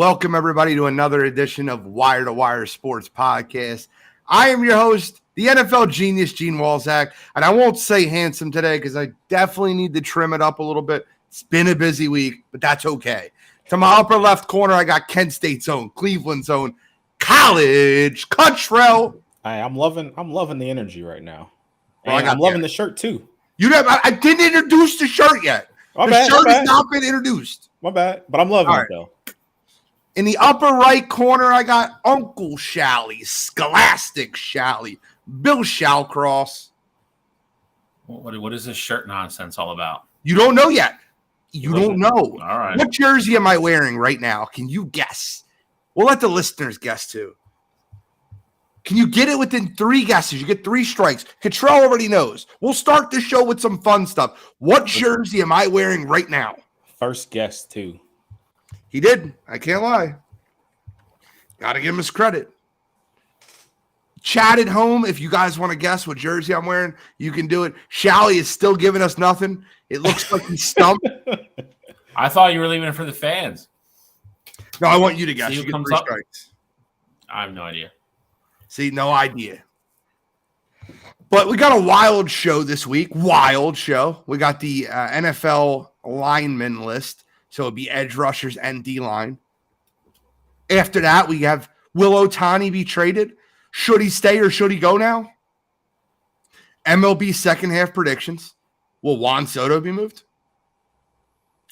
Welcome, everybody, to another edition of Wire to Wire Sports Podcast. I am your host, the NFL genius, Gene Walzak, and I won't say handsome today because I definitely need to trim it up a little bit. It's been a busy week, but that's okay. To my upper left corner, I got Kent State's own, Cleveland's own, College Cuttrell. Hey, I'm loving the energy right now. Well, I'm loving the shirt too. I didn't introduce the shirt yet. The shirt has not been introduced. My bad, but I'm loving it though. In the upper right corner, I got Uncle Shally, Scholastic Shally, Bill Shallcross. What is this shirt nonsense all about? You don't know yet. You don't know. All right. What jersey am I wearing right now? Can you guess? We'll let the listeners guess too. Can you get it within 3 guesses? You get 3 strikes. Cottrell already knows. We'll start the show with some fun stuff. What jersey am I wearing right now? First guess too. He did. I can't lie. Got to give him his credit. Chat at home, if you guys want to guess what jersey I'm wearing, you can do it. Shally is still giving us nothing. It looks like he's stumped. I thought you were leaving it for the fans. No, I want you to guess. See you who get comes 3 up? strikes. I have no idea. See, no idea. But we got a wild show this week. Wild show. We got the NFL lineman list. So it'd be edge rushers and D-line. After that, we have, will Ohtani be traded? Should he stay or should he go now? MLB second half predictions. Will Juan Soto be moved?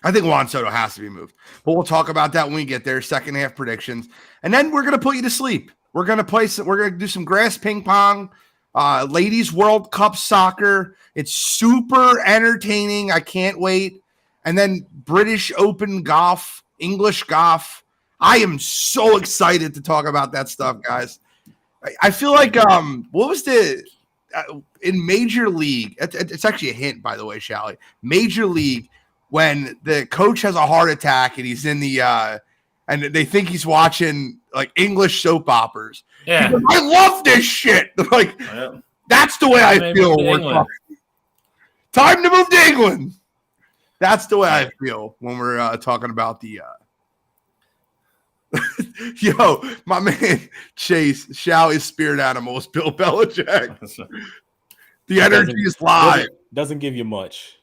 I think Juan Soto has to be moved. But we'll talk about that when we get there. Second half predictions. And then we're going to put you to sleep. We're going to do some grass ping pong, ladies World Cup soccer. It's super entertaining. I can't wait. And then British Open golf, English golf. I am so excited to talk about that stuff, guys. I feel like what was the in Major League? It's actually a hint, by the way, Shally. Major League, when the coach has a heart attack and he's in the and they think he's watching like English soap operas. Yeah, like, I love this shit. Like that's the way I feel. Time to move to England. That's the way I feel when we're talking about the yo, my man Chase, Shally's spirit animal is Bill Belichick. The energy is live. Doesn't give you much.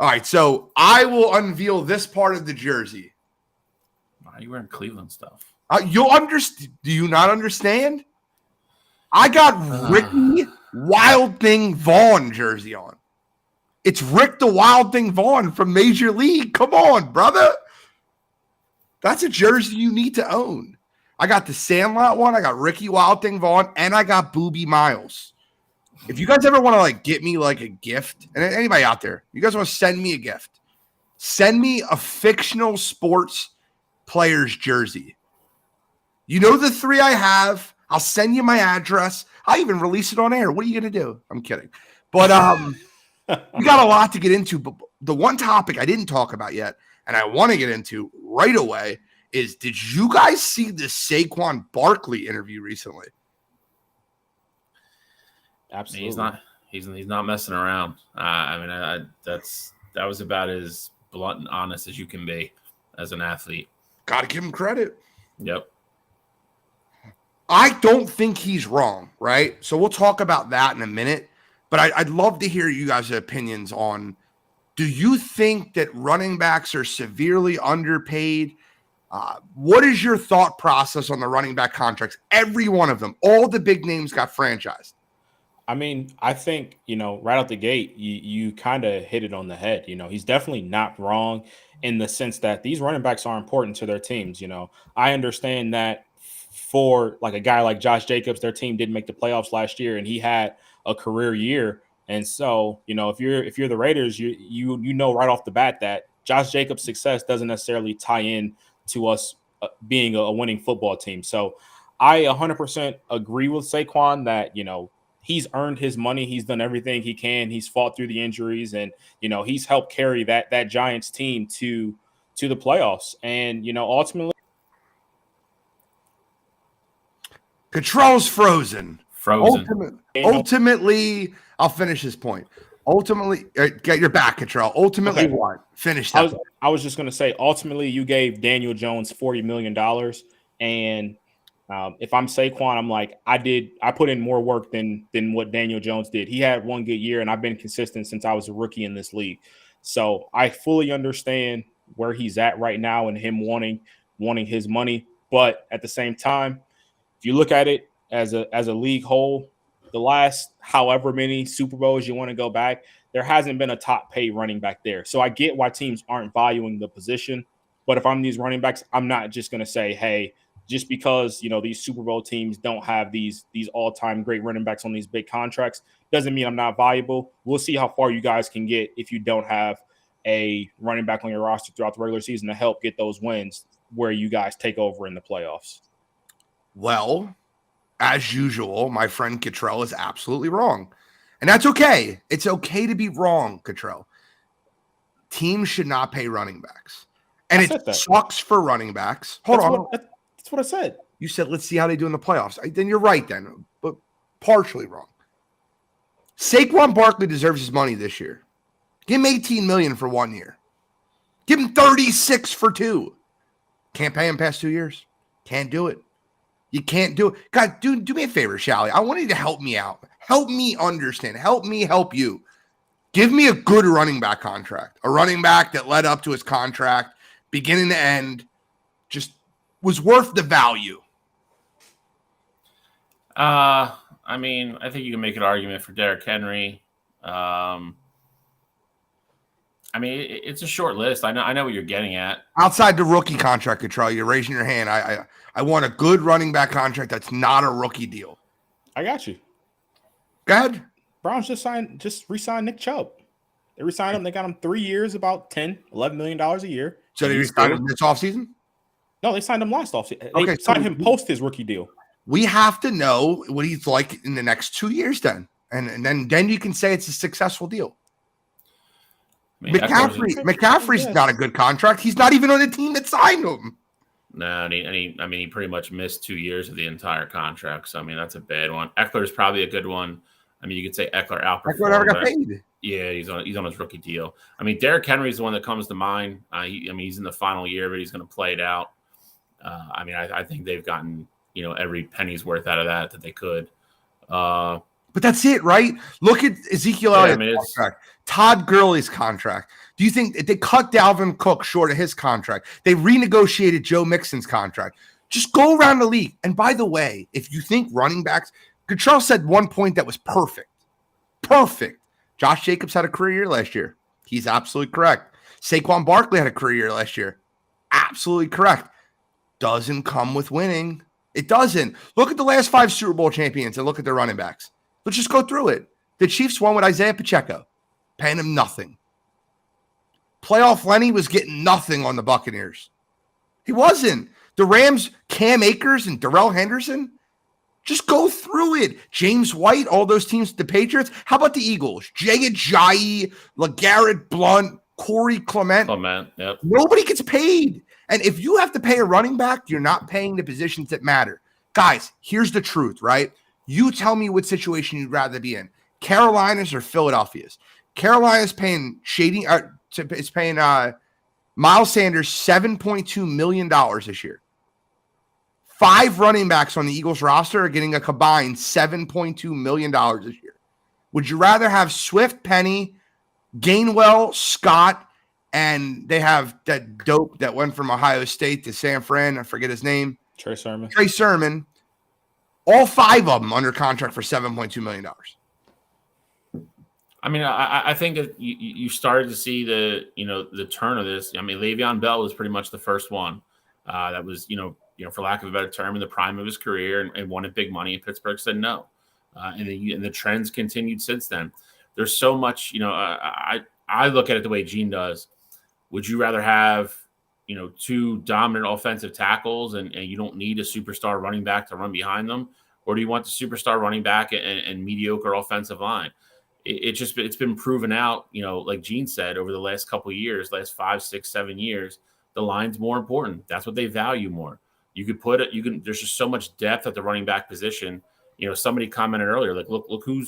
All right, so I will unveil this part of the jersey. Why are you wearing Cleveland stuff? You'll understand. Do you not understand? I got Ricky Wild Thing Vaughn jersey on. It's Rick the Wild Thing Vaughn from Major League. Come on, brother. That's a jersey you need to own. I got the Sandlot one. I got Ricky Wild Thing Vaughn, and I got Boobie Miles. If you guys ever want to like get me like a gift, and anybody out there, you guys want to send me a gift, send me a fictional sports player's jersey. You know the 3 I have. I'll send you my address. I'll even release it on air. What are you going to do? I'm kidding. But we got a lot to get into, but the one topic I didn't talk about yet, and I want to get into right away, is did you guys see the Saquon Barkley interview recently? Absolutely. He's not messing around. That was about as blunt and honest as you can be as an athlete. Got to give him credit. Yep. I don't think he's wrong, right? So we'll talk about that in a minute. But I'd love to hear you guys' opinions on, do you think that running backs are severely underpaid? What is your thought process on the running back contracts? Every one of them, all the big names got franchised. I mean, I think, right out the gate, you kind of hit it on the head. He's definitely not wrong in the sense that these running backs are important to their teams. I understand that for like a guy like Josh Jacobs, their team didn't make the playoffs last year and he had a career year. And so, if you're the Raiders, you know right off the bat that Josh Jacobs' success doesn't necessarily tie in to us being a winning football team. So I 100% agree with Saquon that, he's earned his money. He's done everything he can. He's fought through the injuries and, he's helped carry that Giants team to the playoffs. And, ultimately. Cottrell's frozen. Ultimately, I'll finish this point. Ultimately, get your back control. Ultimately, Okay. what? Finish that. I was just going to say, ultimately, you gave Daniel Jones $40 million. And if I'm Saquon, I'm like, I put in more work than what Daniel Jones did. He had one good year, and I've been consistent since I was a rookie in this league. So I fully understand where he's at right now and him wanting his money. But at the same time, if you look at it as a league whole, the last however many Super Bowls you want to go back, there hasn't been a top paid running back there. So I get why teams aren't valuing the position. But if I'm these running backs, I'm not just going to say, hey, just because these Super Bowl teams don't have these all-time great running backs on these big contracts doesn't mean I'm not valuable. We'll see how far you guys can get if you don't have a running back on your roster throughout the regular season to help get those wins where you guys take over in the playoffs. Well, as usual, my friend Cottrell is absolutely wrong. And that's okay. It's okay to be wrong, Cottrell. Teams should not pay running backs. And it sucks for running backs. Hold on. That's what I said. You said, let's see how they do in the playoffs. Then you're right then, but partially wrong. Saquon Barkley deserves his money this year. Give him $18 million for 1 year. Give him 36 for 2. Can't pay him past 2 years. Can't do it. You can't do it. God, do me a favor, Shally. I want you to help me out. Help me understand. Help me help you. Give me a good running back contract. A running back that led up to his contract, beginning to end, just was worth the value. I mean, I think you can make an argument for Derrick Henry. I mean, it's a short list. I know what you're getting at. Outside the rookie contract, Cottrell, you're raising your hand. I want a good running back contract that's not a rookie deal. I got you. Go ahead. Browns just re-signed Nick Chubb. They re-signed him. They got him 3 years, about $11 million a year. So they re-signed him this offseason? No, they signed him last offseason. They signed him post his rookie deal. We have to know what he's like in the next 2 years then. And then you can say it's a successful deal. I mean, McCaffrey's not a good contract. He's not even on the team that signed him. No, and he pretty much missed 2 years of the entire contract. So, I mean, that's a bad one. Eckler's probably a good one. I mean, you could say Eckler outperformed. Eckler never got paid. Yeah, he's on his rookie deal. I mean, Derrick Henry's the one that comes to mind. He's in the final year, but he's going to play it out. I think they've gotten, every penny's worth out of that they could. But that's it, right? Look at Ezekiel Elliott's contract. Todd Gurley's contract. Do you think they cut Dalvin Cook short of his contract? They renegotiated Joe Mixon's contract. Just go around the league. And by the way, if you think running backs, Cottrell said one point that was perfect. Perfect. Josh Jacobs had a career year last year. He's absolutely correct. Saquon Barkley had a career year last year. Absolutely correct. Doesn't come with winning. It doesn't. Look at the last 5 Super Bowl champions and look at their running backs. Let's just go through it. The Chiefs won with Isaiah Pacheco, paying him nothing. Playoff Lenny was getting nothing on the Buccaneers. He wasn't. The Rams, Cam Akers and Darrell Henderson, just go through it. James White, all those teams, the Patriots. How about the Eagles? Jay Ajayi, LeGarrette Blount, Corey Clement. Yep. Nobody gets paid. And if you have to pay a running back, you're not paying the positions that matter. Guys, here's the truth, right? You tell me what situation you'd rather be in. Carolina's or Philadelphia's. Carolina's paying Miles Sanders $7.2 million this year. 5 running backs on the Eagles roster are getting a combined $7.2 million this year. Would you rather have Swift, Penny, Gainwell, Scott, and they have that dope that went from Ohio State to San Fran? I forget his name. Trey Sermon. All 5 of them under contract for $7.2 million. I mean, I think that you started to see the turn of this. I mean, Le'Veon Bell was pretty much the first one that was, for lack of a better term, in the prime of his career and wanted big money. And Pittsburgh said no. And the trends continued since then. There's so much, I look at it the way Gene does. Would you rather have, 2 dominant offensive tackles and you don't need a superstar running back to run behind them? Or do you want the superstar running back and mediocre offensive line? It's been proven out, like Gene said, over the last couple of years, last 5, 6, 7 years, the line's more important. That's what they value more. There's just so much depth at the running back position. somebody commented earlier, like, look who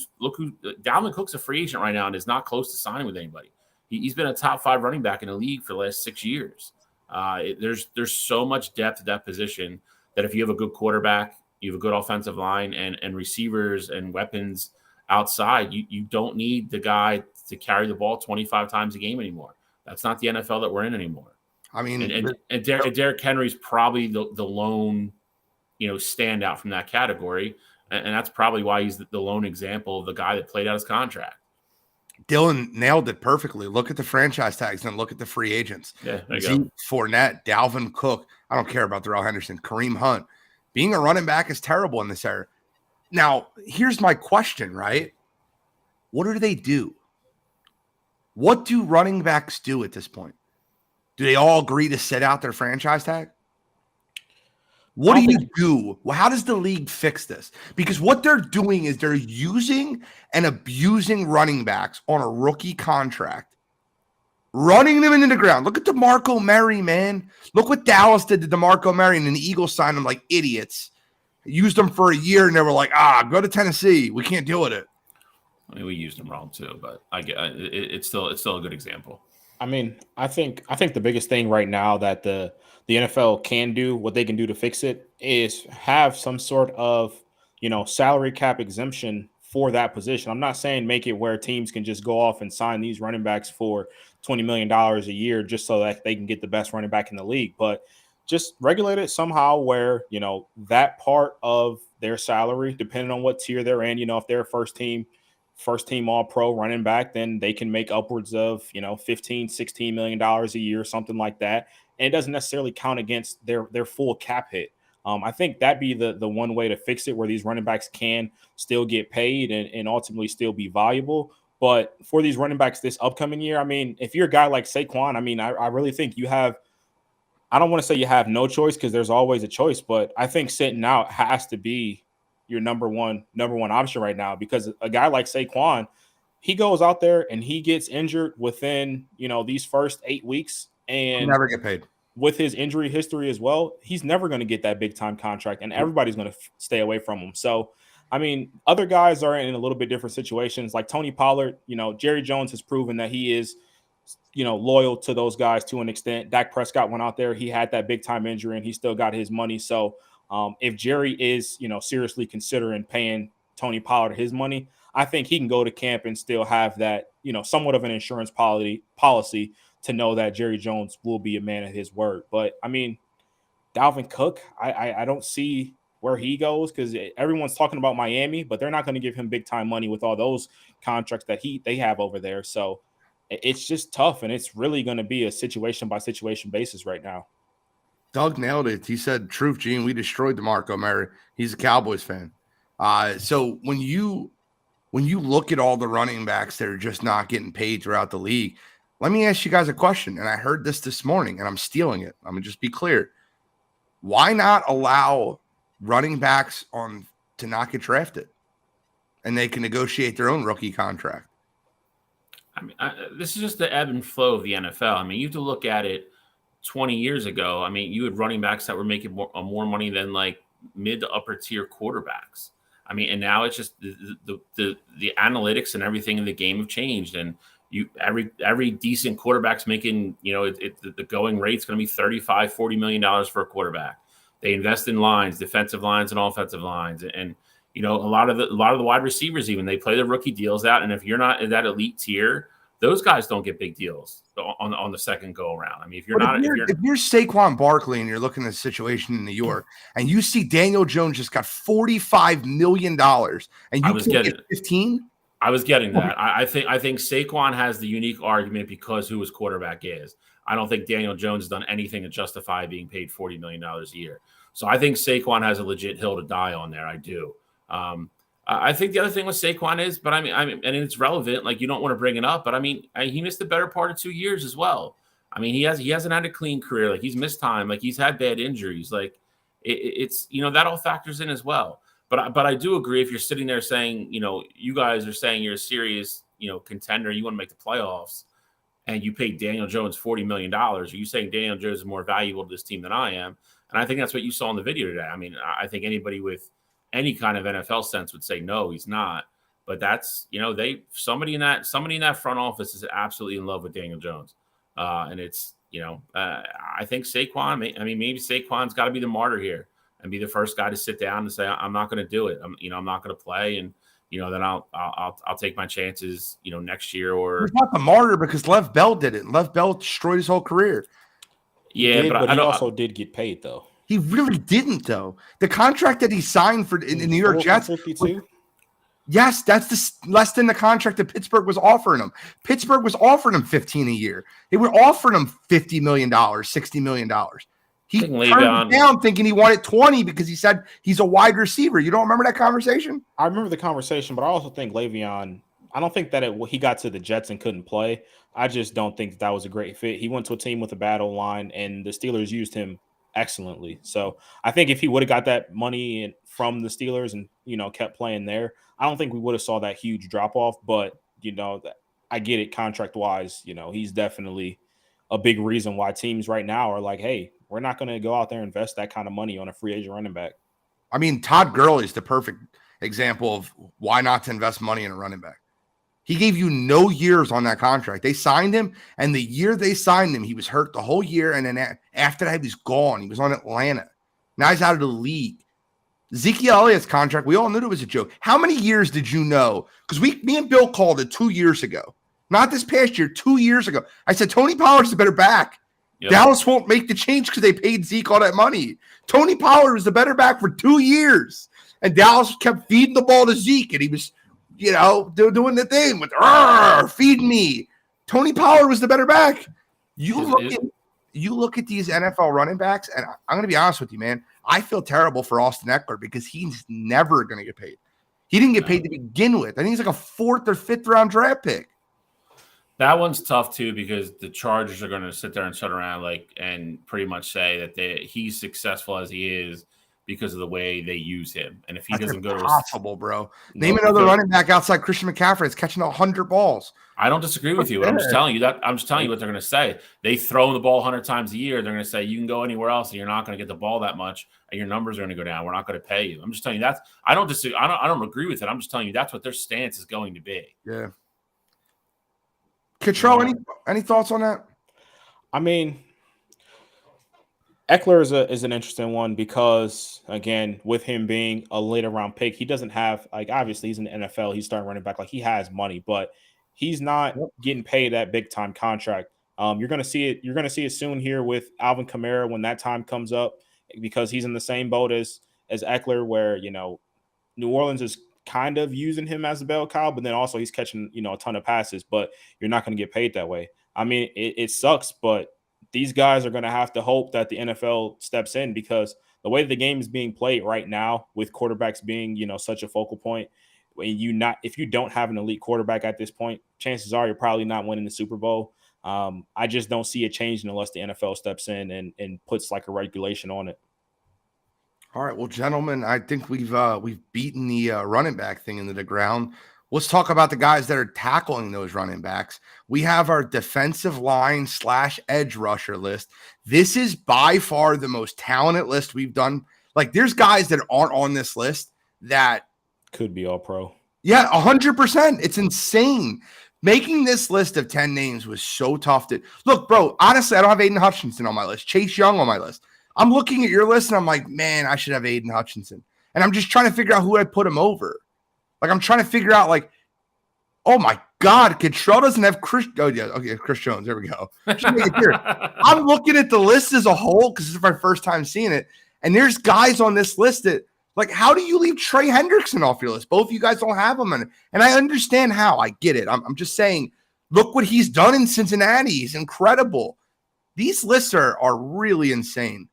Dalvin Cook's a free agent right now and is not close to signing with anybody. He's been a top 5 running back in the league for the last 6 years. There's so much depth at that position that if you have a good quarterback, you have a good offensive line and receivers and weapons outside, you don't need the guy to carry the ball 25 times a game anymore. That's not the NFL that we're in anymore. I mean, and Derrick Henry's probably the lone, standout from that category. And that's probably why he's the lone example of the guy that played out his contract. Dylan nailed it perfectly. Look at the franchise tags and look at the free agents. Yeah, there you Zeke, go. Fournette, Dalvin Cook. I don't care about Darrell Henderson, Kareem Hunt. Being a running back is terrible in this era. Now, here's my question, right? What do they do? What do running backs do at this point? Do they all agree to sit out their franchise tag? What do you do? Well, how does the league fix this? Because what they're doing is they're using and abusing running backs on a rookie contract, running them into the ground. Look at DeMarco Murray, man. Look what Dallas did to DeMarco Murray, and the Eagles signed him like idiots. Used them for a year, and they were like, go to Tennessee. We can't deal with it. I mean, we used them wrong too, but it's still a good example. I mean, I think the biggest thing right now that the NFL can do, what they can do to fix it, is have some sort of, salary cap exemption for that position. I'm not saying make it where teams can just go off and sign these running backs for $20 million a year just so that they can get the best running back in the league, but just regulate it somehow where, that part of their salary, depending on what tier they're in, if they're first team all pro running back, then they can make upwards of, $15-16 million a year, something like that. And it doesn't necessarily count against their full cap hit. I think that'd be the one way to fix it, where these running backs can still get paid and ultimately still be valuable. But for these running backs this upcoming year, I mean, if you're a guy like Saquon, I mean, I really think you have, I don't want to say you have no choice because there's always a choice, but I think sitting out has to be your number one option right now, because a guy like Saquon, he goes out there and he gets injured within, these first 8 weeks, and never get paid. With his injury history as well, he's never going to get that big time contract, and everybody's going to stay away from him. So, I mean, other guys are in a little bit different situations, like Tony Pollard. Jerry Jones has proven that he is, loyal to those guys to an extent. Dak Prescott went out there, he had that big time injury, and he still got his money. So, if Jerry is, seriously considering paying Tony Pollard his money, I think he can go to camp and still have that, somewhat of an insurance policy to know that Jerry Jones will be a man of his word. But I mean, Dalvin Cook, I don't see where he goes, because everyone's talking about Miami, but they're not going to give him big time money with all those contracts that they have over there. So it's just tough, and it's really going to be a situation by situation basis right now. Doug nailed it. He said, truth, Gene, we destroyed DeMarco Murray. He's a Cowboys fan. So when you look at all the running backs that are just not getting paid throughout the league, let me ask you guys a question. And I heard this morning, and I'm stealing it. I'm going to just be clear. Why not allow running backs to not get drafted, and they can negotiate their own rookie contract? I mean, this is just the ebb and flow of the NFL. I mean, you have to look at it 20 years ago. I mean, you had running backs that were making more money than like mid to upper tier quarterbacks. I mean, and now it's just the analytics and everything in the game have changed, and every decent quarterback's making, the going rate's going to be $35-40 million for a quarterback. They invest in lines, defensive lines and offensive lines, and a lot of the wide receivers, even, they play the rookie deals out, and if you're not in that elite tier, those guys don't get big deals on the second go around. I mean, if you're Saquon Barkley and you're looking at the situation in New York, and you see Daniel Jones just got $45 million, and you can't get 15. I was getting that. I think Saquon has the unique argument because who his quarterback is. I don't think Daniel Jones has done anything to justify being paid $40 million a year. So I think Saquon has a legit hill to die on there. I do. I think the other thing with Saquon is, but I mean, and it's relevant. Like, you don't want to bring it up, but I mean, he missed the better part of 2 years as well. I mean, he hasn't had a clean career. Like, he's missed time. Like, he's had bad injuries. Like, it's that all factors in as well. But I do agree, if you're sitting there saying, you guys are saying you're a serious, contender, you want to make the playoffs, and you paid Daniel Jones $40 million, are you saying Daniel Jones is more valuable to this team than I am? And I think that's what you saw in the video today. I mean, I think anybody with any kind of NFL sense would say no, he's not. But that's, somebody in that front office is absolutely in love with Daniel Jones, and it's, I think Saquon. I mean, maybe Saquon's got to be the martyr here and be the first guy to sit down and say, I'm not going to do it. I'm not going to play, and then I'll take my chances, next year. Or he's not the martyr because Lev Bell did it. Lev Bell destroyed his whole career. Yeah, but he also did get paid though. He really didn't though. The contract that he signed for in the New York Jets. 52. Yes, that's less than the contract that Pittsburgh was offering him. Pittsburgh was offering him $15 a year. They were offering him $50 million, $60 million. He turned it down thinking he wanted 20 because he said he's a wide receiver. You don't remember that conversation? I remember the conversation, but I also think Le'Veon, I don't think that he got to the Jets and couldn't play. I just don't think that was a great fit. He went to a team with a bad O-line, and the Steelers used him excellently. So I think if he would have got that money from the Steelers and, kept playing there, I don't think we would have saw that huge drop off. But, I get it contract wise. He's definitely a big reason why teams right now are like, hey, we're not going to go out there and invest that kind of money on a free agent running back. I mean, Todd Gurley is the perfect example of why not to invest money in a running back. He gave you no years on that contract. They signed him, and the year they signed him, he was hurt the whole year. And then after that, he was gone. He was on Atlanta. Now he's out of the league. Ezekiel Elliott's contract, we all knew it was a joke. How many years did you know? Because me and Bill called it 2 years ago. Not this past year, 2 years ago. I said, Tony Pollard's the better back. Yep. Dallas won't make the change because they paid Zeke all that money. Tony Pollard was the better back for 2 years. And Dallas kept feeding the ball to Zeke, and he was, doing the thing with, feed me. Tony Pollard was the better back. You look at these NFL running backs, and I'm going to be honest with you, man. I feel terrible for Austin Eckler because he's never going to get paid. He didn't get paid to begin with. I think he's like a 4th or 5th round draft pick. That one's tough too because the Chargers are going to sit there and shut around and pretty much say that he's successful as he is because of the way they use him. And if he doesn't go to possible, bro. Name another running back outside Christian McCaffrey that's catching 100 balls. I don't disagree with you. I'm just telling you what they're going to say. They throw the ball 100 times a year. They're going to say you can go anywhere else and you're not going to get the ball that much and your numbers are going to go down. We're not going to pay you. I'm just telling you that. I don't disagree. I don't agree with it. I'm just telling you that's what their stance is going to be. Yeah. Cottrell, any thoughts on that? I mean, Eckler is an interesting one because, again, with him being a later round pick, he doesn't have, obviously he's in the NFL, he's starting running back, he has money, but he's not getting paid that big time contract. You're going to see it soon here with Alvin Kamara when that time comes up because he's in the same boat as Eckler where, New Orleans is kind of using him as a bell cow, but then also he's catching, a ton of passes, but you're not going to get paid that way. I mean, it sucks, but these guys are going to have to hope that the NFL steps in because the way the game is being played right now with quarterbacks being, such a focal point, if you don't have an elite quarterback at this point, chances are you're probably not winning the Super Bowl. I just don't see it changing unless the NFL steps in and puts a regulation on it. All right, well, gentlemen, I think we've beaten the running back thing into the ground. Let's talk about the guys that are tackling those running backs. We have our defensive line / edge rusher list. This is by far the most talented list we've done. There's guys that aren't on this list that could be all pro. Yeah, 100%. It's insane. Making this list of 10 names was so tough to look, bro. Honestly, I don't have Aiden Hutchinson on my list. Chase Young on my list. I'm looking at your list and I'm like, man, I should have Aiden Hutchinson. And I'm just trying to figure out who I put him over. I'm trying to figure out, oh my God, Cottrell doesn't have Chris. Oh, yeah. Okay, Chris Jones. There we go. I'm looking at the list as a whole because this is my first time seeing it. And there's guys on this list that, how do you leave Trey Hendrickson off your list? Both of you guys don't have him. And I understand how. I get it. I'm just saying, look what he's done in Cincinnati. He's incredible. These lists are really insane.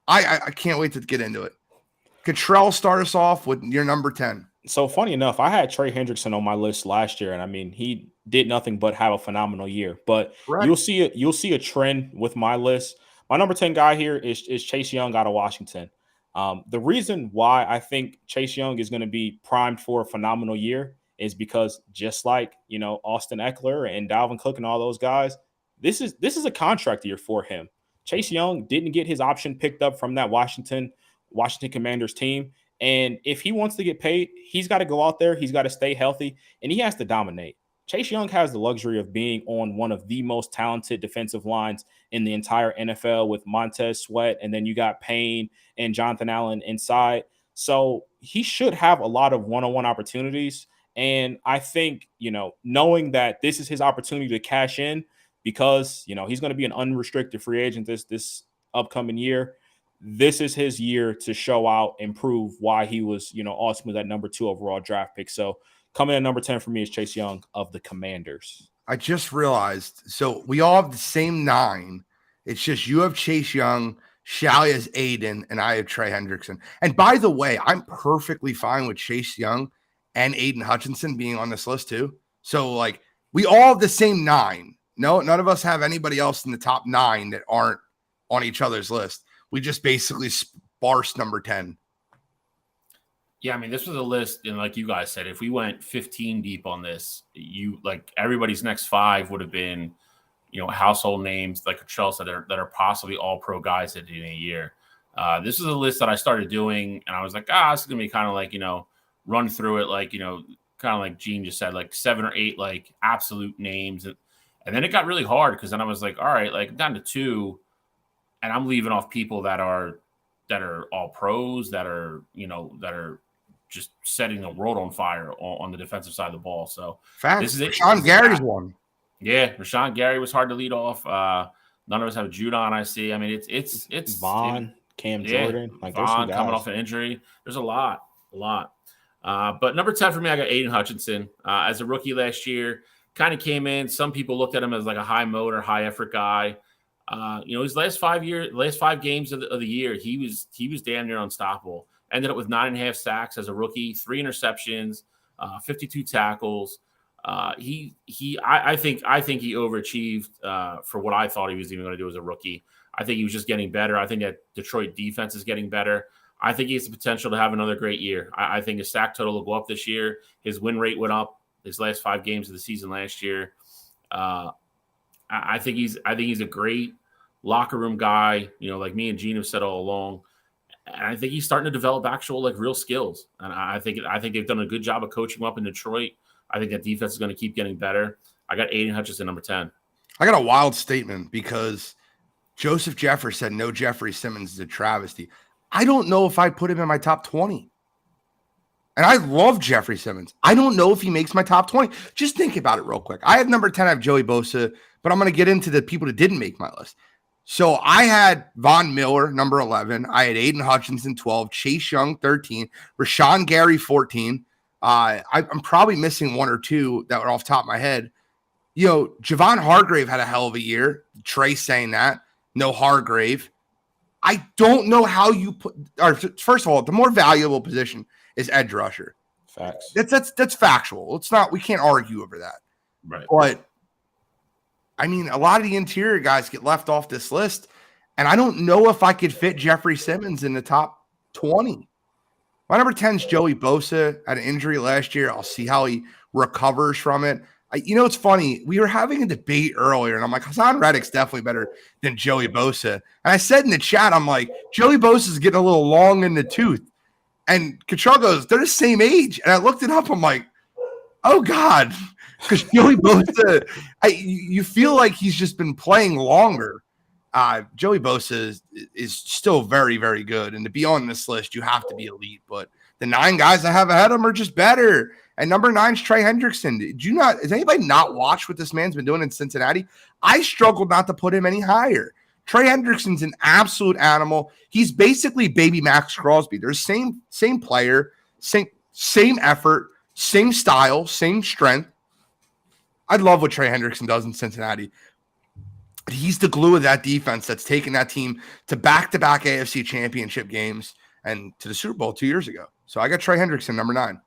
I can't wait to get into it. Cottrell, start us off with your number 10. So funny enough, I had Trey Hendrickson on my list last year, and I mean he did nothing but have a phenomenal year. But you'll see a trend with my list. My number 10 guy here is Chase Young out of Washington. The reason why I think Chase Young is going to be primed for a phenomenal year is because just like Austin Eckler and Dalvin Cook and all those guys, this is a contract year for him. Chase Young didn't get his option picked up from that Washington Commanders team. And if he wants to get paid, he's got to go out there. He's got to stay healthy, and he has to dominate. Chase Young has the luxury of being on one of the most talented defensive lines in the entire NFL with Montez Sweat, and then you got Payne and Jonathan Allen inside. So he should have a lot of one-on-one opportunities. And I think, knowing that this is his opportunity to cash in because, he's going to be an unrestricted free agent this upcoming year. This is his year to show out and prove why he was, awesome with that number 2 overall draft pick. So coming in at number 10 for me is Chase Young of the Commanders. I just realized, so we all have the same 9. It's just you have Chase Young, Shally has Aiden, and I have Trey Hendrickson. And by the way, I'm perfectly fine with Chase Young and Aiden Hutchinson being on this list too. So like we all have the same 9. No, none of us have anybody else in the top 9 that aren't on each other's list. We just basically sparse number 10. Yeah, I mean, this was a list, and like you guys said, if we went 15 deep on this, everybody's next 5 would have been, household names, like Cottrell said, that are possibly all pro guys at the end of the year. This is a list that I started doing, and I was like, this is gonna be kind of like, run through it, like, kind of like Gene just said, like 7 or 8 like absolute names, and then it got really hard because then I was like, all right, like down to 2, and I'm leaving off people that are all pros, that are just setting the world on fire on the defensive side of the ball. So this is it. Rashawn Gary's one. Yeah, Rashawn Gary was hard to lead off. None of us have Judon, I see. I mean, it's Vaughn, Cam Jordan, like Vaughn coming off an injury. There's a lot. But number 10 for me, I got Aiden Hutchinson. As a rookie last year, kind of came in. Some people looked at him as like a high motor, high effort guy. His last 5 games of the year, he was damn near unstoppable. Ended up with 9.5 sacks as a rookie, 3 interceptions, 52 tackles. I think he overachieved for what I thought he was even going to do as a rookie. I think he was just getting better. I think that Detroit defense is getting better. I think he has the potential to have another great year. I think his sack total will go up this year. His win rate went up his last 5 games of the season last year. I think he's a great locker room guy, like me and Gene have said all along. And I think he's starting to develop actual like real skills. And I think they've done a good job of coaching him up in Detroit. I think that defense is going to keep getting better. I got Aiden Hutchinson, number 10. I got a wild statement because Joseph Jeffers said no Jeffrey Simmons is a travesty. I don't know if I put him in my top 20. And I love Jeffrey Simmons. I don't know if he makes my top 20. Just think about it real quick. I have number 10, I have Joey Bosa, but I'm going to get into the people that didn't make my list. So I had Von Miller, number 11. I had Aiden Hutchinson, 12. Chase Young, 13. Rashawn Gary, 14. I'm probably missing 1 or 2 that were off the top of my head. Javon Hargrave had a hell of a year. Trey saying that. No Hargrave. I don't know how you put – or first of all, the more valuable position is edge rusher. Facts. That's factual. It's not – we can't argue over that. Right. But – I mean, a lot of the interior guys get left off this list, and I don't know if I could fit Jeffrey Simmons in the top 20. My number 10 is Joey Bosa. Had an injury last year. I'll see how he recovers from it. It's funny. We were having a debate earlier, and I'm like, Hassan Reddick's definitely better than Joey Bosa. And I said in the chat, I'm like, Joey Bosa's getting a little long in the tooth. And Cottrell goes, they're the same age. And I looked it up. I'm like, oh, God. Because Joey Bosa, you feel like he's just been playing longer. Joey Bosa is still very, very good. And to be on this list, you have to be elite. But the 9 guys I have ahead of him are just better. And number 9 is Trey Hendrickson. Has anybody not watched what this man's been doing in Cincinnati? I struggled not to put him any higher. Trey Hendrickson's an absolute animal. He's basically baby Max Crosby. They're the same player, same effort, same style, same strength. I love what Trey Hendrickson does in Cincinnati. He's the glue of that defense that's taken that team to back-to-back AFC championship games and to the Super Bowl 2 years ago. So I got Trey Hendrickson, number 9.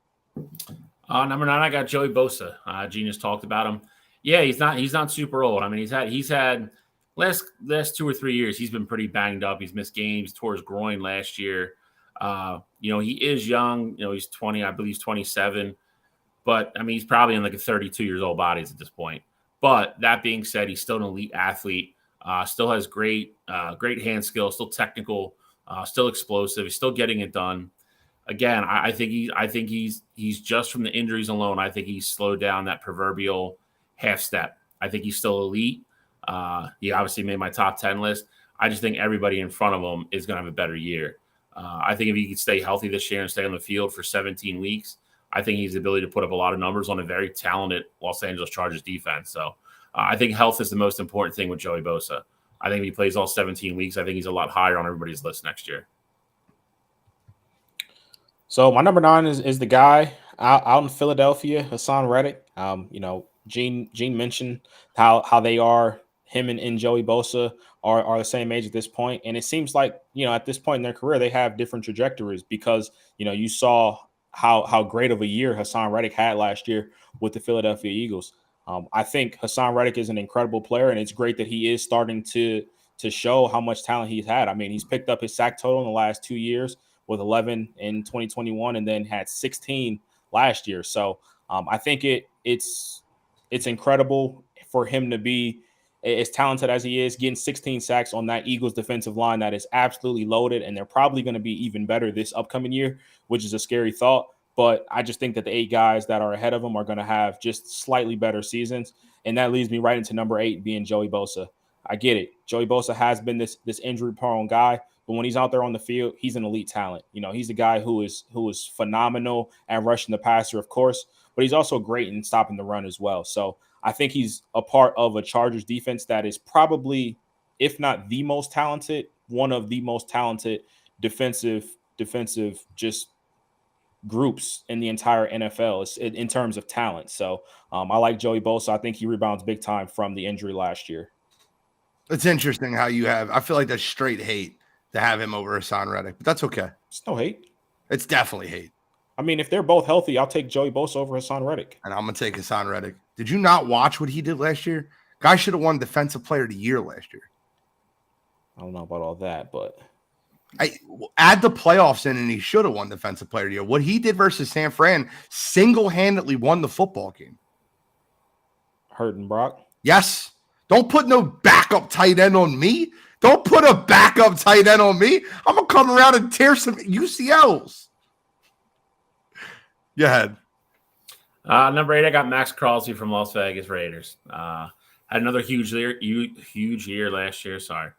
Number 9, I got Joey Bosa. Gene has talked about him. Yeah, he's not super old. I mean, he's had last 2 or 3 years, he's been pretty banged up. He's missed games, tore his groin last year. He is young. He's 20, I believe he's 27. But, I mean, he's probably in like a 32-year-old body at this point. But that being said, he's still an elite athlete, still has great hand skill, still technical, still explosive. He's still getting it done. again, I think he's just from the injuries alone. I think he's slowed down that proverbial half step. I think he's still elite. He obviously made my top 10 list. I just think everybody in front of him is going to have a better year. I think if he could stay healthy this year and stay on the field for 17 weeks, I think he has the ability to put up a lot of numbers on a very talented Los Angeles Chargers defense. So I think health is the most important thing with Joey Bosa. I think if he plays all 17 weeks, I think he's a lot higher on everybody's list next year. So my number 9 is the guy out in Philadelphia, Hassan Reddick. Gene mentioned how they are. Him and Joey Bosa are the same age at this point, and it seems like at this point in their career they have different trajectories because you saw how great of a year Hassan Reddick had last year with the Philadelphia Eagles. I think Hassan Reddick is an incredible player, and it's great that he is starting to show how much talent he's had. I mean, he's picked up his sack total in the last 2 years with 11 in 2021 and then had 16 last year. So I think it's incredible for him to be as talented as he is, getting 16 sacks on that Eagles defensive line that is absolutely loaded, and they're probably going to be even better this upcoming year, which is a scary thought. But I just think that the 8 guys that are ahead of him are going to have just slightly better seasons, and that leads me right into number 8 being Joey Bosa. I get it. Joey Bosa has been this injury-prone guy, but when he's out there on the field, he's an elite talent. He's a guy who is phenomenal at rushing the passer, of course, but he's also great in stopping the run as well. So I think he's a part of a Chargers defense that is probably, if not the most talented, one of the most talented defensive just groups in the entire NFL in terms of talent. So I like Joey Bosa. I think he rebounds big time from the injury last year. It's interesting how I feel like that's straight hate to have him over Hassan Reddick, but that's okay. It's no hate. It's definitely hate. I mean, if they're both healthy, I'll take Joey Bosa over Hassan Reddick. And I'm going to take Hassan Reddick. Did you not watch what he did last year? Guy should have won Defensive Player of the Year last year. I don't know about all that, but add the playoffs in and he should have won Defensive Player of the Year. What he did versus San Fran single-handedly won the football game. Hurting Brock? Yes. Don't put no backup tight end on me. Don't put a backup tight end on me. I'm going to come around and tear some UCLs. Go ahead. Number 8, I got Max Crosby from Las Vegas Raiders. Had another huge year last year. Sorry.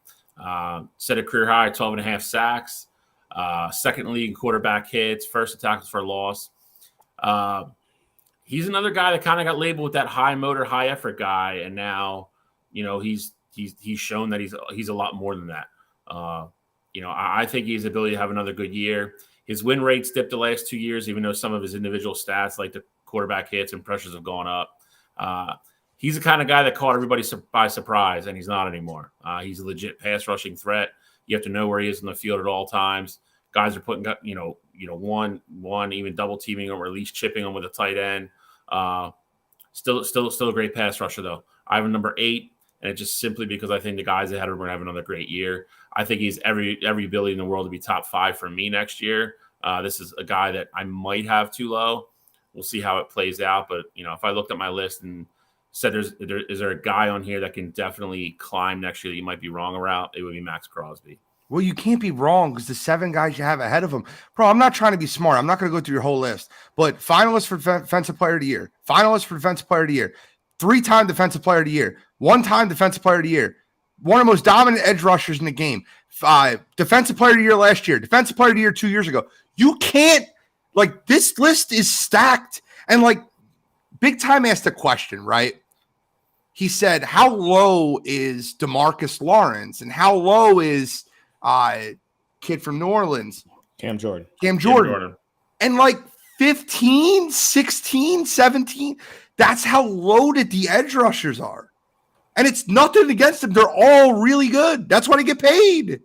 Set a career high, 12.5 sacks. Second league in quarterback hits. First in tackles for loss. He's another guy that kind of got labeled with that high motor, high effort guy, and now he's shown that he's a lot more than that. I think he has the ability to have another good year. His win rates dipped the last 2 years, even though some of his individual stats, like the quarterback hits and pressures, have gone up. He's the kind of guy that caught everybody by surprise, and he's not anymore. He's a legit pass rushing threat. You have to know where he is in the field at all times. Guys are putting, one even double teaming him or at least chipping him with a tight end. Still a great pass rusher though. I have a number 8, and it's just simply because I think the guys ahead of him are going to have another great year. I think he's every ability in the world to be top 5 for me next year. This is a guy that I might have too low. We'll see how it plays out. But, if I looked at my list and said, is there a guy on here that can definitely climb next year that you might be wrong around, it would be Max Crosby. Well, you can't be wrong because the 7 guys you have ahead of him. Bro, I'm not trying to be smart. I'm not going to go through your whole list. But finalist for Defensive Player of the Year. Finalist for Defensive Player of the Year. 3-time Defensive Player of the Year. 1-time Defensive Player of the Year. One of the most dominant edge rushers in the game. Defensive Player of the Year last year. Defensive Player of the Year 2 years ago. You can't, this list is stacked. And, Big Time asked a question, right? He said, how low is DeMarcus Lawrence? And how low is kid from New Orleans? Cam Jordan. And 15, 16, 17, that's how loaded the edge rushers are. And it's nothing against them. They're all really good. That's why they get paid.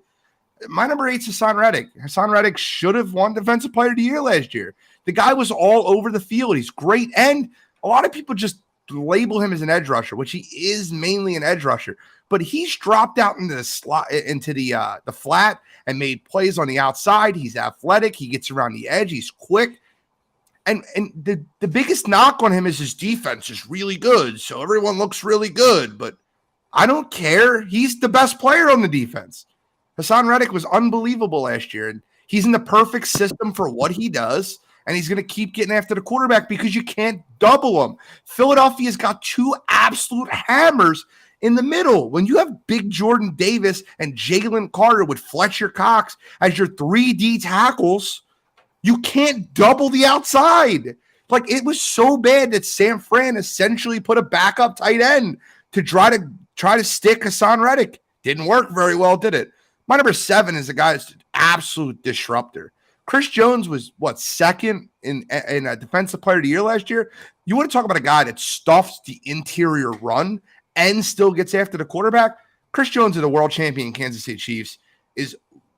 My number 8 is Hassan Reddick. Hassan Reddick should have won Defensive Player of the Year last yeyear. The guy was all over the field. He's great. And a lot of people just label him as an edge rusher, which he is mainly an edge rusher. But he's dropped out into the slot, into the flat, and made plays on the outside. He's athletic. He gets around the edge. He's quick. And the biggest knock on him is his defense is really good. So everyone looks really good. But I don't care. He's the best player on the defense. Hassan Reddick was unbelievable last year. And He's in the perfect system for what he does, and he's going to keep getting after the quarterback because you can't double him. Philadelphia's got two absolute hammers in the middle. When you have big Jordan Davis and Jalen Carter with Fletcher Cox as your 3D tackles, you can't double the outside. Like, it was so bad that San Fran essentially put a backup tight end to try to stick Hassan Reddick. Didn't work very well, did it? My number 7 is a guy that's an absolute disruptor. Chris Jones was, second in a defensive player of the year last year? You want to talk about a guy that stuffs the interior run and still gets after the quarterback? Chris Jones of the world champion Kansas City Chiefs is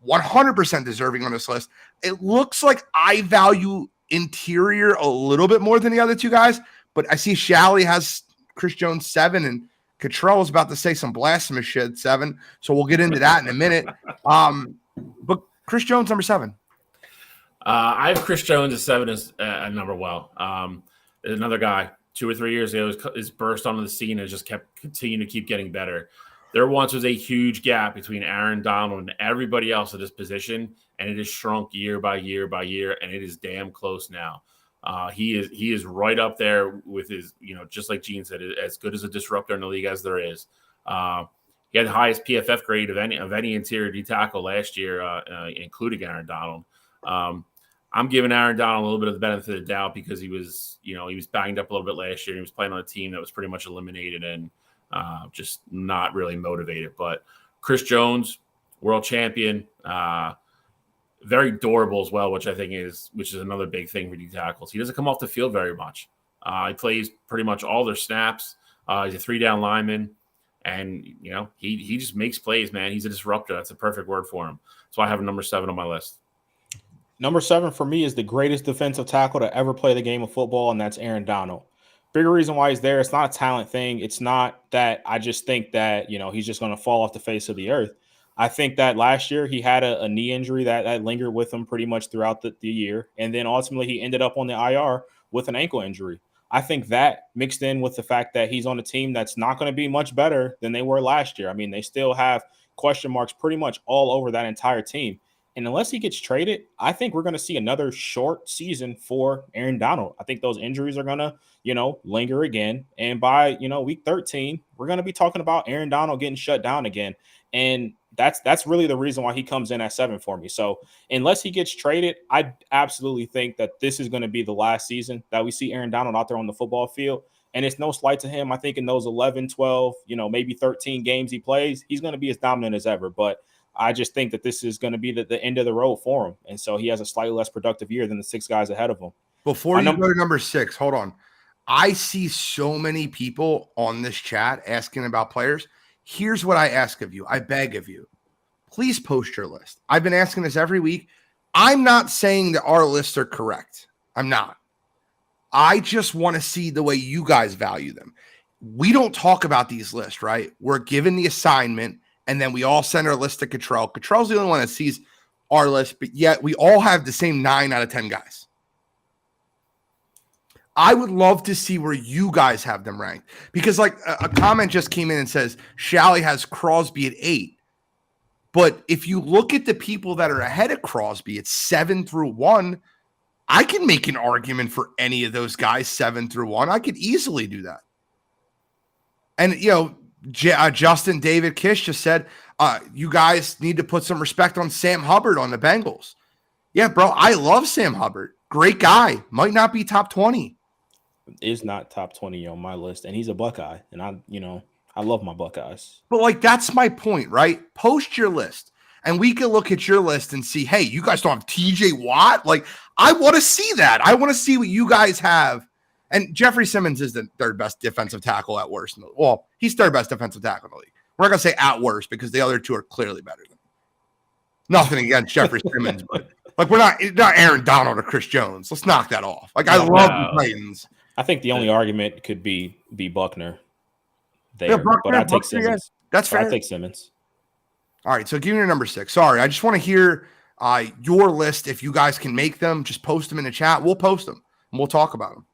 100% deserving on this list. It looks like I value interior a little bit more than the other two guys, but I see Shally has Chris Jones 7 and Cottrell is about to say some blasphemous shit at 7, so we'll get into that in a minute. But Chris Jones, number 7. I have Chris Jones at 7 as a number well. Another guy 2 or 3 years ago is burst onto the scene and just kept continuing to keep getting better. There once was a huge gap between Aaron Donald and everybody else at this position, and it has shrunk year by year by year, and it is damn close now. He is right up there with his, just like Gene said, as good as a disruptor in the league as there is. He had the highest PFF grade of any interior D tackle last year, including Aaron Donald. I'm giving Aaron Donald a little bit of the benefit of the doubt because he was banged up a little bit last year. He was playing on a team that was pretty much eliminated and just not really motivated. But Chris Jones, world champion, very durable as well, which is another big thing for D tackles. He doesn't come off the field very much. He plays pretty much all their snaps. He's a 3-down lineman, and he just makes plays, man. He's a disruptor. That's a perfect word for him. So I have number 7 on my list. Number 7 for me is the greatest defensive tackle to ever play the game of football, and that's Aaron Donald. Bigger reason why he's there, it's not a talent thing. It's not that I just think that, he's just going to fall off the face of the earth. I think that last year he had a knee injury that lingered with him pretty much throughout the year. And then ultimately he ended up on the IR with an ankle injury. I think that mixed in with the fact that he's on a team that's not going to be much better than they were last year. I mean, they still have question marks pretty much all over that entire team. And unless he gets traded, I think we're going to see another short season for Aaron Donald. I think those injuries are going to, linger again. And by, week 13, we're going to be talking about Aaron Donald getting shut down again. And that's really the reason why he comes in at 7 for me. So unless he gets traded, I absolutely think that this is going to be the last season that we see Aaron Donald out there on the football field. And it's no slight to him. I think in those 11, 12, maybe 13 games he plays, he's going to be as dominant as ever. But I just think that this is going to be the end of the road for him. And so he has a slightly less productive year than the 6 guys ahead of him. Before you go to number 6, hold on. I see so many people on this chat asking about players. Here's what I ask of you. I beg of you. Please post your list. I've been asking this every week. I'm not saying that our lists are correct. I'm not. I just want to see the way you guys value them. We don't talk about these lists, right? We're given the assignment, and then we all send our list to Cottrell. Cottrell's the only one that sees our list, but yet we all have the same 9 out of 10 guys. I would love to see where you guys have them ranked, because like a comment just came in and says Shally has Crosby at 8. But if you look at the people that are ahead of Crosby at 7 through 1, I can make an argument for any of those guys 7 through 1. I could easily do that. And, Justin David Kish just said, you guys need to put some respect on Sam Hubbard on the Bengals. Yeah, bro, I love Sam Hubbard. Great guy. Might not be top 20. Is not top 20 on my list, and he's a Buckeye, and I love my Buckeyes. But like, that's my point, right? Post your list, and we can look at your list and see, hey, you guys don't have TJ Watt. Like, I want to see that. I want to see what you guys have. And Jeffrey Simmons is the 3rd best defensive tackle at worst. Well, he's 3rd best defensive tackle in the league. We're not going to say at worst because the other 2 are clearly better than him. Nothing against Jeffrey Simmons, but like, we're not Aaron Donald or Chris Jones. Let's knock that off. Like, I love the Titans. I think the only argument could be Buckner there, yeah, Buckner, but I take Simmons. Yeah. That's fair. I take Simmons. All right, so give me your number 6. Sorry, I just want to hear your list. If you guys can make them, just post them in the chat. We'll post them, and we'll talk about them.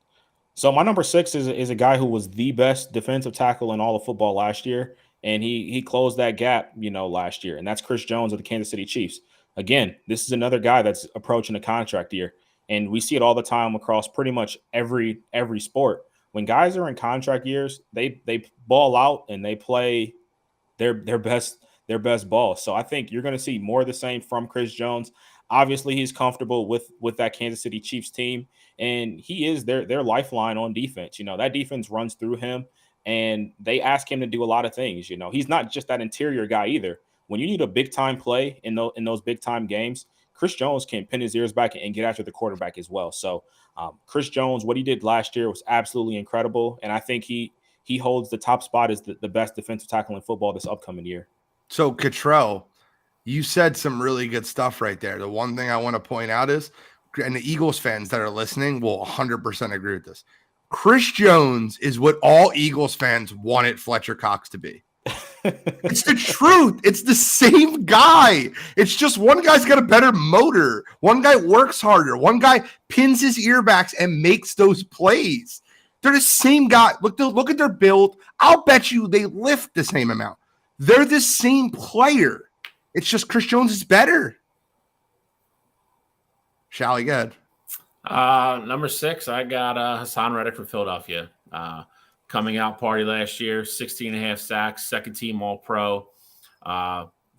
So my number 6 is a guy who was the best defensive tackle in all of football last year, and he closed that gap, last year, and that's Chris Jones of the Kansas City Chiefs. again, this is another guy that's approaching a contract year. And we see it all the time across pretty much every sport. When guys are in contract years, they ball out and they play their best ball. So I think you're going to see more of the same from Chris Jones. Obviously, he's comfortable with that Kansas City Chiefs team, and he is their lifeline on defense. That defense runs through him, and they ask him to do a lot of things. He's not just that interior guy either. When you need a big time play in those big time games, Chris Jones can pin his ears back and get after the quarterback as well. So Chris Jones, what he did last year was absolutely incredible, and I think he holds the top spot as the best defensive tackle in football this upcoming year. So, Cottrell, you said some really good stuff right there. The one thing I want to point out is, and the Eagles fans that are listening will 100% agree with this, Chris Jones is what all Eagles fans wanted Fletcher Cox to be. It's the truth. It's the same guy. It's just one guy's got a better motor. One guy works harder. One guy pins his earbacks and makes those plays. They're the same guy. Look at their build. I'll bet you they lift the same amount. They're the same player. It's just Chris Jones is better. Shall go ahead. Number 6, I got Hassan Reddick from Philadelphia. Coming out party last year, 16.5 sacks, second team All-Pro.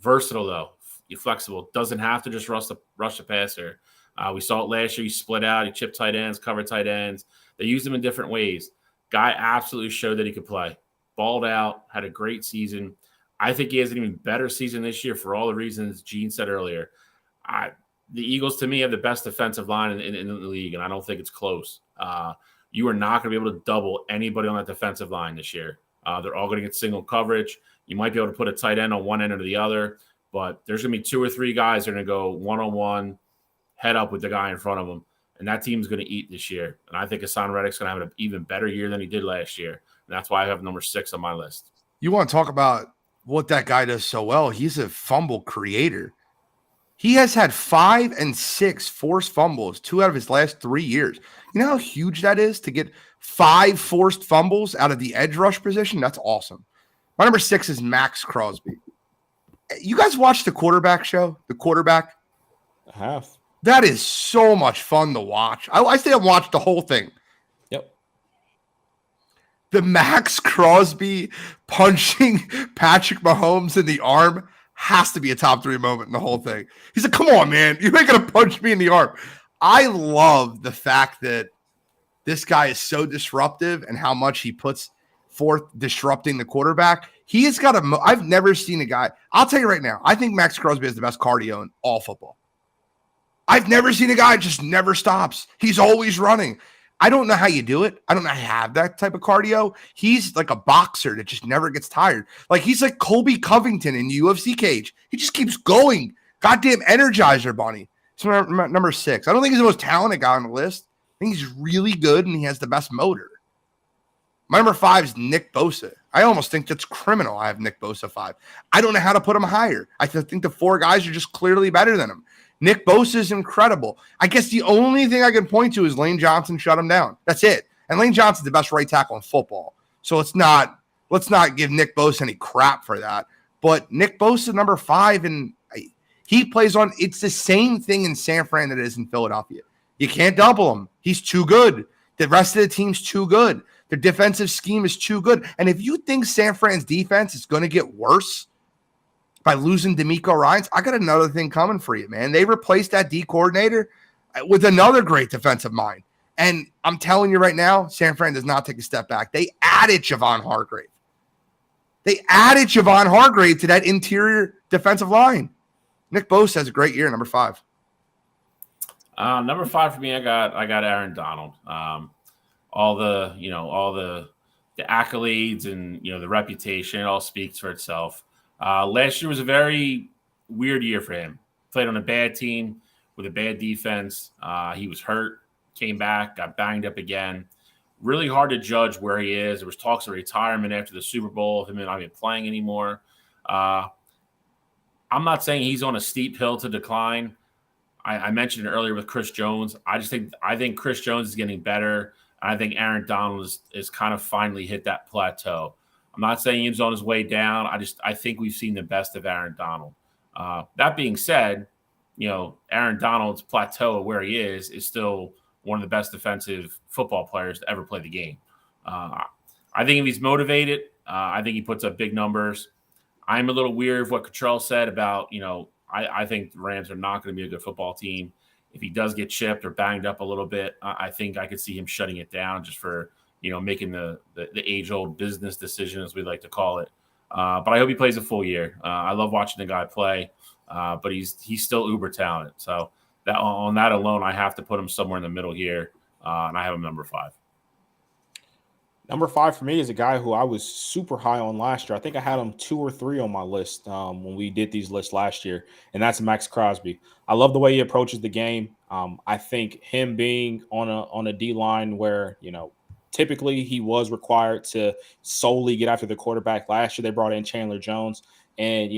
Versatile, though. Flexible. Doesn't have to just rush the passer. We saw it last year. He split out. He chipped tight ends, covered tight ends. They used him in different ways. Guy absolutely showed that he could play. Balled out, had a great season. I think he has an even better season this year for all the reasons Gene said earlier. The Eagles, to me, have the best defensive line in the league, and I don't think it's close. You are not going to be able to double anybody on that defensive line this year. They're all going to get single coverage. You might be able to put a tight end on one end or the other, but there's going to be 2 or 3 guys that are going to go one-on-one, head up with the guy in front of them, and that team's going to eat this year. And I think Hassan Reddick's going to have an even better year than he did last year, and that's why I have number 6 on my list. You want to talk about what that guy does so well? He's a fumble creator. He has had 5 and 6 forced fumbles 2 out of his last 3 years. You know how huge that is to get 5 forced fumbles out of the edge rush position? That's awesome. My number 6 is Max Crosby. You guys watch the quarterback show? The quarterback? I have. That is so much fun to watch. I stay and watch the whole thing. Yep. The Max Crosby punching Patrick Mahomes in the arm has to be a top 3 moment in the whole thing. He's like, come on, man. You ain't going to punch me in the arm. I love the fact that this guy is so disruptive and how much he puts forth disrupting the quarterback. He has got I've never seen a guy. I'll tell you right now, I think Max Crosby has the best cardio in all football. I've never seen a guy just never stops. He's always running. I don't know how you do it. I don't know how you have that type of cardio. He's like a boxer that just never gets tired. Like he's like Colby Covington in the UFC cage. He just keeps going. Goddamn Energizer Bunny. It's number 6. I don't think he's the most talented guy on the list. I think he's really good and he has the best motor. My number 5 is Nick Bosa. I almost think that's criminal. I have Nick Bosa 5. I don't know how to put him higher. I think the 4 guys are just clearly better than him. Nick Bosa is incredible. I guess the only thing I can point to is Lane Johnson shut him down. That's it. And Lane Johnson's the best right tackle in football. So let's not give Nick Bosa any crap for that. But Nick Bosa, number 5, and he plays on – it's the same thing in San Fran that it is in Philadelphia. You can't double him. He's too good. The rest of the team's too good. Their defensive scheme is too good. And if you think San Fran's defense is going to get worse by losing D'Amico Ryans, I got another thing coming for you, man. They replaced that D coordinator with another great defensive mind. And I'm telling you right now, San Fran does not take a step back. They added Javon Hargrave. To that interior defensive line. Nick Bosa has a great year, number 5. Number 5 for me, I got Aaron Donald. All the accolades and the reputation, it all speaks for itself. Last year was a very weird year for him. Played on a bad team with a bad defense. He was hurt, came back, got banged up again. Really hard to judge where he is. There was talks of retirement after the Super Bowl, him not even playing anymore. I'm not saying he's on a steep hill to decline. I mentioned it earlier with Chris Jones. I think Chris Jones is getting better. I think Aaron Donald is kind of finally hit that plateau. I'm not saying he's on his way down. I think we've seen the best of Aaron Donald. That being said, Aaron Donald's plateau of where he is still one of the best defensive football players to ever play the game. I think if he's motivated, I think he puts up big numbers. I'm a little weird of what Cottrell said about, I think the Rams are not going to be a good football team. If he does get chipped or banged up a little bit, I think I could see him shutting it down just for, making the age-old business decision, as we like to call it. But I hope he plays a full year. I love watching the guy play, but he's still uber talented. So on that alone, I have to put him somewhere in the middle here, and I have him number 5. Number 5 for me is a guy who I was super high on last year. I think I had him 2 or 3 on my list when we did these lists last year, and that's Max Crosby. I love the way he approaches the game. I think him being on a D line where typically he was required to solely get after the quarterback. Last year they brought in Chandler Jones, and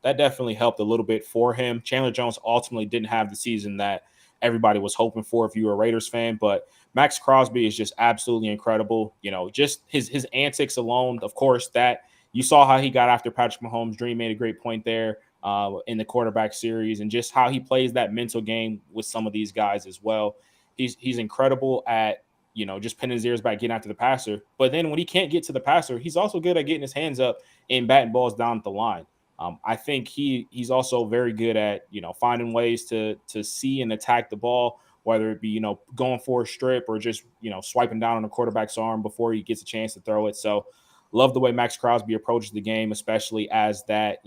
that definitely helped a little bit for him. Chandler Jones ultimately didn't have the season that everybody was hoping for if you were a Raiders fan, but Max Crosby is just absolutely incredible. Just his antics alone, of course, that you saw how he got after Patrick Mahomes. Dream made a great point there in the quarterback series, and just how he plays that mental game with some of these guys as well. He's incredible at, just pinning his ears back, getting after the passer. But then when he can't get to the passer, he's also good at getting his hands up and batting balls down at the line. I think he's also very good at, finding ways to see and attack the ball, whether it be, going for a strip or just, swiping down on a quarterback's arm before he gets a chance to throw it. So love the way Max Crosby approaches the game, especially as that,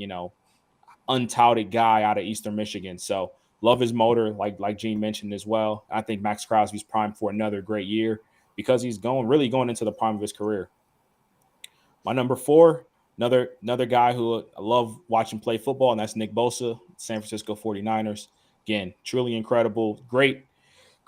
untouted guy out of Eastern Michigan. So love his motor, like Gene mentioned as well. I think Max Crosby's primed for another great year because he's really going into the prime of his career. My number 4, another guy who I love watching play football, and that's Nick Bosa, San Francisco 49ers. Again, truly incredible. Great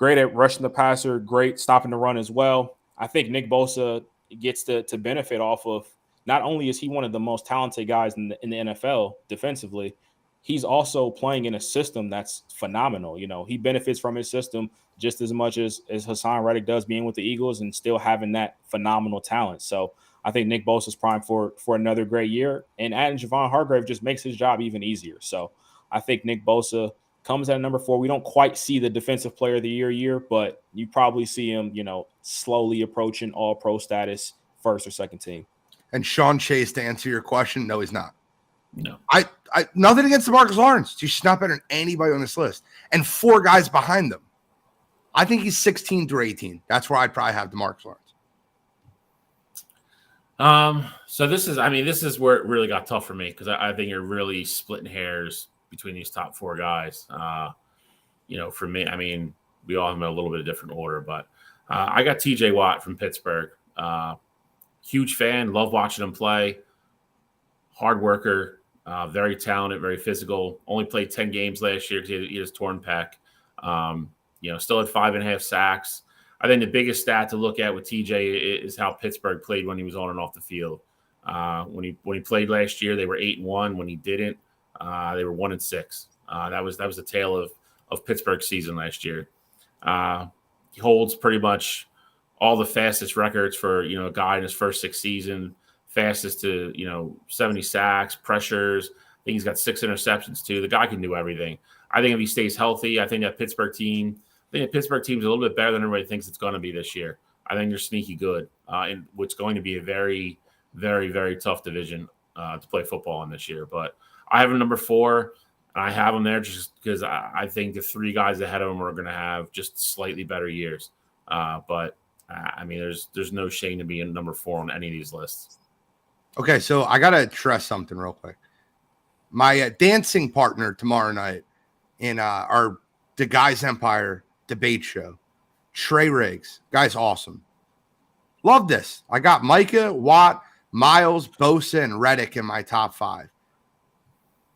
at rushing the passer, great stopping the run as well. I think Nick Bosa gets to benefit off of, not only is he one of the most talented guys in the NFL defensively, he's also playing in a system that's phenomenal. He benefits from his system just as much as Hassan Reddick does being with the Eagles and still having that phenomenal talent. So I think Nick Bosa's primed for another great year, and adding Javon Hargrave just makes his job even easier. So I think Nick Bosa comes at number 4. We don't quite see the defensive player of the year, but you probably see him, slowly approaching all pro status, first or second team. And Sean Chase, to answer your question, no, he's not. No. I nothing against DeMarcus Lawrence. He's not better than anybody on this list. And 4 guys behind them. I think he's 16 through 18. That's where I'd probably have DeMarcus Lawrence. So this is where it really got tough for me, because I think you're really splitting hairs between these top 4 guys. For me, we all have them in a little bit of different order, but I got TJ Watt from Pittsburgh. Huge fan, love watching him play. Hard worker, very talented, very physical. Only played 10 games last year because he has torn pec. Still had 5.5 sacks. I think the biggest stat to look at with TJ is how Pittsburgh played when he was on and off the field. When he played last year, they were 8-1. When he didn't, they were 1-6. That was the tale of Pittsburgh's season last year. He holds pretty much all the fastest records for a guy in his first 6 seasons. Fastest to 70 sacks, pressures. I think he's got 6 interceptions too. The guy can do everything. I think if he stays healthy, I think the Pittsburgh team's a little bit better than everybody thinks it's going to be this year. I think they're sneaky good, and what's going to be a very, very, very tough division to play football in this year. But I have him number 4, and I have him there just because I think the 3 guys ahead of him are going to have just slightly better years. But there's no shame to be in number 4 on any of these lists. Okay, so I got to address something real quick. My dancing partner tomorrow night in the Guys Empire debate show, Trey Riggs. Guy's awesome. Love this. I got Micah, Watt, Miles, Bosa, and Reddick in my top 5.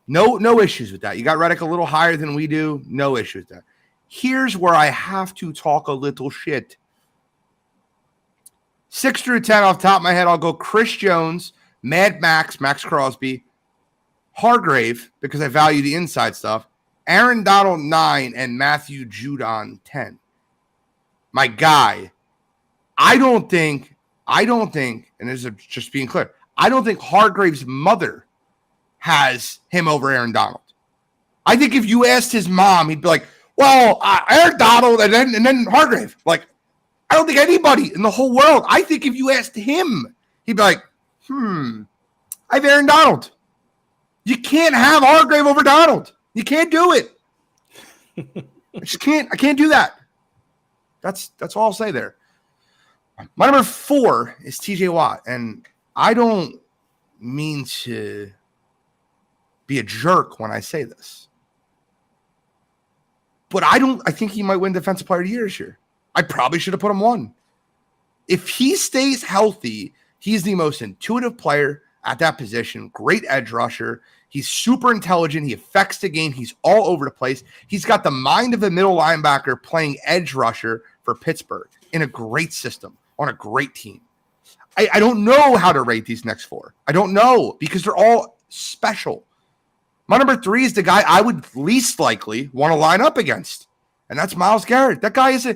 No issues with that. You got Reddick a little higher than we do. No issues with that. Here's where I have to talk a little shit. 6 through 10 off the top of my head, I'll go Chris Jones, Mad Max Crosby, Hargrave, because I value the inside stuff, Aaron Donald 9, and Matthew Judon 10. My guy, I don't think, and this is just being clear, I don't think Hargrave's mother has him over Aaron Donald. I think if you asked his mom, he'd be like, well, Aaron Donald and then Hargrave. Like, I don't think anybody in the whole world. I think if you asked him, he'd be like, I have Aaron Donald. You can't have Hargrave over Donald. You can't do it. I just can't. I can't do that. That's all I'll say there. My number 4 is TJ Watt, and I don't mean to be a jerk when I say this, but I think he might win Defensive Player of the Year this year. I probably should have put him 1. If he stays healthy, he's the most intuitive player at that position. Great edge rusher. He's super intelligent. He affects the game. He's all over the place. He's got the mind of a middle linebacker playing edge rusher for Pittsburgh in a great system on a great team. I don't know how to rate these next 4. I don't know because they're all special. My number 3 is the guy I would least likely want to line up against, and that's Myles Garrett. That guy is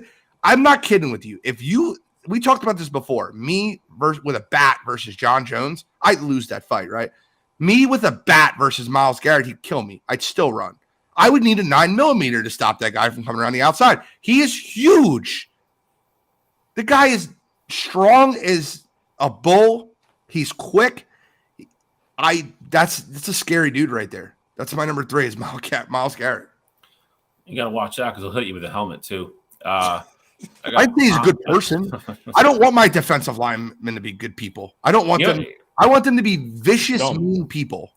I'm not kidding with you. We talked about this before. Me with a bat versus John Jones, I'd lose that fight, right? Me with a bat versus Myles Garrett, he'd kill me. I'd still run. I would need a 9mm to stop that guy from coming around the outside. He is huge. The guy is strong as a bull. He's quick. That's a scary dude right there. That's my number 3 is Myles Garrett. You got to watch out because he'll hit you with a helmet too. I think he's a good person. I don't want my defensive linemen to be good people. I don't want them. I want them to be vicious, mean people.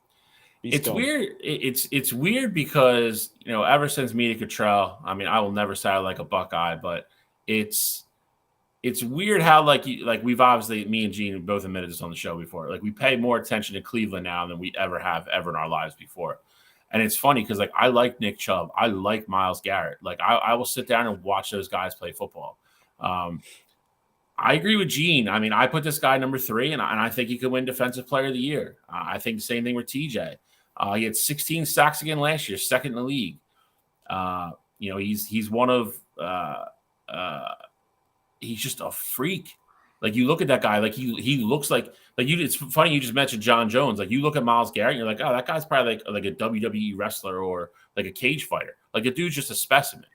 It's weird. It's weird because ever since meeting Cottrell, I mean, I will never sound like a Buckeye, but it's weird how we've obviously, me and Gene both admitted this on the show before. Like, we pay more attention to Cleveland now than we ever have in our lives before. And it's funny because I like Nick Chubb, I like Myles Garrett. Like, I will sit down and watch those guys play football. I agree with Gene. I mean, I put this guy number 3, and I think he could win Defensive Player of the Year. I think the same thing with TJ. He had 16 sacks again last year, second in the league. He's one of he's just a freak. Like, you look at that guy, like he looks like you. It's funny you just mentioned John Jones. Like, you look at Myles Garrett, and you're like, oh, that guy's probably like a WWE wrestler or like a cage fighter. Like, the dude's just a specimen.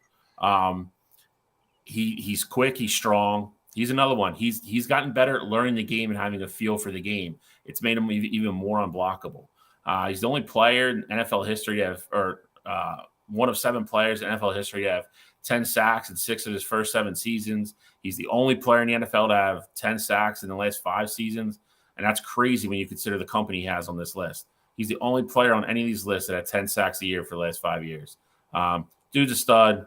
He's quick, he's strong. He's another one. He's gotten better at learning the game and having a feel for the game. It's made him even more unblockable. He's the only player in NFL history to have, or one of 7 players in NFL history to have 10 sacks in 6 of his first 7 seasons. He's the only player in the NFL to have 10 sacks in the last 5 seasons. And that's crazy when you consider the company he has on this list. He's the only player on any of these lists that had 10 sacks a year for the last 5 years. Dude's a stud.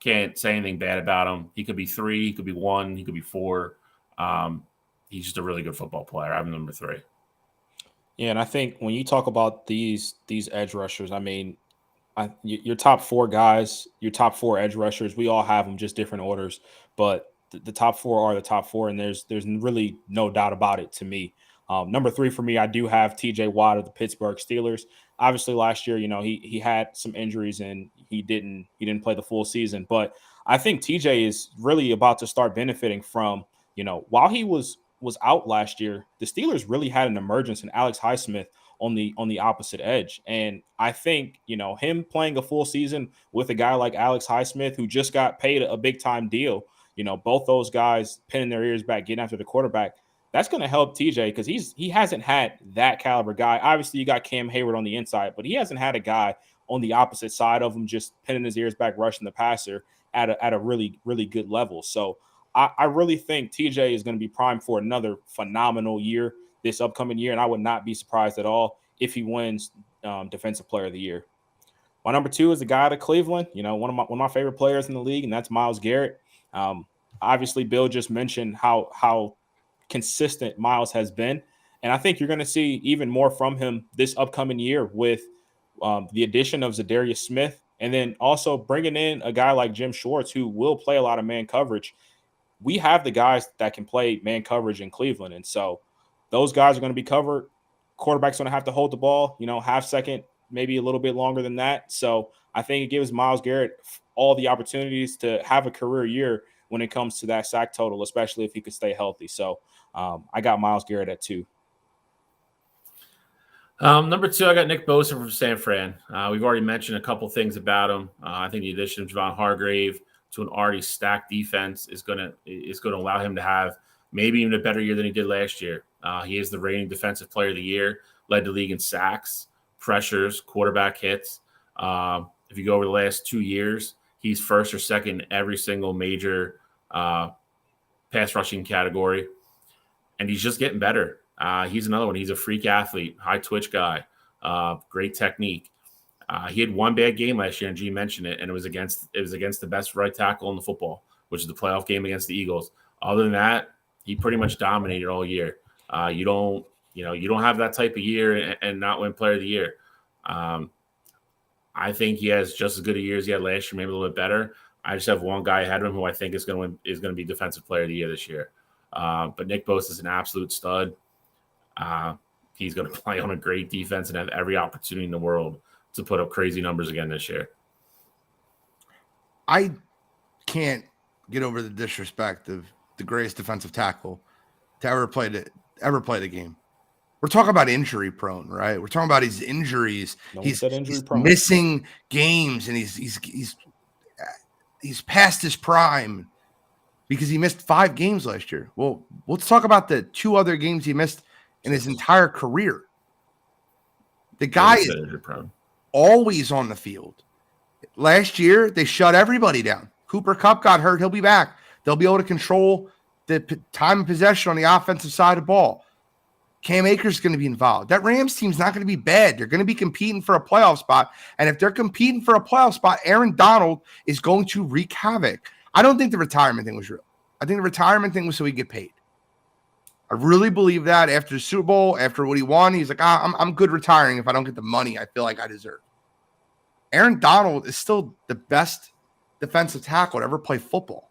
Can't say anything bad about him. He could be 3, he could be 1, he could be 4. He's just a really good football player. I have him number 3. Yeah, and I think when you talk about these edge rushers, I mean, your top 4 guys, your top 4 edge rushers, we all have them, just different orders. But the top 4 are the top 4, and there's really no doubt about it to me. Number 3 for me, I do have TJ Watt of the Pittsburgh Steelers. Obviously, last year, he had some injuries and he didn't play the full season. But I think TJ is really about to start benefiting from, while he was out last year, the Steelers really had an emergence in Alex Highsmith on the opposite edge. And I think, him playing a full season with a guy like Alex Highsmith, who just got paid a big time deal, both those guys pinning their ears back, getting after the quarterback, that's going to help TJ because he hasn't had that caliber guy. Obviously, you got Cam Hayward on the inside, but he hasn't had a guy on the opposite side of him just pinning his ears back, rushing the passer at a really, really good level. So I really think TJ is going to be primed for another phenomenal year this upcoming year, and I would not be surprised at all if he wins Defensive Player of the Year. My number 2 is the guy out of Cleveland, one of my favorite players in the league, and that's Myles Garrett. Obviously, Bill just mentioned how consistent Myles has been, and I think you're going to see even more from him this upcoming year with the addition of Zadarius Smith, and then also bringing in a guy like Jim Schwartz, who will play a lot of man coverage. We have the guys that can play man coverage in Cleveland, and so those guys are going to be covered. Quarterback's going to have to hold the ball, half second, maybe a little bit longer than that. So I think it gives Myles Garrett all the opportunities to have a career year when it comes to that sack total, especially if he could stay healthy. So I got Myles Garrett at 2. Number 2, I got Nick Bosa from San Fran. We've already mentioned a couple things about him. I think the addition of Javon Hargrave to an already stacked defense is going to allow him to have maybe even a better year than he did last year. He is the reigning defensive player of the year, led the league in sacks, pressures, quarterback hits. If you go over the last 2 years, he's first or second in every single major pass rushing category, and he's just getting better. He's another one. He's a freak athlete, high twitch guy, great technique. He had one bad game last year, and G mentioned it, and it was against the best right tackle in the football, which is the playoff game against the Eagles. Other than that, he pretty much dominated all year. You don't have that type of year and not win Player of the Year. I think he has just as good a year as he had last year, maybe a little bit better. I just have one guy ahead of him who I think is going to be Defensive Player of the Year this year. But Nick Bosa is an absolute stud. He's going to play on a great defense and have every opportunity in the world to put up crazy numbers again this year. I can't get over the disrespect of the greatest defensive tackle to ever play the game. We're talking about injury prone, right? We're talking about his injuries. He's missing games, and he's past his prime because he missed 5 games last year. Well, let's talk about the 2 other games he missed in his entire career. The guy is always on the field. Last year, they shut everybody down. Cooper Kupp got hurt. He'll be back. They'll be able to control the time of possession on the offensive side of the ball. Cam Akers is going to be involved. That Rams team's not going to be bad. They're going to be competing for a playoff spot. And if they're competing for a playoff spot, Aaron Donald is going to wreak havoc. I don't think the retirement thing was real. I think the retirement thing was so he get paid. I really believe that after the Super Bowl, after what he won, he's like, I'm good retiring if I don't get the money I feel like I deserve. Aaron Donald is still the best defensive tackle to ever play football.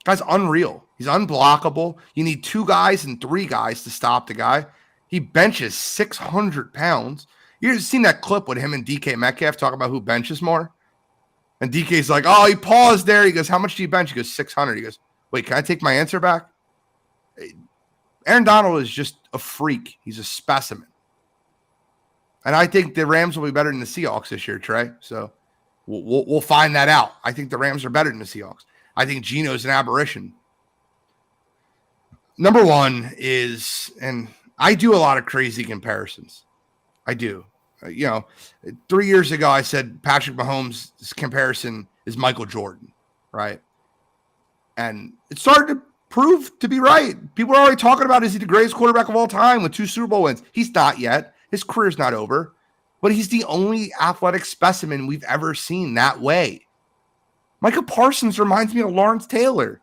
Guy's unreal. He's unblockable. You need 2 guys and 3 guys to stop the guy. He benches 600 pounds. You've seen that clip with him and DK Metcalf talk about who benches more? And DK's like, oh, he paused there. He goes, how much do you bench? He goes, 600. He goes, wait, can I take my answer back? Aaron Donald is just a freak. He's a specimen. And I think the Rams will be better than the Seahawks this year, Trey. So we'll find that out. I think the Rams are better than the Seahawks. I think Geno's an aberration. Number 1 is, and I do a lot of crazy comparisons. I do. 3 years ago, I said Patrick Mahomes' comparison is Michael Jordan, right? And it started to prove to be right. People are already talking about, is he the greatest quarterback of all time with 2 Super Bowl wins? He's not yet. His career's not over. But he's the only athletic specimen we've ever seen that way. Micah Parsons reminds me of Lawrence Taylor.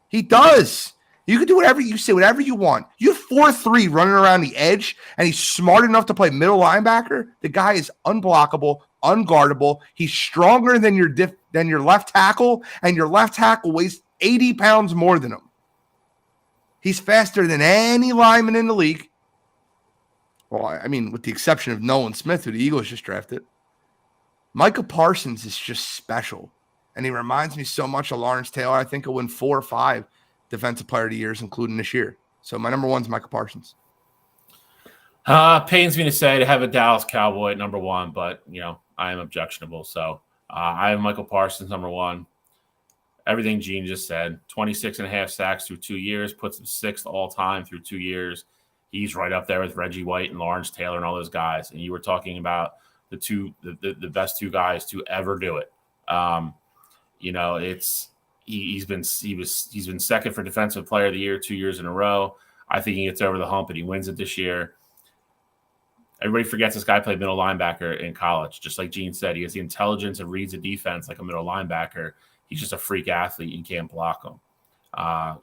He does. You can do whatever you say, whatever you want. You have 4-3 running around the edge, and he's smart enough to play middle linebacker. The guy is unblockable, unguardable. He's stronger than your left tackle, and your left tackle weighs 80 pounds more than him. He's faster than any lineman in the league. Well, I mean, with the exception of Nolan Smith, who the Eagles just drafted. Micah Parsons is just special. And he reminds me so much of Lawrence Taylor. I think he'll win 4 or 5 Defensive Player of the Years, including this year. So my number 1 is Micah Parsons. Pains me to say to have a Dallas Cowboy at number 1, but, I am objectionable. So I have Michael Parsons number 1. Everything Gene just said, 26.5 sacks through 2 years, puts him 6th all time through 2 years. He's right up there with Reggie White and Lawrence Taylor and all those guys. And you were talking about the best 2 guys to ever do it. He's been second for Defensive Player of the Year 2 years in a row. I think he gets over the hump and he wins it this year. Everybody forgets this guy played middle linebacker in college. Just like Gene said, he has the intelligence and reads the defense like a middle linebacker. He's just a freak athlete. You can't block him.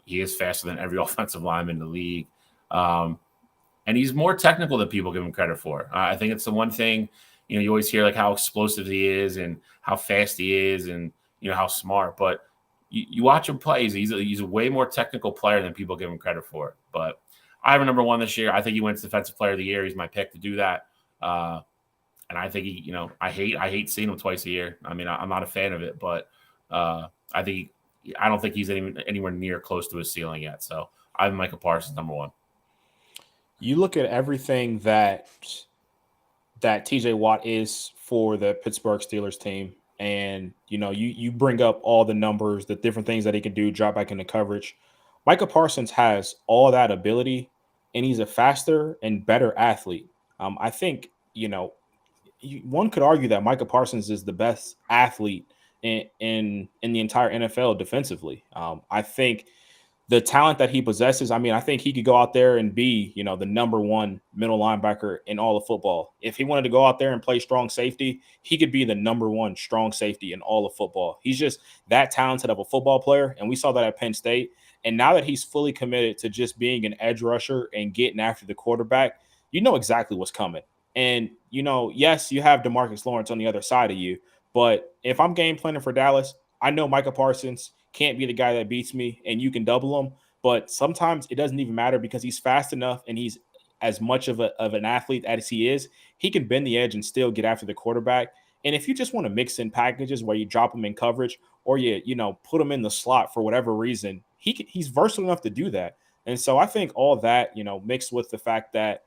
He is faster than every offensive lineman in the league. And he's more technical than people give him credit for. I think it's the one thing, you always hear like how explosive he is and how fast he is and, how smart. But you watch him play, he's a way more technical player than people give him credit for. But I have a number 1 this year. I think he wins Defensive Player of the Year. He's my pick to do that. And I think he, I hate seeing him twice a year. I mean, I'm not a fan of it, but I don't think he's anywhere near close to his ceiling yet. So I have Michael Parsons number 1. You look at everything that TJ Watt is for the Pittsburgh Steelers team, and you bring up all the numbers, the different things that he can do, drop back into coverage. Micah Parsons has all that ability, and he's a faster and better athlete. I think one could argue that Micah Parsons is the best athlete in the entire NFL defensively. I think the talent that he possesses, I mean, I think he could go out there and be, the number one middle linebacker in all of football. If he wanted to go out there and play strong safety, he could be the number one strong safety in all of football. He's just that talented of a football player, and we saw that at Penn State. And now that he's fully committed to just being an edge rusher and getting after the quarterback, you know exactly what's coming. And, yes, you have DeMarcus Lawrence on the other side of you, but if I'm game planning for Dallas, I know Micah Parsons can't be the guy that beats me and you can double him. But sometimes it doesn't even matter because he's fast enough and he's as much of an athlete as he is. He can bend the edge and still get after the quarterback. And if you just want to mix in packages where you drop him in coverage or you put him in the slot for whatever reason, he's versatile enough to do that. And so I think all that, mixed with the fact that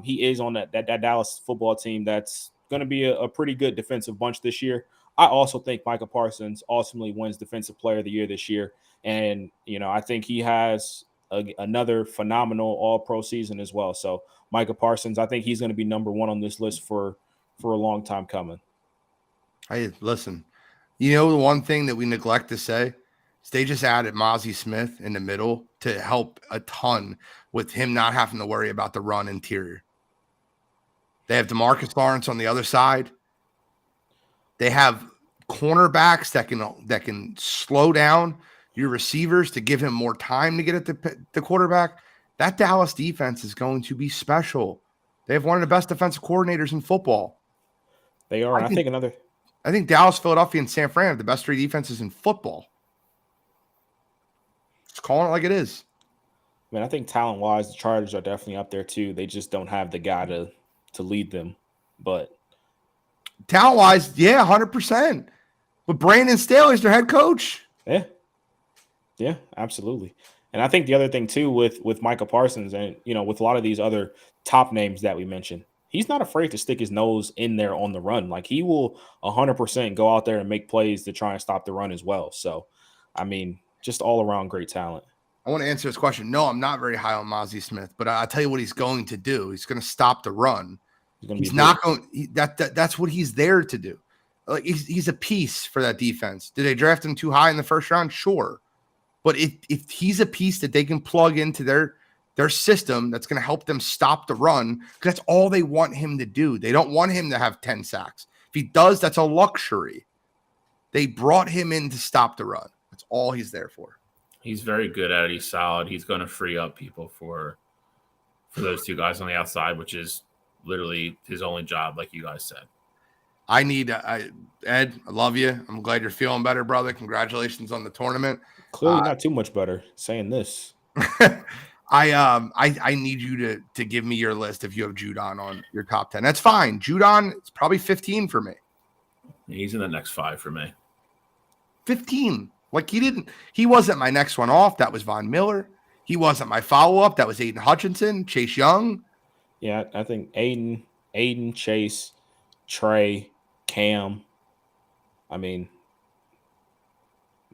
he is on that Dallas football team that's going to be a pretty good defensive bunch this year. I also think Micah Parsons ultimately wins Defensive Player of the Year this year. And, I think he has another phenomenal all-pro season as well. So Micah Parsons, I think he's going to be number one on this list for a long time coming. Hey, listen, the one thing that we neglect to say is they just added Mozzie Smith in the middle to help a ton with him not having to worry about the run interior. They have DeMarcus Lawrence on the other side. They have cornerbacks that can slow down your receivers to give him more time to get at the quarterback. That Dallas defense is going to be special. They have one of the best defensive coordinators in football. They are. I think Dallas, Philadelphia, and San Fran have the best three defenses in football. Just calling it like it is. I mean, I think talent-wise, the Chargers are definitely up there too. They just don't have the guy to lead them. But talent-wise, yeah, 100%. But Brandon Staley's their head coach. Yeah, absolutely. And I think the other thing too with Micah Parsons and with a lot of these other top names that we mentioned, he's not afraid to stick his nose in there on the run. Like he will 100% go out there and make plays to try and stop the run as well. So, I mean, just all around great talent. I want to answer this question. No, I'm not very high on Mozzie Smith, but I'll tell you what he's going to do. He's going to stop the run. He's not going. That's what he's there to do. Like he's a piece for that defense. Did they draft him too high in the first round? Sure, but if he's a piece that they can plug into their system, that's going to help them stop the run. Because that's all they want him to do. They don't want him to have 10 sacks. If he does, that's a luxury. They brought him in to stop the run. That's all he's there for. He's very good at it. He's solid. He's going to free up people for those two guys on the outside, which is literally his only job, like you guys said. Ed, I love you. I'm glad you're feeling better, brother. Congratulations on the tournament. Clearly not too much better saying this. I need you to give me your list if you have Judon on your top 10. That's fine. Judon, it's probably 15 for me. He's in the next 5 for me. 15. Like he wasn't my next one off. That was Von Miller. He wasn't my follow-up. That was Aiden Hutchinson, Chase Young. Yeah, I think Aiden, Chase, Trey, Cam. I mean,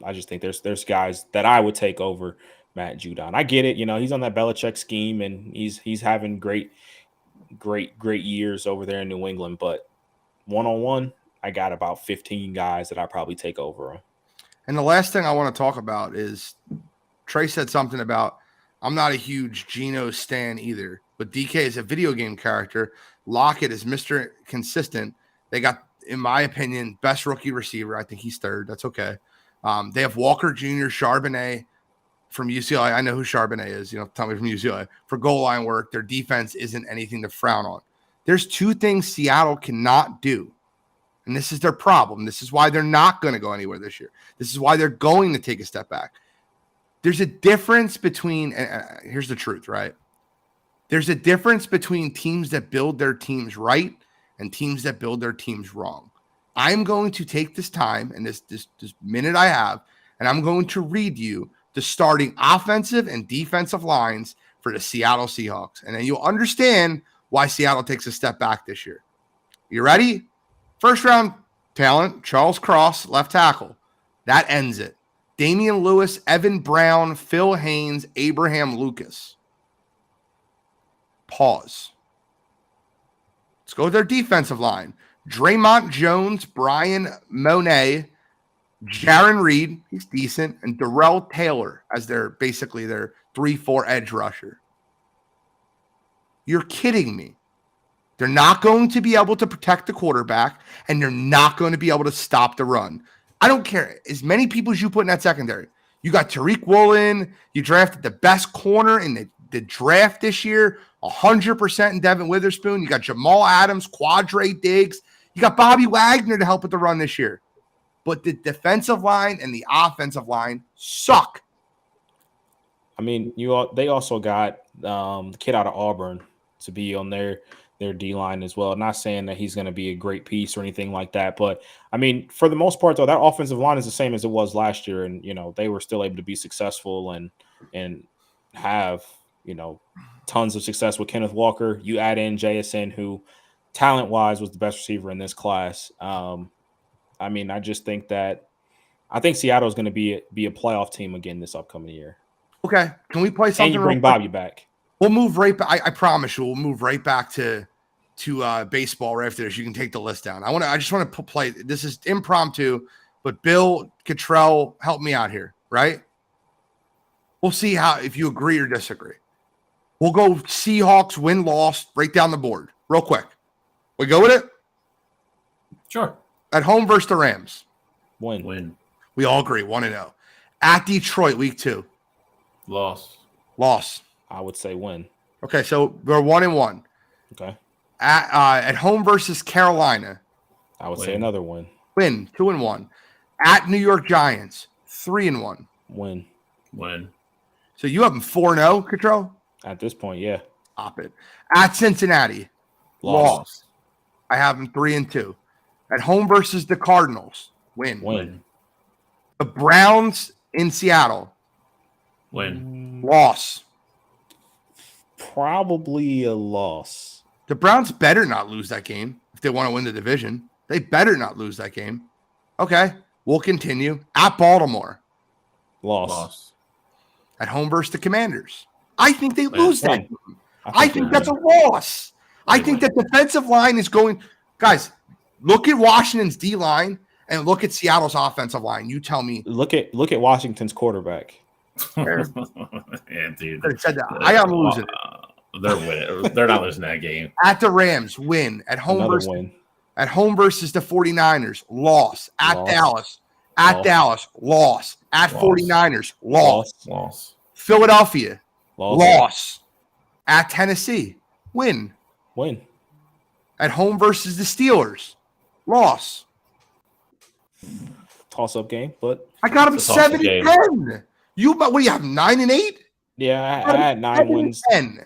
I just think there's guys that I would take over Matt Judon. I get it, he's on that Belichick scheme and he's having great years over there in New England, but one-on-one, I got about 15 guys that I probably take over him. And the last thing I want to talk about is Trey said something about I'm not a huge Geno stan either, but DK is a video game character. Lockett is Mr. Consistent. They got, in my opinion, best rookie receiver. I think he's third. That's okay. They have Walker Jr., Charbonnet from UCLA. I know who Charbonnet is, tell me from UCLA. For goal line work, their defense isn't anything to frown on. There's two things Seattle cannot do. And this is their problem. This is why they're not going to go anywhere this year. This is why they're going to take a step back. There's a difference between, here's the truth, right? There's a difference between teams that build their teams right and teams that build their teams wrong. I'm going to take this time and this minute I have, and I'm going to read you the starting offensive and defensive lines for the Seattle Seahawks. And then you'll understand why Seattle takes a step back this year. You ready? First round talent, Charles Cross, left tackle. That ends it. Damian Lewis, Evan Brown, Phil Haynes, Abraham Lucas. Pause. Let's go with their defensive line. Draymond Jones, Brian Monet, Jaron Reed, he's decent, and Darrell Taylor as their 3-4 edge rusher. You're kidding me. They're not going to be able to protect the quarterback, and they're not going to be able to stop the run. I don't care. As many people as you put in that secondary. You got Tariq Woolen. You drafted the best corner in the draft this year, 100% in Devin Witherspoon. You got Jamal Adams, Quadre Diggs. You got Bobby Wagner to help with the run this year. But the defensive line and the offensive line suck. I mean, they also got the kid out of Auburn to be on their D-line as well. Not saying that he's going to be a great piece or anything like that. But, I mean, for the most part, though, that offensive line is the same as it was last year. And, they were still able to be successful and have, tons of success with Kenneth Walker. You add in JSN, who talent-wise was the best receiver in this class. I mean, I just think Seattle is going to be a playoff team again this upcoming year. Okay. Can we play something? And you bring Bobby back. We'll move right back. I promise you, we'll move right back to baseball right after this. You can take the list down. I just want to play. This is impromptu, but Bill Cottrell, help me out here, right? We'll see if you agree or disagree. We'll go Seahawks win-loss right down the board real quick. We go with it? Sure. At home versus the Rams. Win. We all agree, 1-0. At Detroit, week 2. Loss. I would say win. Okay, so we're 1-1. Okay. At home versus Carolina. I would say another win. Win, 2-1. At New York Giants, 3-1. Win. So you have them 4-0, Cottrell? At this point, yeah. Stop it. At Cincinnati, Loss. I have them 3-2. At home versus the Cardinals, win. The Browns in Seattle, Win. Loss. Probably a loss. The Browns better not lose that game if they want to win the division. They better not lose that game. Okay, we'll continue. At Baltimore, Loss. At home versus the Commanders. I think they lose that game. I think that's a loss. I think that defensive line is going – guys, look at Washington's D-line and look at Seattle's offensive line. You tell me. Look at Washington's quarterback. Yeah, dude. I am losing it. They're not losing that game. At the Rams, win. At home win. At home versus the 49ers, loss. At Loss. Dallas, loss. At 49ers, loss. Philadelphia, loss. At Tennessee, win. At home versus the Steelers, loss. Toss-up game, but I got them 7-10. What do you have, 9-8? Yeah, I had 9 wins. 10.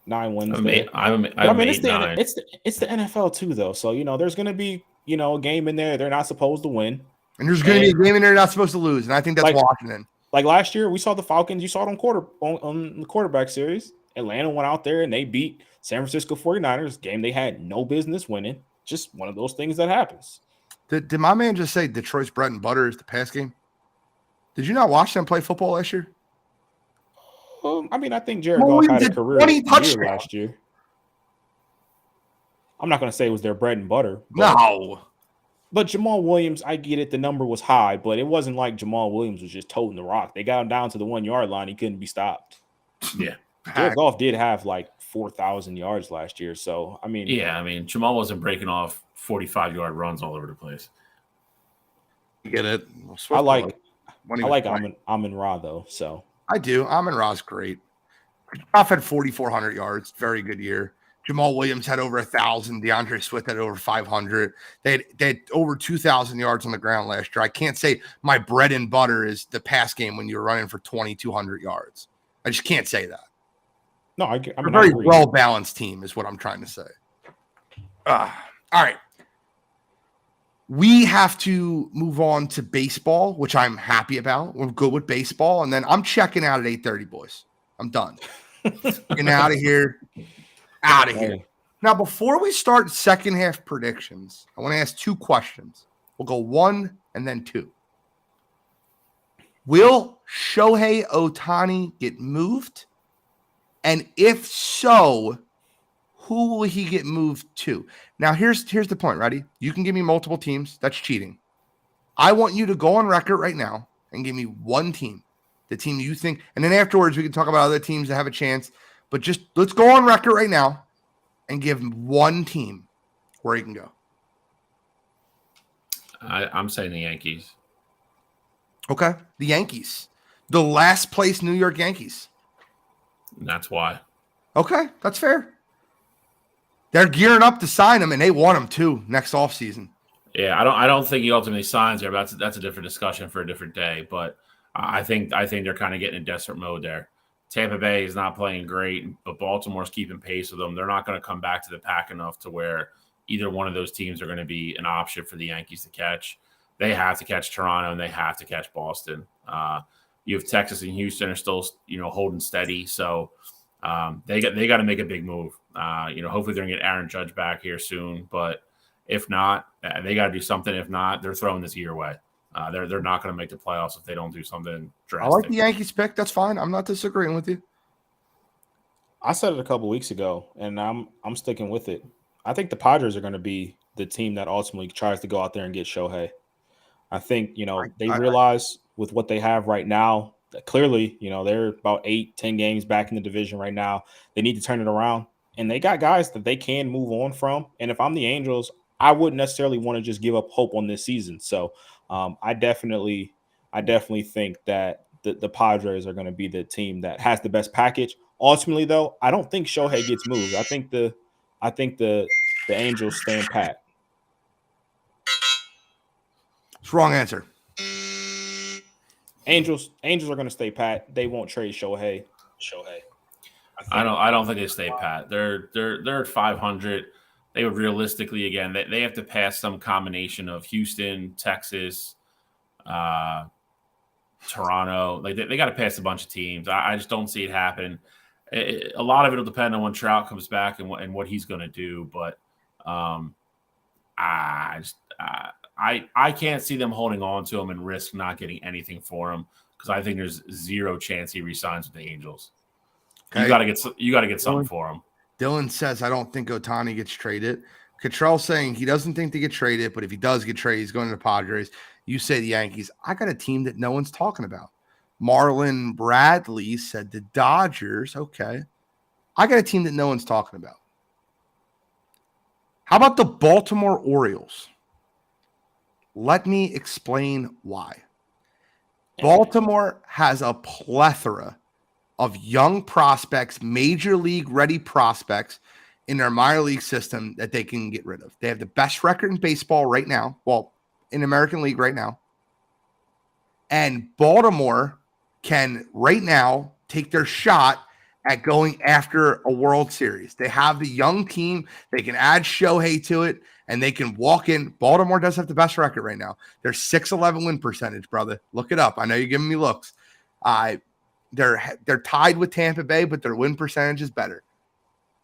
9 wins. It's the NFL too, though. So there's going to be a game in there they're not supposed to win, and there's going to be a game in there they're not supposed to lose. And I think that's Washington. Like last year, we saw the Falcons. You saw it on the quarterback series. Atlanta went out there and they beat San Francisco 49ers, game they had no business winning. Just one of those things that happens. Did my man just say Detroit's bread and butter is the pass game? Did you not watch them play football last year? I mean, I think Jared Goff had a career year last year. I'm not going to say it was their bread and butter. But Jamal Williams, I get it. The number was high, but it wasn't like Jamal Williams was just toting the rock. They got him down to the 1-yard line. He couldn't be stopped. Yeah. Jared Goff did have like 4,000 yards last year. So, I mean. Yeah, I mean, Jamal wasn't breaking off 45-yard runs all over the place. You get it? I like Amon-Ra, though. So I do. Amon-Ra's great. Goff had 4,400 yards. Very good year. Jamal Williams had over 1,000. DeAndre Swift had over 500. They had over 2,000 yards on the ground last year. I can't say my bread and butter is the pass game when you're running for 2,200 yards. I just can't say that. No, I'm a very well-balanced team is what I'm trying to say. All right. We have to move on to baseball, which I'm happy about. We're good with baseball. And then I'm checking out at 8:30, boys. I'm done. Getting out of here. Out of here. Hey. Now, before we start second half predictions, I want to ask 2 questions. We'll go 1 and then 2. Will Shohei Ohtani get moved? And if so, who will he get moved to? Now, here's the point. Ready? You can give me multiple teams. That's cheating. I want you to go on record right now and give me one team, the team you think, and then afterwards we can talk about other teams that have a chance. But just let's go on record right now and give one team where he can go. I'm saying the Yankees. Okay, the Yankees, the last place New York Yankees. And that's why. Okay, that's fair. They're gearing up to sign him, and they want him too next offseason. Yeah, I don't think he ultimately signs there. But that's a different discussion for a different day. But I think they're kind of getting in desperate mode there. Tampa Bay is not playing great, but Baltimore's keeping pace with them. They're not going to come back to the pack enough to where either one of those teams are going to be an option for the Yankees to catch. They have to catch Toronto and they have to catch Boston. You have Texas and Houston are still, holding steady. So they got to make a big move. Hopefully they're going to get Aaron Judge back here soon. But if not, they got to do something. If not, they're throwing this year away. They're not going to make the playoffs if they don't do something drastic. I like the Yankees pick. That's fine. I'm not disagreeing with you. I said it a couple weeks ago, and I'm sticking with it. I think the Padres are going to be the team that ultimately tries to go out there and get Shohei. I think, they realize with what they have right now, that clearly, they're about 8-10 games back in the division right now. They need to turn it around, and they got guys that they can move on from. And if I'm the Angels, I wouldn't necessarily want to just give up hope on this season. So I definitely think that the Padres are going to be the team that has the best package. Ultimately, though, I don't think Shohei gets moved. I think the Angels stand pat. It's wrong answer. Angels are going to stay pat. They won't trade Shohei. I don't think they stay pat. They're at 500. They would realistically, again, they have to pass some combination of Houston, Texas, Toronto. Like they got to pass a bunch of teams. I just don't see it happen. A lot of it will depend on when Trout comes back and what he's going to do. But I can't see them holding on to him and risk not getting anything for him because I think there's zero chance he resigns with the Angels. Okay. You got to get something for him. Dylan says, I don't think Ohtani gets traded. Cottrell saying he doesn't think they get traded, but if he does get traded, he's going to the Padres. You say the Yankees. I got a team that no one's talking about. Marlon Bradley said the Dodgers. Okay. I got a team that no one's talking about. How about the Baltimore Orioles? Let me explain why. Baltimore has a plethora of young prospects, major league ready prospects in their minor league system that they can get rid of. They have the best record in baseball right now. Well, in American League right now. And Baltimore can right now take their shot at going after a World Series. They have the young team. They can add Shohei to it, and they can walk in. Baltimore does have the best record right now. They're 611 win percentage, brother. Look it up. I know you're giving me looks. They're tied with Tampa Bay, but their win percentage is better.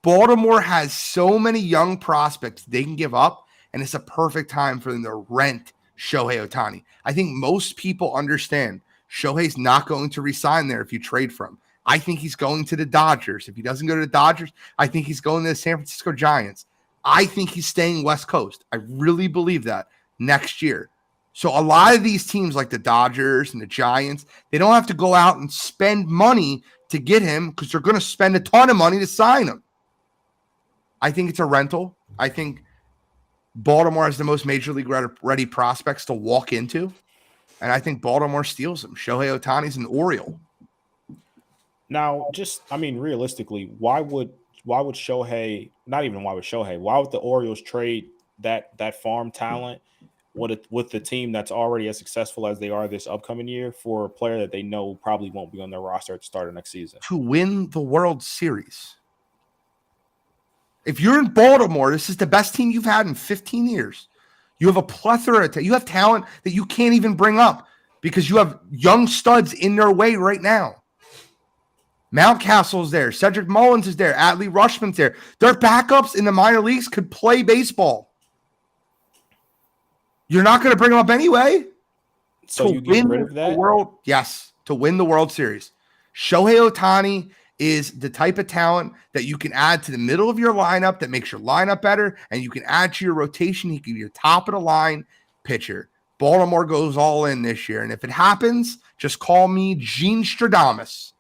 Baltimore has so many young prospects they can give up, and it's a perfect time for them to rent Shohei Ohtani. I think most people understand Shohei's not going to resign there if you trade for him. I think he's going to the Dodgers. If he doesn't go to the Dodgers, I think he's going to the San Francisco Giants. I think he's staying West Coast. I really believe that next year. So a lot of these teams like the Dodgers and the Giants, they don't have to go out and spend money to get him because they're going to spend a ton of money to sign him. I think it's a rental. I think Baltimore has the most major league ready prospects to walk into. And I think Baltimore steals him. Shohei Ohtani's an Oriole. Now, realistically, why would Shohei, not even why would Shohei, why would the Orioles trade that farm talent with the team that's already as successful as they are this upcoming year for a player that they know probably won't be on their roster at the start of next season? To win the World Series. If you're in Baltimore, this is the best team you've had in 15 years. You have a plethora. You have talent that you can't even bring up because you have young studs in their way right now. Mountcastle's there. Cedric Mullins is there. Adley Rushman's there. Their backups in the minor leagues could play baseball. You're not going to bring them up anyway. So you get rid of that? To win the World Series. Shohei Ohtani is the type of talent that you can add to the middle of your lineup that makes your lineup better, and you can add to your rotation. He can be your top of the line pitcher. Baltimore goes all in this year, and if it happens, just call me Gene Stradamus.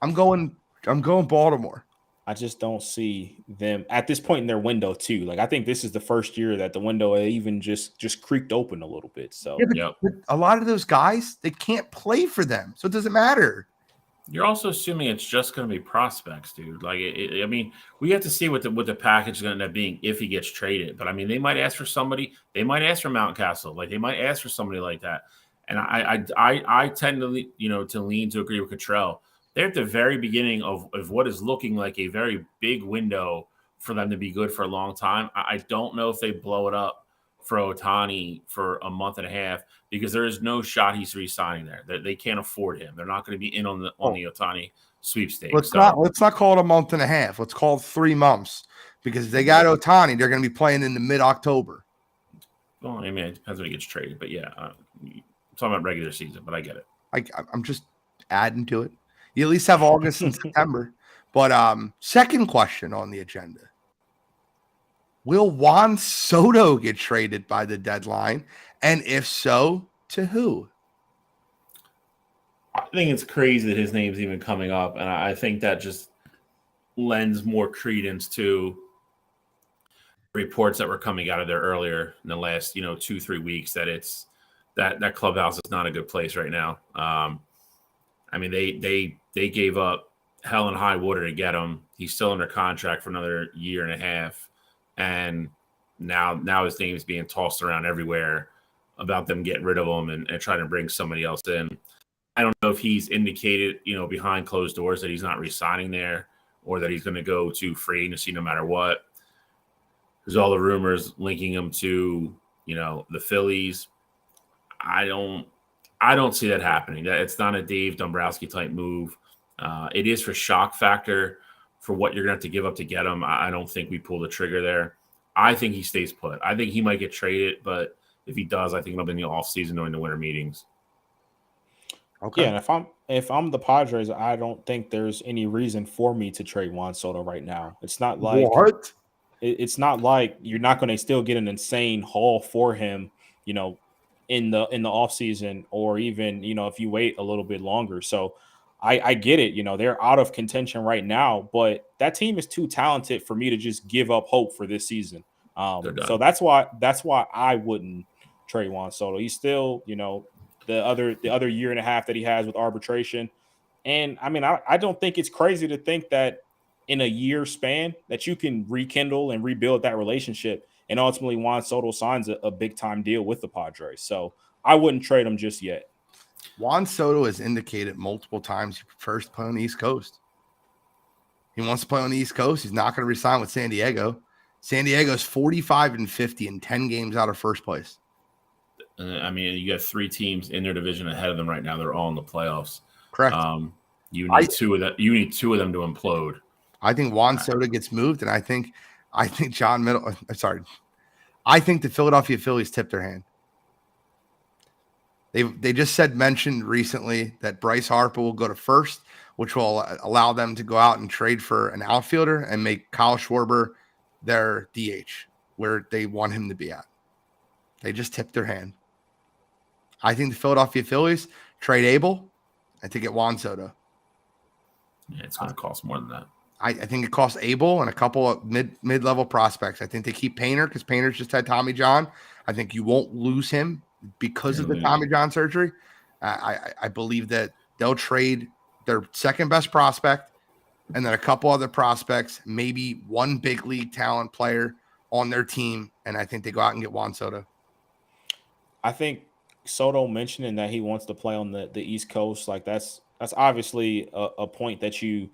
I'm going Baltimore. I just don't see them at this point in their window too. Like I think this is the first year that the window even just creaked open a little bit. So but a lot of those guys, they can't play for them, so it doesn't matter. You're also assuming it's just going to be prospects, dude. Like, I mean, we have to see what the package is going to end up being if he gets traded. But I mean, they might ask for somebody. They might ask for Mountcastle. Like they might ask for somebody like that. And I tend to lean to agree with Cottrell. They're at the very beginning of what is looking like a very big window for them to be good for a long time. I don't know if they blow it up for Ohtani for a month and a half because there is no shot he's re-signing there. They can't afford him. They're not going to be in on the Ohtani sweepstakes. Let's not call it a month and a half. Let's call it 3 months because if they got Ohtani, they're going to be playing in the mid-October. Well, I mean, it depends when he gets traded, but yeah, I'm talking about regular season, but I get it. I'm just adding to it. You at least have August and September. But second question on the agenda. Will Juan Soto get traded by the deadline? And if so, to who? I think it's crazy that his name's even coming up. And I think that just lends more credence to reports that were coming out of there earlier in the last, 2-3 weeks that it's that clubhouse is not a good place right now. I mean, they gave up hell and high water to get him. He's still under contract for another year and a half. And now his name is being tossed around everywhere about them getting rid of him and trying to bring somebody else in. I don't know if he's indicated, behind closed doors that he's not re-signing there or that he's going to go to free agency no matter what. There's all the rumors linking him to, the Phillies. I don't see that happening. It's not a Dave Dombrowski type move. It is for shock factor for what you're going to have to give up to get him. I don't think we pull the trigger there. I think he stays put. I think he might get traded, but if he does, I think it'll be in the offseason during the winter meetings. Okay. Yeah, and if I'm the Padres, I don't think there's any reason for me to trade Juan Soto right now. It's not like what? It's not like you're not going to still get an insane haul for him, in the offseason or even, if you wait a little bit longer. So I get it. They're out of contention right now, but that team is too talented for me to just give up hope for this season. So that's why I wouldn't trade Juan Soto. He's still, the other year and a half that he has with arbitration. And I mean, I don't think it's crazy to think that in a year span that you can rekindle and rebuild that relationship. And ultimately Juan Soto signs a big time deal with the Padres. So I wouldn't trade him just yet. Juan Soto has indicated multiple times he prefers to play on the East Coast. He wants to play on the East Coast. He's not going to resign with San Diego. San Diego's 45-50 and 10 games out of first place. I mean, you got 3 teams in their division ahead of them right now. They're all in the playoffs. Correct. You need 2 of them. You need 2 of them to implode. I think Juan Soto gets moved, and I think John Middle. I think the Philadelphia Phillies tipped their hand. They just mentioned recently that Bryce Harper will go to first, which will allow them to go out and trade for an outfielder and make Kyle Schwarber their DH, where they want him to be at. They just tipped their hand. I think the Philadelphia Phillies trade Abel and to get Juan Soto. Yeah, it's going to cost more than that. I think it costs Abel and a couple of mid-level prospects. I think they keep Painter because Painter's just had Tommy John. I think you won't lose him because of the Tommy John surgery. I believe that they'll trade their second best prospect and then a couple other prospects, maybe one big league talent player on their team, and I think they go out and get Juan Soto. I think Soto mentioning that he wants to play on the East Coast, like that's obviously a point that you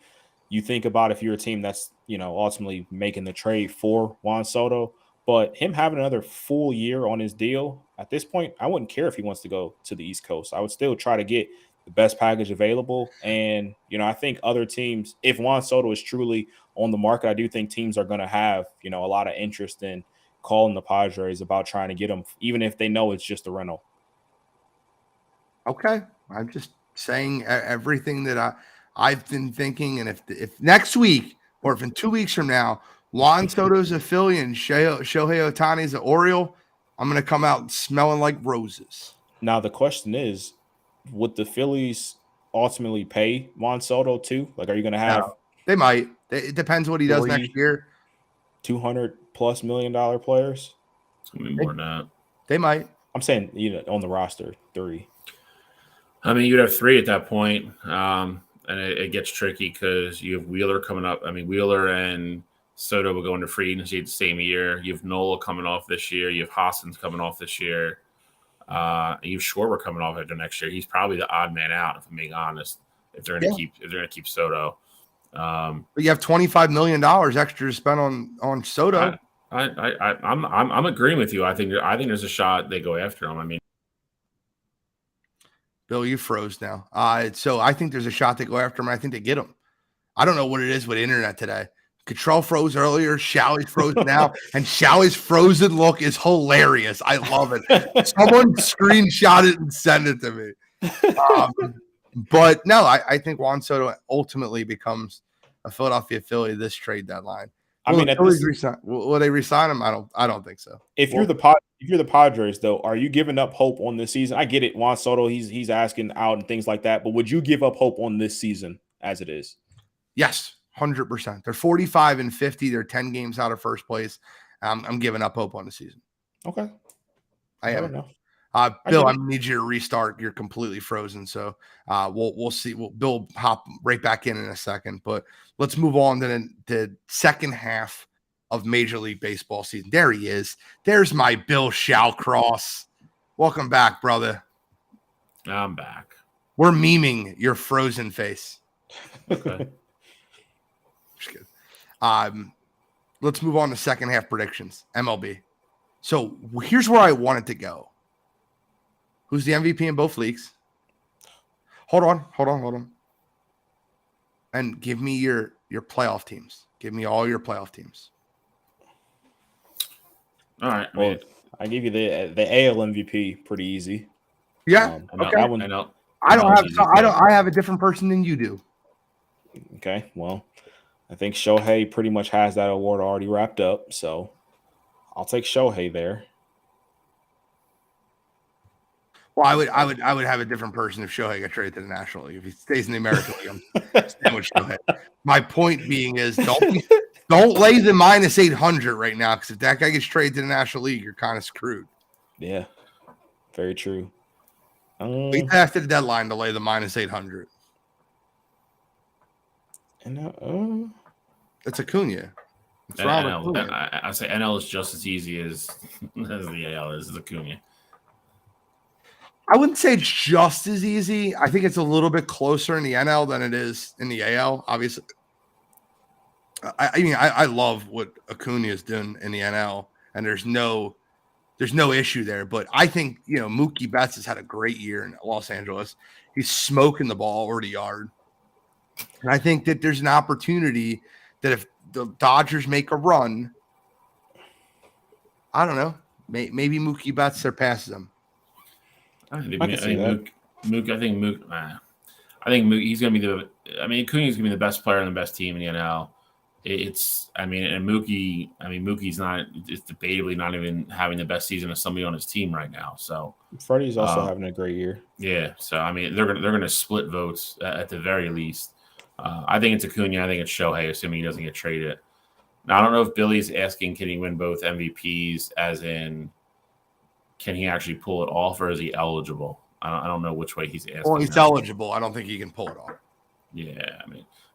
think about if you're a team that's, ultimately making the trade for Juan Soto. But him having another full year on his deal, at this point, I wouldn't care if he wants to go to the East Coast. I would still try to get the best package available. And, I think other teams, if Juan Soto is truly on the market, I do think teams are going to have, a lot of interest in calling the Padres about trying to get him, even if they know it's just a rental. Okay. I'm just saying everything that I've been thinking. And if next week or if in 2 weeks from now, Juan Soto's a Philly and Shohei Ohtani's an Oriole, I'm going to come out smelling like roses. Now, the question is, would the Phillies ultimately pay Juan Soto too? Like, are you going to have They might. It depends what he does next year. $200+ million players? It's going to be more than that. They might. I'm saying, on the roster, 3. I mean, you'd have 3 at that point. And it gets tricky because you have Wheeler coming up. I mean, Wheeler and Soto will go into free agency the same year. You have Nola coming off this year. You have Hoskins coming off this year. You have Schwarber coming off after next year. He's probably the odd man out, if I'm being honest. If they're going to keep Soto, but you have $25 million extra to spend on Soto. I'm agreeing with you. I think there's a shot they go after him. I mean, Bill, you froze now. So I think there's a shot they go after him. I think they get him. I don't know what it is with internet today. Control froze earlier. Shalley's frozen now, and Shalley's frozen look is hilarious. I love it. Someone screenshot it and send it to me. But no, I think Juan Soto ultimately becomes a Philadelphia Philly this trade deadline. Will they resign him? I don't think so. If you're the Padres, though, are you giving up hope on this season? I get it, Juan Soto, he's asking out and things like that, but would you give up hope on this season as it is? Yes, 100%. They're 45-50. They're 10 games out of first place. I'm giving up hope on the season. Okay, I am. Bill, I need you to restart. You're completely frozen, so we'll see. Bill hop right back in a second, but let's move on to the second half of Major League Baseball season. There he is. There's my Bill Shawcross. Welcome back, brother. I'm back. We're memeing your frozen face. Okay. Just kidding. Let's move on to second half predictions. MLB. So here's where I wanted to go. Who's the MVP in both leagues? Hold on. And give me your playoff teams. Give me all your playoff teams. All right. I give you the AL MVP pretty easy. Yeah. Okay. I have a different person than you do. Okay. Well, I think Shohei pretty much has that award already wrapped up, so I'll take Shohei there. Well, I would have a different person if Shohei got traded to the National League. If he stays in the American League, I'm staying with Shohei. My point being is don't lay the minus 800 right now, because if that guy gets traded to the National League, you're kind of screwed. Yeah, very true. Wait after the deadline to lay the minus 800. And it's Acuna. It's NL. I say NL is just as easy as the AL is Acuna. I wouldn't say it's just as easy. I think it's a little bit closer in the NL than it is in the AL. Obviously, I love what Acuna is doing in the NL, and there's no issue there. But I think Mookie Betts has had a great year in Los Angeles. He's smoking the ball over the yard, and I think that there's an opportunity that if the Dodgers make a run, I don't know, maybe Mookie Betts surpasses them. I think Mook. He's going to be Acuna's going to be the best player on the best team in the NL. Mookie's not. It's debatably not even having the best season of somebody on his team right now. So Freddie's also having a great year. Yeah. So they're going to split votes at the very least. I think it's Acuna. I think it's Shohei, assuming he doesn't get traded. Now I don't know if Billy's asking, can he win both MVPs, as in, can he actually pull it off, or is he eligible? I don't know which way he's asking. Well, he's eligible. I don't think he can pull it off. Yeah,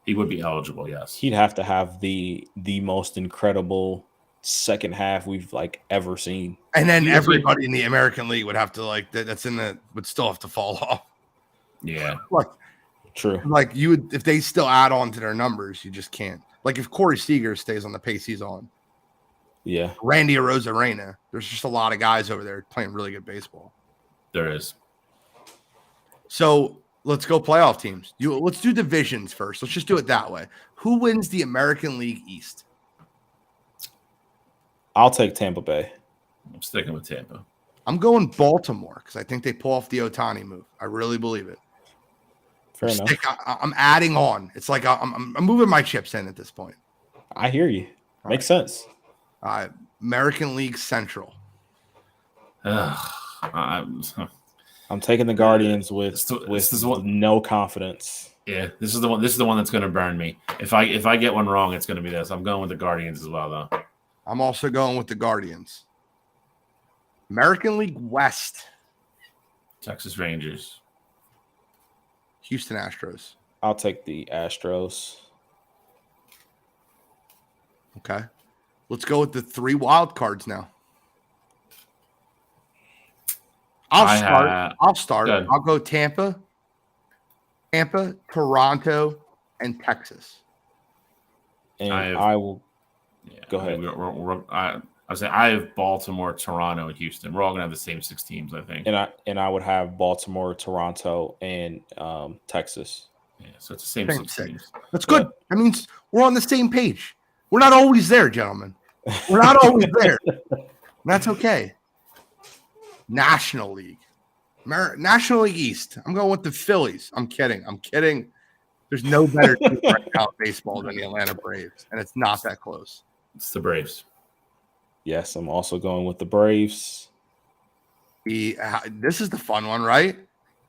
he would be eligible, yes. He'd have to have the most incredible second half we've ever seen. And then everybody in the American League would have to would still have to fall off. Yeah. True. You would, if they still add on to their numbers, you just can't. If Corey Seager stays on the pace he's on. Yeah. Randy Arozarena. There's just a lot of guys over there playing really good baseball. There is. So Let's go playoff teams. Let's do divisions first. Let's just do it that way. Who wins the American League East? I'll take Tampa Bay. I'm sticking with Tampa. I'm going Baltimore because I think they pull off the Ohtani move. I really believe it. Fair enough. I'm adding on. It's like I'm moving my chips in at this point. I hear you. Makes sense. American League Central. I'm taking the Guardians with no confidence. Yeah, this is the one. This is the one that's going to burn me. If I get one wrong, it's going to be this. I'm going with the Guardians as well, though. I'm also going with the Guardians. American League West. Texas Rangers. Houston Astros. I'll take the Astros. Okay. Let's go with the 3 wild cards now. I'll start. Good. I'll go Tampa, Toronto, and Texas. And I will go ahead. I say I have Baltimore, Toronto, and Houston. We're all gonna have the same 6 teams, I think. And I would have Baltimore, Toronto, and Texas. Yeah, so it's the same 6 teams. That's good. That means we're on the same page. We're not always there, gentlemen. We're not always there. That's okay. National League. National League East. I'm going with the Phillies. I'm kidding. There's no better team right now in baseball than the Atlanta Braves, and it's not that close. It's the Braves. Yes, I'm also going with the Braves. This is the fun one, right?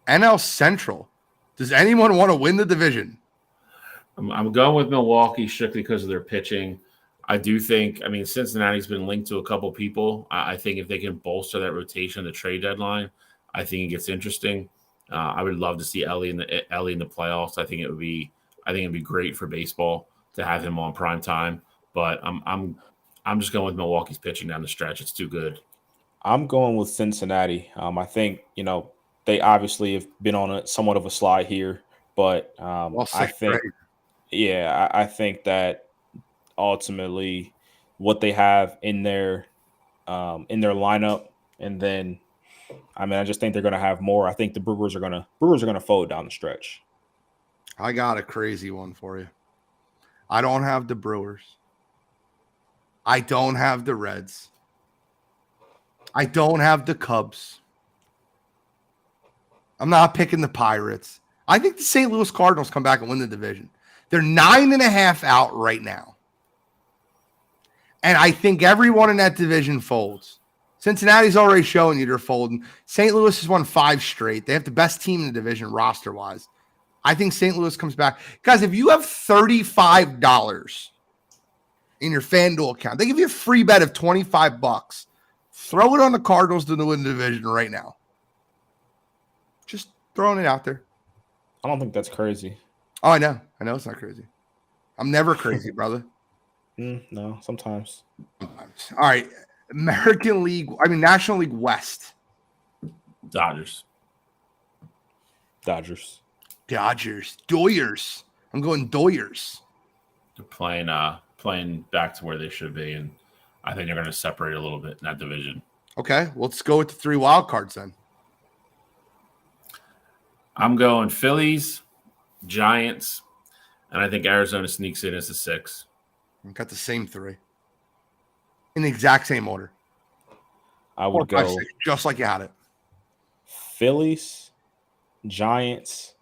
NL Central. Does anyone want to win the division? I'm going with Milwaukee strictly because of their pitching. I do think, Cincinnati's been linked to a couple people. I think if they can bolster that rotation at the trade deadline, I think it gets interesting. I would love to see Ellie in the playoffs. I think it'd be great for baseball to have him on prime time. But I'm just going with Milwaukee's pitching down the stretch. It's too good. I'm going with Cincinnati. I think they obviously have been on somewhat of a slide here, but I think that ultimately what they have in their lineup, and then I just think they're going to have more. I think the Brewers are going to fold down the stretch. I got a crazy one for you. I don't have the Brewers. I don't have the Reds. I don't have the Cubs. I'm not picking the Pirates. I think the St. Louis Cardinals come back and win the division. They're 9.5 out right now. And I think everyone in that division folds. Cincinnati's already showing you they're folding. St. Louis has won 5 straight. They have the best team in the division roster-wise. I think St. Louis comes back. Guys, if you have $35 in your FanDuel account, they give you a free bet of $25. Throw it on the Cardinals to win the division right now. Just throwing it out there. I don't think that's crazy. Oh, I know. I know it's not crazy. I'm never crazy, brother. No, sometimes. All right. National League West. Dodgers. Doyers. I'm going Doyers. They're playing back to where they should be, and I think they're going to separate a little bit in that division. Okay, let's go with the 3 wild cards then. I'm going Phillies, Giants, and I think Arizona sneaks in as a 6. We've got the same 3 in the exact same order. I would 4, 5, go 6, just like you had it. Phillies, Giants,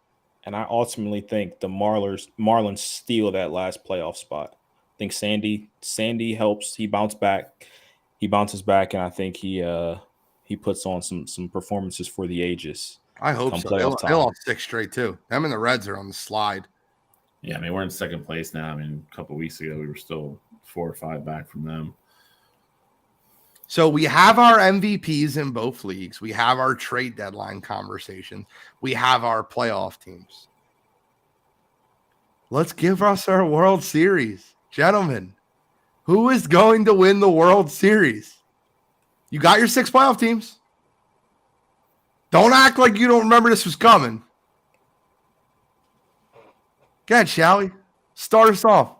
and I ultimately think the Marlins steal that last playoff spot. I think Sandy helps. He bounces back, and I think he puts on some performances for the ages. I hope so. They lost 6 straight too. Them and the Reds are on the slide. Yeah, we're in second place now. A couple of weeks ago we were still 4 or 5 back from them. So we have our MVPs in both leagues. We have our trade deadline conversation. We have our playoff teams. Let's give us our World Series. Gentlemen, who is going to win the World Series? You got your 6 playoff teams. Don't act like you don't remember this was coming. Go ahead, shall we? Start us off.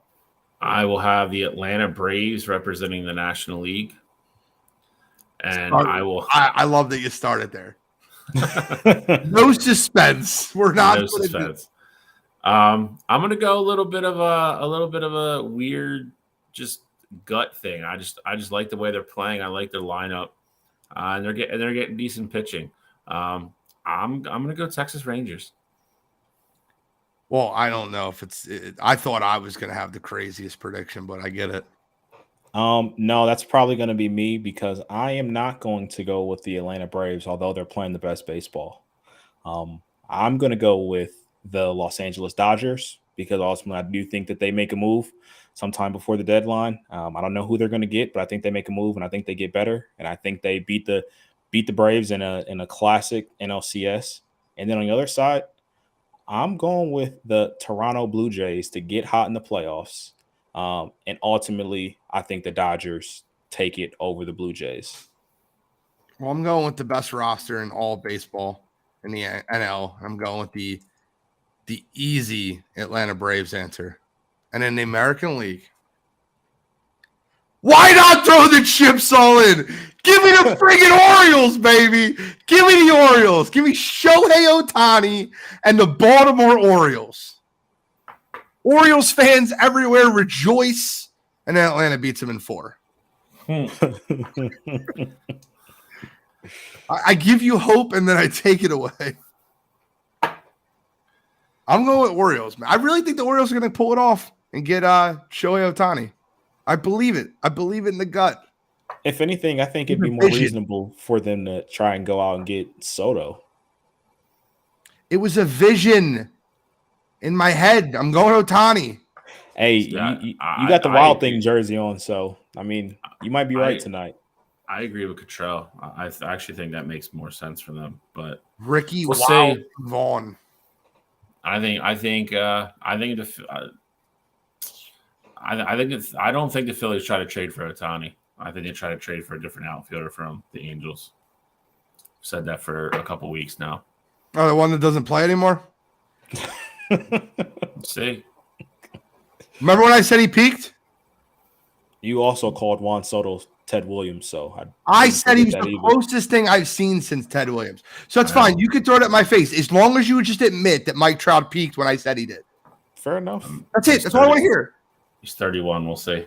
I will have the Atlanta Braves representing the National League. And I will. I love that you started there. No suspense. We're not. No suspense. I'm gonna go a little bit of a weird, just gut thing. I just like the way they're playing. I like their lineup, and they're getting decent pitching. I'm gonna go Texas Rangers. Well, I don't know if I thought I was gonna have the craziest prediction, but I get it. No, that's probably going to be me because I am not going to go with the Atlanta Braves, although they're playing the best baseball. I'm going to go with the Los Angeles Dodgers because ultimately I do think that they make a move sometime before the deadline. I don't know who they're going to get, but I think they make a move and I think they get better. And I think they beat the Braves in a classic NLCS. And then on the other side, I'm going with the Toronto Blue Jays to get hot in the playoffs. And ultimately, I think the Dodgers take it over the Blue Jays. Well, I'm going with the best roster in all baseball in the NL. I'm going with the easy Atlanta Braves answer. And in the American League, why not throw the chips all in? Give me the friggin' Orioles, baby. Give me the Orioles. Give me Shohei Ohtani and the Baltimore Orioles. Orioles fans everywhere rejoice, and then Atlanta beats them in 4. I give you hope, and then I take it away. I'm going with Orioles, man. I really think the Orioles are going to pull it off and get Shohei Ohtani. I believe it. I believe it in the gut. If anything, I think it'd be more reasonable for them to try and go out and get Soto. It was a vision in my head. I'm going Ohtani. Hey, you got the Wild Thing jersey on, so, I mean, you might be right tonight. I agree with Cottrell. I actually think that makes more sense for them. But Ricky Vaughn. I don't think the Phillies try to trade for Ohtani. I think they try to trade for a different outfielder from the Angels. Said that for a couple weeks now. Oh, the one that doesn't play anymore? Let's see. Remember when I said he peaked? You also called Juan Soto Ted Williams, so I said he was the closest thing I've seen since Ted Williams. So that's fine. You could throw it at my face as long as you would just admit that Mike Trout peaked when I said he did. Fair enough. That's it. That's all I want to hear. He's 31. We'll see.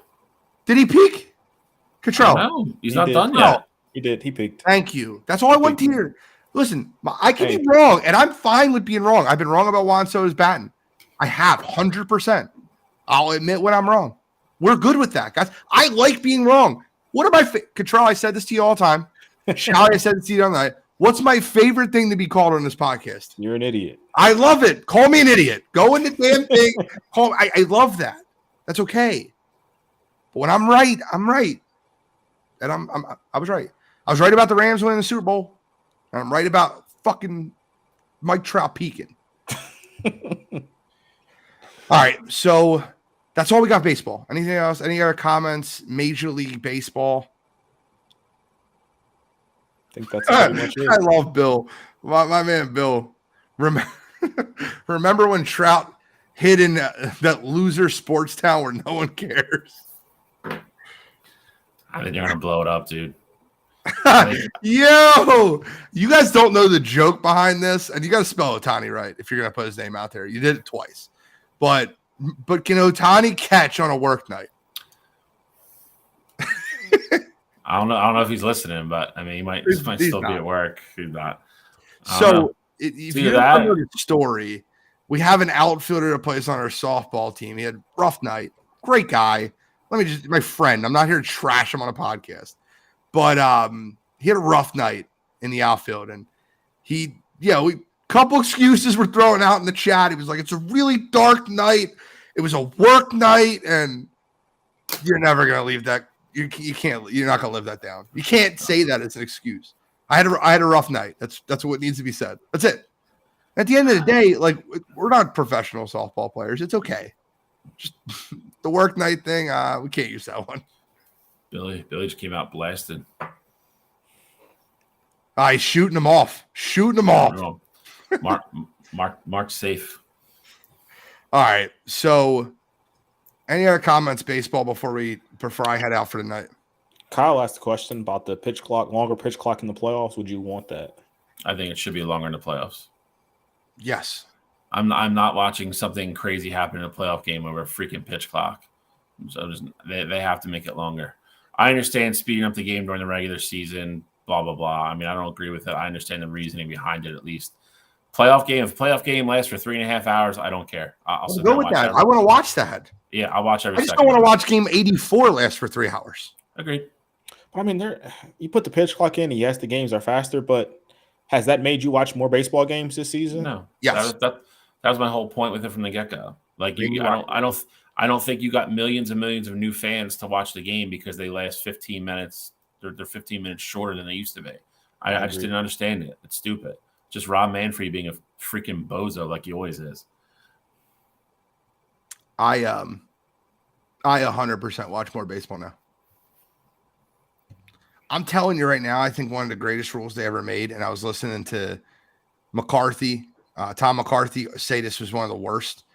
Did he peak? Cottrell. No, he's not done yet. He did. He peaked. Thank you. That's all I want to hear. Listen, I can be wrong, and I'm fine with being wrong. I've been wrong about Juan Soto's batting. I have 100%. I'll admit when I'm wrong. We're good with that, guys. I like being wrong. What am I? Cottrell, I said this to you all the time. Shally, I said this to you all the night. What's my favorite thing to be called on this podcast? You're an idiot. I love it. Call me an idiot. Go in the damn thing. I love that. That's okay. But when I'm right, I'm right. And I was right. I was right about the Rams winning the Super Bowl. And I'm right about fucking Mike Trout peaking. All right, so that's all we got baseball. Anything else? Any other comments? Major League Baseball. I think that's pretty much it. I love Bill. My man Bill. Remember when Trout hid in that loser sports town where no one cares? I think you're going to blow it up, dude. Yo, you guys don't know the joke behind this, and you got to spell Ohtani right if you're going to put his name out there. You did it twice. But can Ohtani catch on a work night? I don't know if he's listening, but I mean, he might still be at work. He's not. So if you don't know the story, we have an outfielder that plays on our softball team. He had a rough night. Great guy. My friend. I'm not here to trash him on a podcast, but he had a rough night in the outfield, and couple excuses were thrown out in the chat. He was like, "It's a really dark night. It was a work night, and you're never gonna leave that. You can't. You're not gonna live that down. You can't say that as an excuse. I had a rough night. That's what needs to be said. That's it. At the end of the day, like, we're not professional softball players. It's okay. Just the work night thing. We can't use that one. Billy just came out blasted. He's shooting them off. Mark safe. All right. So, any other comments, baseball, before I head out for the night? Kyle asked a question about the pitch clock, longer pitch clock in the playoffs. Would you want that? I think it should be longer in the playoffs. Yes. I'm not watching something crazy happen in a playoff game over a freaking pitch clock. So they have to make it longer. I understand speeding up the game during the regular season, blah, blah, blah. I mean, I don't agree with it. I understand the reasoning behind it at least. If playoff game lasts for 3.5 hours, I don't care. I'll sit go with that. I want to watch that. Yeah, I'll watch every I just second. don't want to watch game 84 last for 3 hours. Agreed. I mean, you put the pitch clock in, and yes, the games are faster, but has that made you watch more baseball games this season? No. Yes. That was my whole point with it from the get-go. Like I don't think you got millions and millions of new fans to watch the game because they last 15 minutes. They're 15 minutes shorter than they used to be. I just didn't understand it. It's stupid. Just Rob Manfred being a freaking bozo like he always is. I 100% watch more baseball now. I'm telling you right now, I think one of the greatest rules they ever made, and I was listening to Tom McCarthy say this was one of the worst,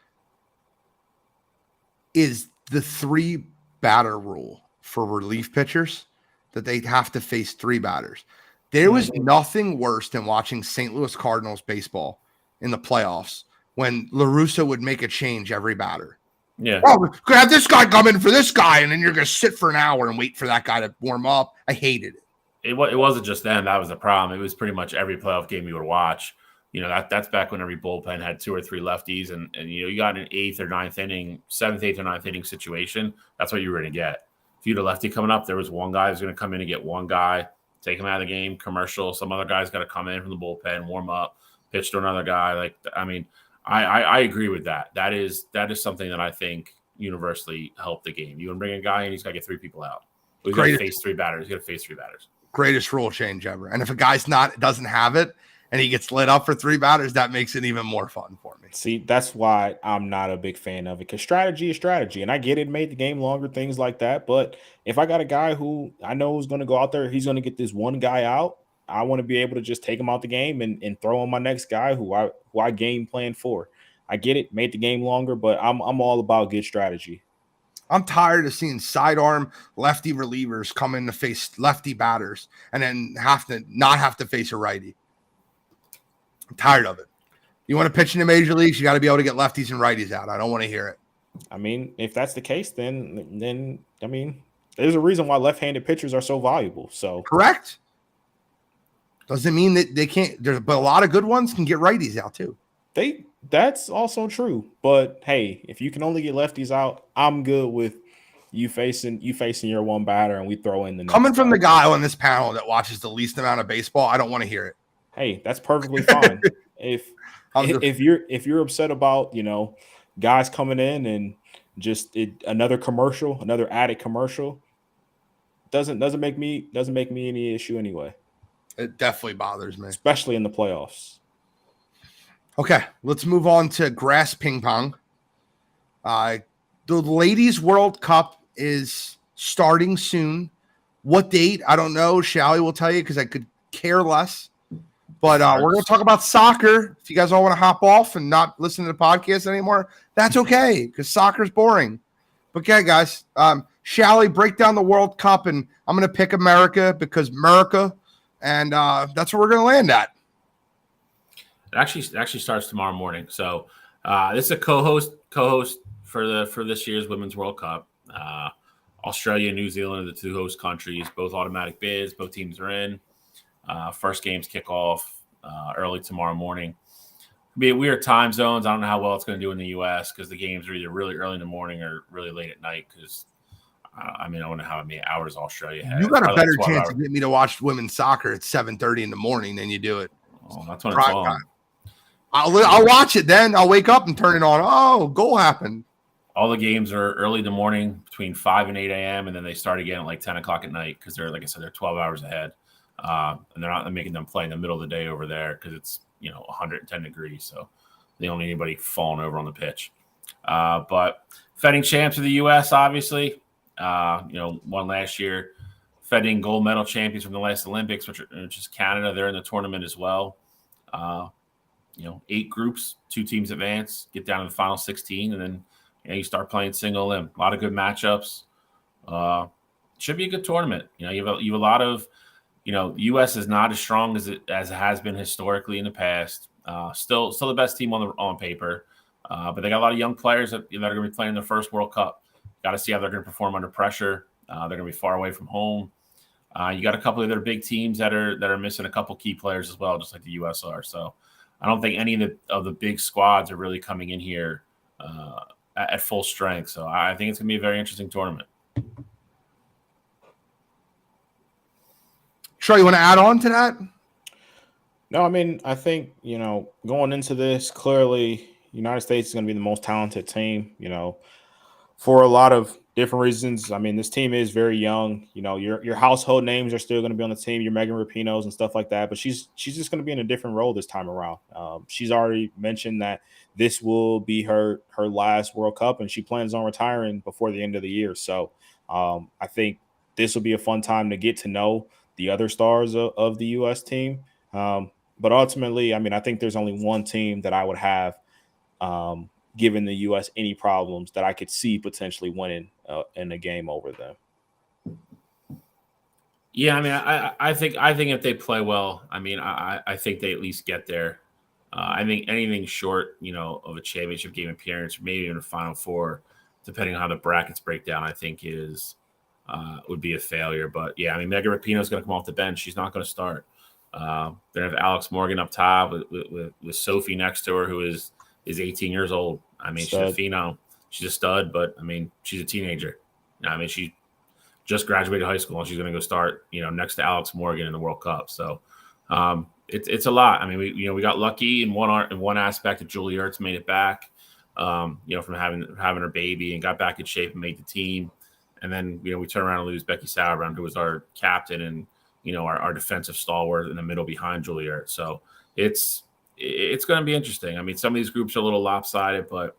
is the 3 batter rule for relief pitchers, that they have to face 3 batters. There was nothing worse than watching St. Louis Cardinals baseball in the playoffs when LaRusso would make a change every batter. Yeah. Oh, we're going to have this guy come in for this guy, and then you're going to sit for an hour and wait for that guy to warm up. I hated it. It wasn't just them. That was the problem. It was pretty much every playoff game you would watch. You know, that's back when every bullpen had 2 or 3 lefties, and you got an 8th or 9th inning, 7th, 8th, or 9th inning situation. That's what you were going to get. If you had a lefty coming up, there was one guy who's going to come in and get one guy, take him out of the game, commercial. Some other guy's got to come in from the bullpen, warm up, pitch to another guy. Like, I mean, I agree with that. That is something that I think universally helped the game. You want to bring a guy in, he's got to get 3 people out. He's got to face 3 batters. He's got to face 3 batters. Greatest rule change ever. And if a guy's doesn't have it and he gets lit up for 3 batters, that makes it even more fun for me. See, that's why I'm not a big fan of it, because strategy is strategy. And I get it made the game longer, things like that. But if I got a guy who I know is going to go out there, he's going to get this one guy out, I want to be able to just take him out the game and throw on my next guy who I game plan for. I get it, made the game longer, but I'm all about good strategy. I'm tired of seeing sidearm lefty relievers come in to face lefty batters and then not have to face a righty. I'm tired of it. You want to pitch in the major leagues, you got to be able to get lefties and righties out. I don't want to hear it. I mean, if that's the case, then I mean, there's a reason why left-handed pitchers are so valuable. So correct. Doesn't mean that they can't. But a lot of good ones can get righties out too. That's also true. But hey, if you can only get lefties out, I'm good with you facing your one batter and we throw in the next coming from guy. the guy on this panel that watches the least amount of baseball. I don't want to hear it. Hey, that's perfectly fine. If you're upset about, guys coming in and just another added commercial, doesn't make me any issue anyway. It definitely bothers me, especially in the playoffs. Okay, let's move on to grass ping pong. The Ladies World Cup is starting soon. What date? I don't know. Shally will tell you because I could care less. But we're going to talk about soccer. If you guys all want to hop off and not listen to the podcast anymore, that's okay because soccer's boring. But okay, guys, Shally, break down the World Cup, and I'm going to pick America because America, and that's where we're going to land at. It actually starts tomorrow morning. So this is a co-host for this year's Women's World Cup. Australia and New Zealand are the 2 host countries, both automatic bids. Both teams are in. First games kick off early tomorrow morning. It'll be weird time zones. I don't know how well it's going to do in the U.S. because the games are either really early in the morning or really late at night. Because I don't know how many hours Australia has. You got a better chance to get me to watch women's soccer at 7:30 in the morning than you do it. Oh, that's when it's on. Time. I'll watch it then. I'll wake up and turn it on. Oh, goal happened. All the games are early in the morning between 5 and 8 a.m. And then they start again at like 10 o'clock at night because they're, like I said, they're 12 hours ahead. And they're not making them play in the middle of the day over there because it's 110 degrees. So they don't need anybody falling over on the pitch. But defending champs of the U.S., obviously, won last year. Defending gold medal champions from the last Olympics, which is Canada. They're in the tournament as well. 8 groups, 2 teams advance, get down to the final 16, and then you start playing single elim. A lot of good matchups. Should be a good tournament. You have a lot of the U.S. is not as strong as it has been historically in the past. Still the best team on paper, but they got a lot of young players that are going to be playing their first World Cup. Got to see how they're going to perform under pressure. They're going to be far away from home. You got a couple of other big teams that are missing a couple key players as well, just like the U.S. are. So I don't think any of the big squads are really coming in here at full strength. So I think it's going to be a very interesting tournament. Troy, you want to add on to that? No, I mean, I think, going into this, clearly, United States is going to be the most talented team, for a lot of different reasons. I mean, this team is very young. Your household names are still going to be on the team, your Megan Rapinos and stuff like that. But she's just going to be in a different role this time around. She's already mentioned that this will be her last World Cup, and she plans on retiring before the end of the year. So I think this will be a fun time to get to know the other stars of the U.S. team. But ultimately, I mean, I think there's only one team that I would have given the U.S. any problems that I could see potentially winning in a game over them. Yeah, I mean, I think if they play well, I mean, I think they at least get there. I think anything short, of a championship game appearance, or maybe even a Final Four, depending on how the brackets break down, I think would be a failure. But yeah, I mean, Megan Rapinoe is going to come off the bench. She's not going to start. They're going to have Alex Morgan up top with Sophie next to her, who is 18 years old. I mean, Stud. she's a phenom. She's a stud, but I mean, she's a teenager. I mean, she just graduated high school and she's going to go start, next to Alex Morgan in the World Cup. So it's a lot. I mean, we got lucky in one aspect that Julie Ertz made it back, from having her baby and got back in shape and made the team. And then, we turn around and lose Becky Sauerbrunn, who was our captain and, our defensive stalwart in the middle behind Julie Ertz. So it's going to be interesting. I mean, some of these groups are a little lopsided, but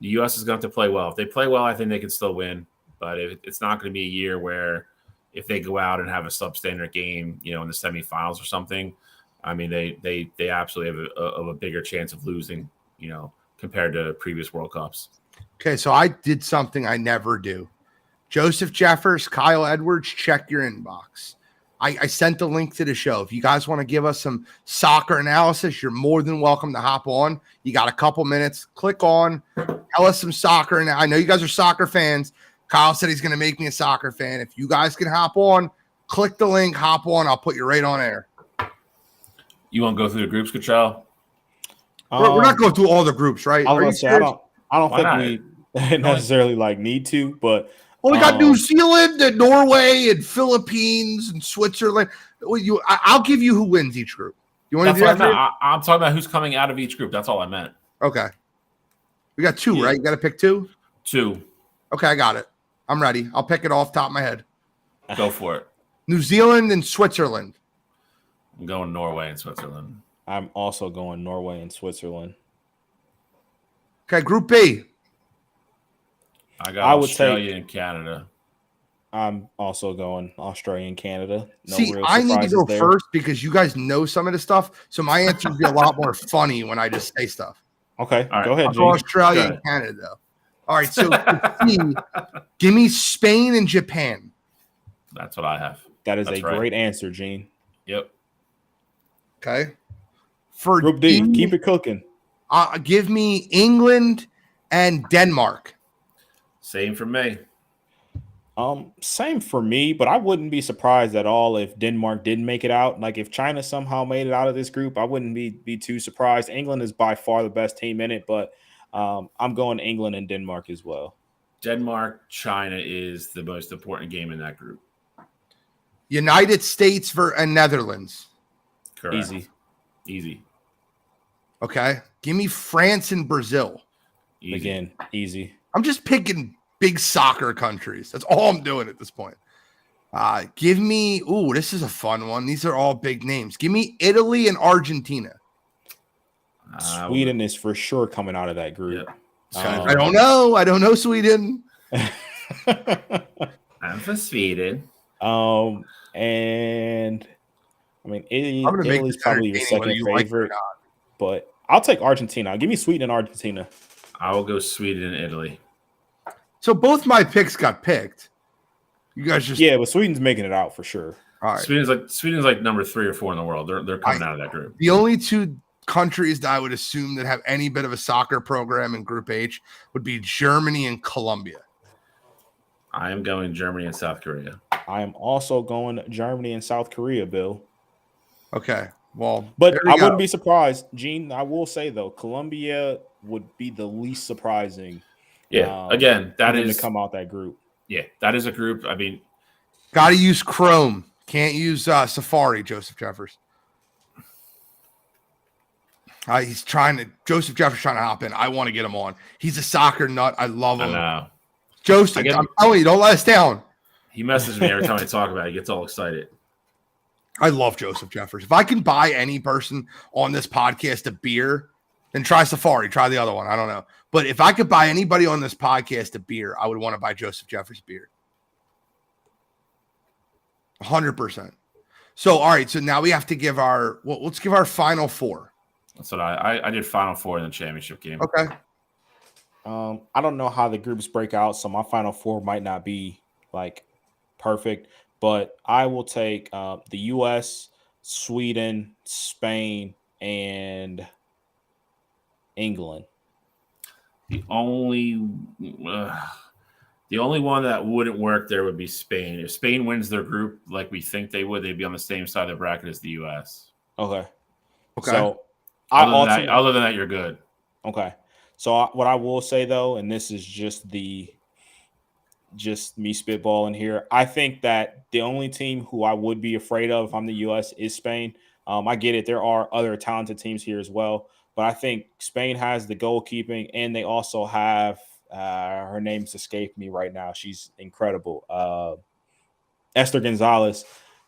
the U.S. is going to have to play well. If they play well, I think they can still win. But it's not going to be a year where if they go out and have a substandard game, in the semifinals or something, I mean, they absolutely have a bigger chance of losing, compared to previous World Cups. Okay, so I did something I never do. Joseph Jeffers, Kyle Edwards, check your inbox. I sent the link to the show. If you guys want to give us some soccer analysis, you're more than welcome to hop on. You got a couple minutes. Click on, tell us some soccer. And I know you guys are soccer fans. Kyle said he's going to make me a soccer fan. If you guys can hop on, click the link, hop on. I'll put you right on air. You want to go through the groups, Cottrell? We're not going through all the groups, right? I don't think not? we necessarily need to, but well, we got New Zealand and Norway and Philippines and Switzerland. I'll give you who wins each group. You want to do that? I'm talking about who's coming out of each group. That's all I meant. Okay. We got two, right? You got to pick two? Two. Okay, I got it. I'm ready. I'll pick it off top of my head. Go for it. New Zealand and Switzerland. I'm going Norway and Switzerland. I'm also going Norway and Switzerland. Okay, Group B. I got Australia and Canada. I'm also going Australia and Canada. See, I need to go first because you guys know some of the stuff, so my answer will be a lot more funny when I just say stuff. Okay, go ahead, Gene. Australia and Canada. All right, so give me Spain and Japan. That's what I have. That's a great answer, Gene. Yep. Okay. For Group D, keep it cooking. Give me England and Denmark. Same for me. Same for me, but I wouldn't be surprised at all if Denmark didn't make it out. Like if China somehow made it out of this group, I wouldn't be too surprised. England is by far the best team in it, but I'm going England and Denmark as well. Denmark, China is the most important game in that group. United States and Netherlands. Correct. Easy. Okay. Give me France and Brazil. Easy. Again, easy. I'm just picking big soccer countries. That's all I'm doing at this point. Give me, this is a fun one. These are all big names. Give me Italy and Argentina. Sweden is for sure coming out of that group. Yeah. I don't know. I don't know Sweden. I'm for Sweden. And I mean, Italy's probably your second favorite, but I'll take Argentina. Give me Sweden and Argentina. I will go Sweden and Italy. So both my picks got picked. You guys just but Sweden's making it out for sure. All right. Sweden's like number 3 or 4 in the world. They're coming out of that group. The only two countries that I would assume that have any bit of a soccer program in Group H would be Germany and Colombia. I am going Germany and South Korea. I am also going Germany and South Korea, Bill. Okay. Well, but I wouldn't be surprised, Gene. I will say though, Colombia would be the least surprising. Yeah. Again, that is to come out that group. Yeah, that is a group. I mean, got to use Chrome. Can't use Safari. Joseph Jeffers. Joseph Jeffers trying to hop in. I want to get him on. He's a soccer nut. I love him. I know. Joseph, I'm telling you, don't let us down. He messages me every time I talk about it. He gets all excited. I love Joseph Jeffers. If I can buy any person on this podcast a beer, then try Safari. Try the other one. I don't know. But if I could buy anybody on this podcast a beer, I would want to buy Joseph Jeffers beer. 100%. So, all right. So now we have to give let's give our final 4. That's what I did final 4 in the championship game. Okay. I don't know how the groups break out, so my final 4 might not be like perfect, but I will take the U.S., Sweden, Spain, and England. The only one that wouldn't work there would be Spain. If Spain wins their group like we think they would, they'd be on the same side of the bracket as the U.S. Okay. So other than that, you're good. Okay. So what I will say though, and this is just me spitballing here, I think that the only team who I would be afraid of if I'm the U.S. is Spain. I get it. There are other talented teams here as well, but I think Spain has the goalkeeping, and they also have her name's escaped me right now. She's incredible. Esther Gonzalez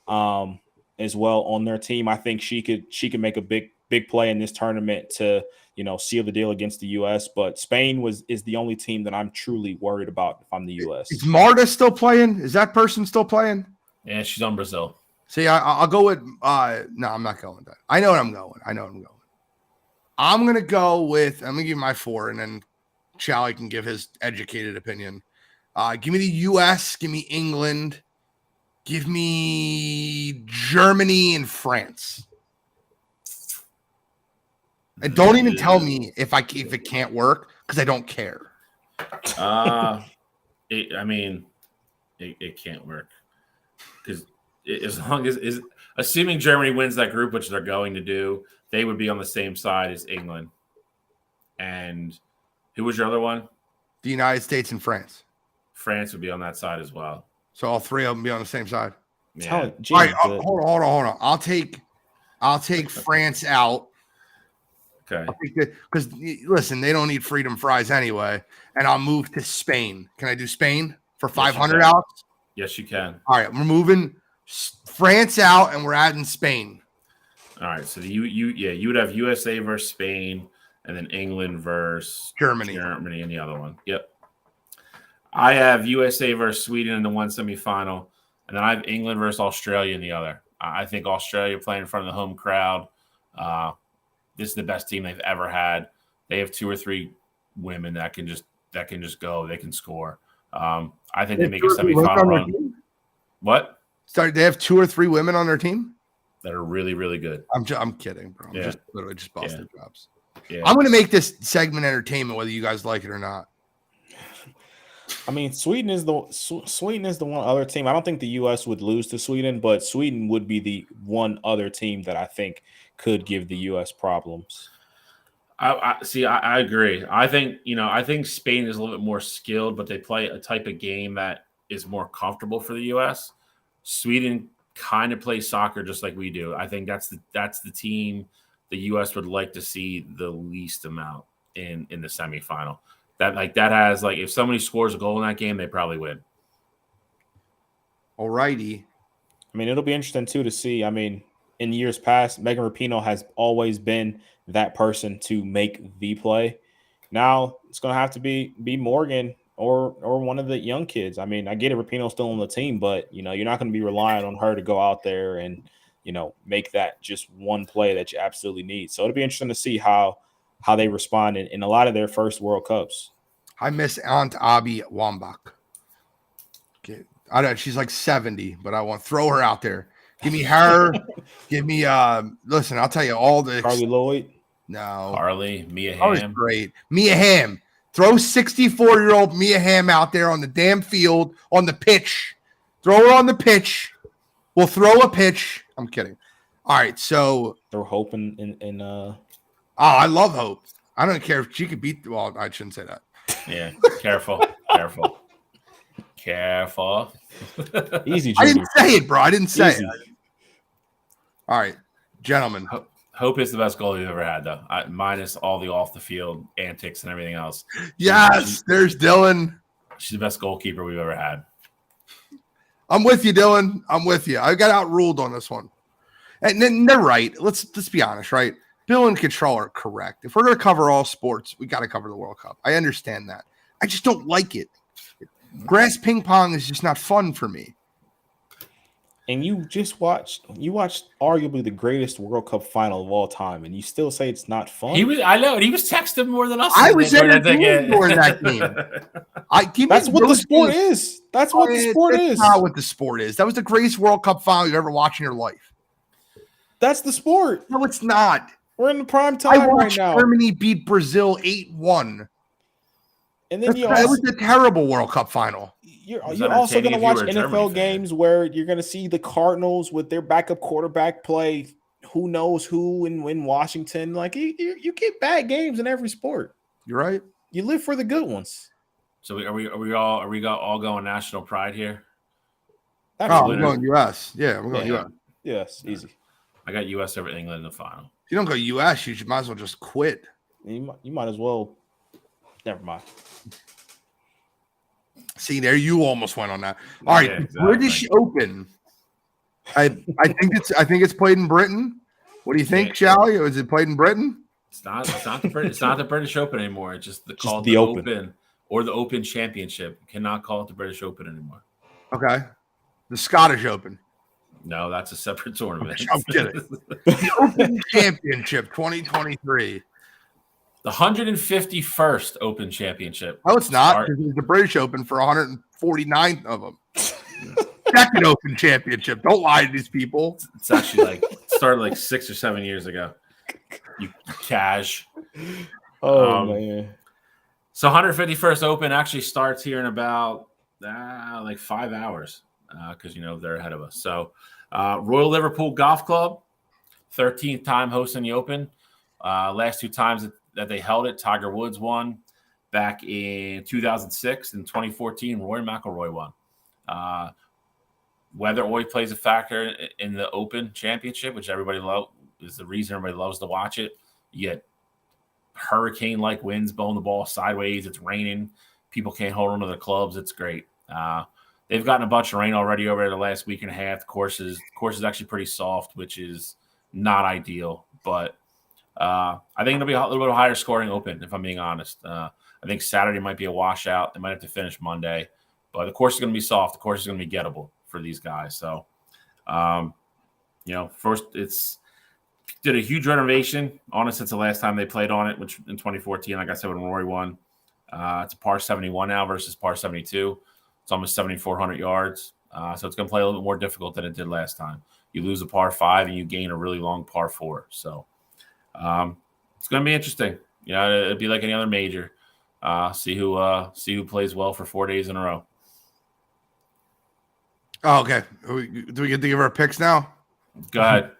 as well on their team. I think she could make a big play in this tournament to seal the deal against the U.S. But Spain is the only team that I'm truly worried about if I'm the U.S. Is Marta still playing? Is that person still playing? Yeah, she's on Brazil. See, I'll go with no, I'm not going with that. I know what I'm going. I'm going to go with, I'm going to give you my 4, and then Charlie can give his educated opinion. Give me the U.S., give me England, give me Germany and France. And don't even tell me if it can't work, because I don't care. It can't work, because as long as assuming Germany wins that group, which they're going to do, they would be on the same side as England. And who was your other one? The United States and France. France would be on that side as well. So all 3 of them be on the same side. Yeah. All right, hold on. I'll take France out. Okay. Because listen, they don't need freedom fries anyway. And I'll move to Spain. Can I do Spain for 500 out? Yes, you can. All right, we're moving France out, and we're adding Spain. All right, so you would have USA versus Spain, and then England versus Germany in the other one. Yep. I have USA versus Sweden in the one semifinal, and then I have England versus Australia in the other. I think Australia playing in front of the home crowd. This is the best team they've ever had. They have 2 or 3 women that can just go. They can score. I think they make a semifinal run. What? Sorry, they have 2 or 3 women on their team that are really, really good. I'm kidding, bro. Yeah. Literally just busted jobs. Yeah. I'm going to make this segment entertainment, whether you guys like it or not. I mean, Sweden is the one other team. I don't think the U.S. would lose to Sweden, but Sweden would be the one other team that I think could give the U.S. problems. I agree. I think Spain is a little bit more skilled, but they play a type of game that is more comfortable for the U.S. Sweden kind of plays soccer just like we do. I think that's the team the U.S. would like to see the least amount in the semifinal. That has if somebody scores a goal in that game, they probably win. All righty. I mean, it'll be interesting too to see. I mean, in years past, Megan Rapinoe has always been that person to make the play. Now it's going to have to be Morgan or one of the young kids. I mean, I get it, Rapinoe's still on the team, but you're not going to be relying on her to go out there and make that just one play that you absolutely need. So it'll be interesting to see how they respond in a lot of their first World Cups. I miss Aunt Abby Wambach. Okay. I don't. She's like 70, but I want to throw her out there. Give me her. Give me listen, I'll tell you all the Carly Lloyd. No. Harley, Mia Harley's Hamm. great. Mia Hamm. Throw 64-year-old Mia Hamm out there on the damn field, on the pitch. Throw her on the pitch. We'll throw a pitch. I'm kidding. All right, so They're hoping in I love Hope. I don't care if she could beat. Well, I shouldn't say that. Yeah, careful. easy. I Junior. didn't say it, bro. I didn't say Easy. it. All right, gentlemen. Hope is the best goalie we've ever had, though. Minus all the off the field antics and everything else. Yes, there's Dylan. She's the best goalkeeper we've ever had. I'm with you, Dylan. I'm with you. I got outruled on this one. And then they're right. Let's be honest, right? Bill and Control are correct. If we're going to cover all sports, we got to cover the World Cup. I understand that. I just don't like it. Grass ping pong is just not fun for me. And you watched arguably the greatest World Cup final of all time, and you still say it's not fun. I know, and he was texting more than us. I was entertained during that game. That's what the sport is. That's what the sport is. That's not what the sport is. That was the greatest World Cup final you've ever watched in your life. That's the sport. No, it's not. We're in the prime time right now. Germany beat Brazil 8-1. And then That was a terrible World Cup final. You're also going to watch NFL games where you're going to see the Cardinals with their backup quarterback play who knows who in Washington. Like you get bad games in every sport. You're right. You live for the good ones. So are we all going national pride here? We're going U.S. Yeah, we're going U.S. Yes, easy. I got U.S. over England in the final. If you don't go U.S., you might as well just quit. You might as well. Never mind. See, there you almost went on that. All right, exactly. British Open. I think it's played in Britain. What do you think, Shally? Is it played in Britain? It's not the British Open anymore. It's just called the Open or the Open Championship. You cannot call it the British Open anymore. Okay, the Scottish Open. No, that's a separate tournament. I'm kidding. The Open Championship 2023. The 151st Open Championship. No, it's not. Because it's the British Open for 149 of them. Second Open Championship. Don't lie to these people. It's actually started 6 or 7 years ago. You cash. Oh, man. So 151st Open actually starts here in about 5 hours because, they're ahead of us. So Royal Liverpool Golf Club, 13th time hosting the Open. Last 2 times that they held it, Tiger Woods won back in 2006 and 2014. Rory McIlroy won. Weather always plays a factor in the Open Championship, which everybody is the reason everybody loves to watch it. You get hurricane-like winds blowing the ball sideways. It's raining. People can't hold on to their clubs. It's great. They've gotten a bunch of rain already over the last week and a half. The course is actually pretty soft, which is not ideal, but I think it'll be a little bit higher scoring Open, if I'm being honest. I think Saturday might be a washout. They might have to finish Monday, but the course is going to be soft. The course is going to be gettable for these guys. So, first did a huge renovation on it since the last time they played on it, which in 2014, like I said, when Rory won. It's a par 71 now versus par 72. It's almost 7,400 yards. So it's going to play a little bit more difficult than it did last time. You lose a par 5 and you gain a really long par 4. So, it's going to be interesting. It'd be like any other major. See who plays well for 4 days in a row. Oh, okay. Do we get to give our picks now? Go ahead.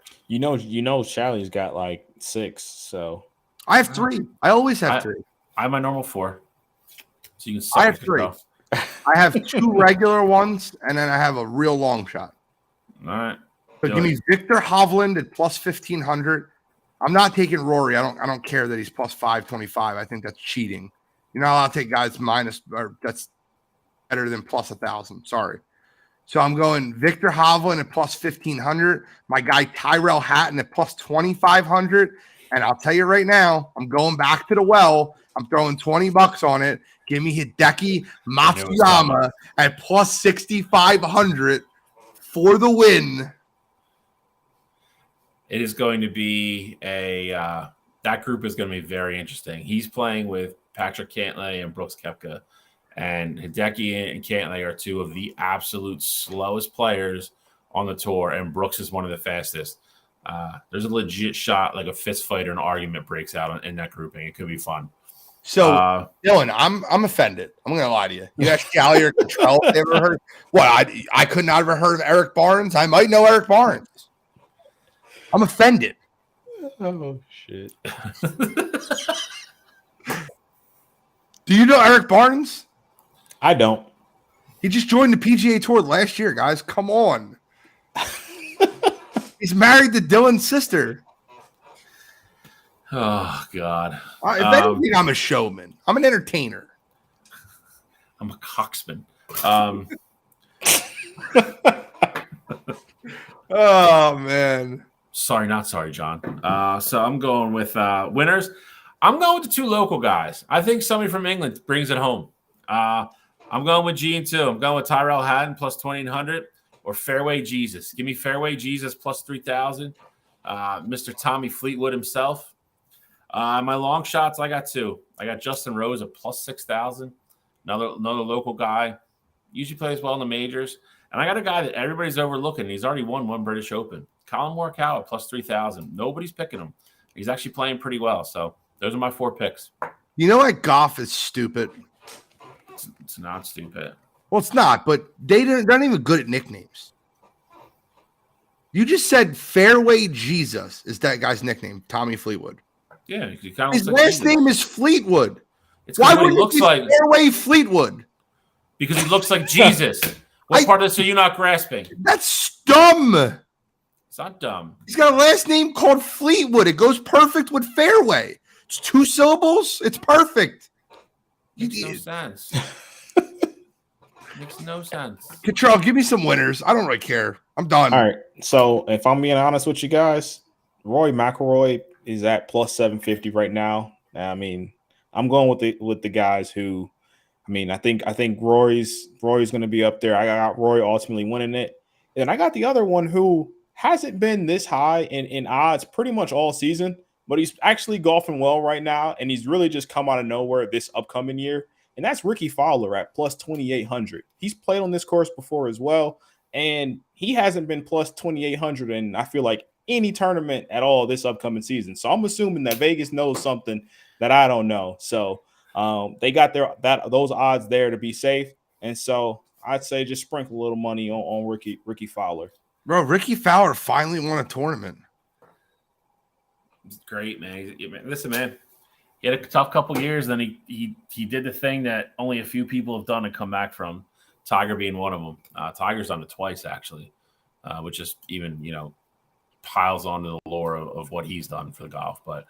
Shally's got 6. So I have 3. I always have 3. I have my normal 4. So you can. I have 3. I have 2 regular ones, and then I have a real long shot. All right. So give me Victor Hovland at plus 1,500. I'm not taking Rory. I don't care that he's plus 525. I think that's cheating. You're not allowed to take guys that's better than plus 1,000. Sorry. So I'm going Victor Hovland at plus 1,500. My guy Tyrell Hatton at plus 2,500. And I'll tell you right now, I'm going back to the well. I'm throwing $20 on it. Give me Hideki Matsuyama at plus 6,500 for the win. It is going to be that group is going to be very interesting. He's playing with Patrick Cantlay and Brooks Koepka, and Hideki and Cantlay are 2 of the absolute slowest players on the tour, and Brooks is one of the fastest. There's a legit shot, like a fist fight or an argument breaks out in that grouping. It could be fun. So, Dylan, I'm offended. I'm going to lie to you. You asked Callie or Control if they ever heard. What? I could not have heard of Eric Barnes. I might know Eric Barnes. I'm offended. Oh, shit. Do you know Eric Barnes? I don't. He just joined the PGA Tour last year, guys. Come on. He's married to Dylan's sister. Oh, God. If anything, I'm a showman. I'm an entertainer. I'm a coxman. Oh, man. Sorry, not sorry, John. So I'm going with winners. I'm going with the two local guys. I think somebody from England brings it home. I'm going with G and 2. I'm going with Tyrell Hatton plus 2,800 or Fairway Jesus. Give me Fairway Jesus plus 3,000. Mr. Tommy Fleetwood himself. My long shots, I got two. I got Justin Rose at plus 6,000. Another local guy. Usually plays well in the majors. And I got a guy that everybody's overlooking. He's already won one British Open. Colin Morikawa plus 3,000. Nobody's picking him. He's actually playing pretty well. So those are my 4 picks. You know what? Golf is stupid. It's not stupid. Well, it's not, but they're not even good at nicknames. You just said Fairway Jesus is that guy's nickname, Tommy Fleetwood. Yeah, he kind of his last name is Fleetwood. It's why would he looks like Fairway Fleetwood? Because he looks like Jesus. What part of this are you not grasping? That's dumb. It's not dumb. He's got a last name called Fleetwood. It goes perfect with Fairway. It's 2 syllables. It's perfect. Makes no sense. Makes no sense. Control, give me some winners. I don't really care. I'm done. All right. So if I'm being honest with you guys, Rory McIlroy is at plus 750 right now. I mean, I'm going with the guys who, I mean, I think Rory's going to be up there. I got Rory ultimately winning it, and I got the other one who hasn't been this high in odds pretty much all season, but he's actually golfing well right now, and he's really just come out of nowhere this upcoming year. And that's Ricky Fowler at plus 2,800. He's played on this course before as well, and he hasn't been plus 2,800 in, I feel like, any tournament at all this upcoming season. So I'm assuming that Vegas knows something that I don't know. So they got those odds there to be safe, and so I'd say just sprinkle a little money on Ricky Fowler. Bro, Ricky Fowler finally won a tournament. It's great, man. Listen, man. He had a tough couple years. Then he did the thing that only a few people have done and come back from. Tiger being one of them. Tiger's done it twice actually, which just even piles onto the lore of what he's done for the golf. But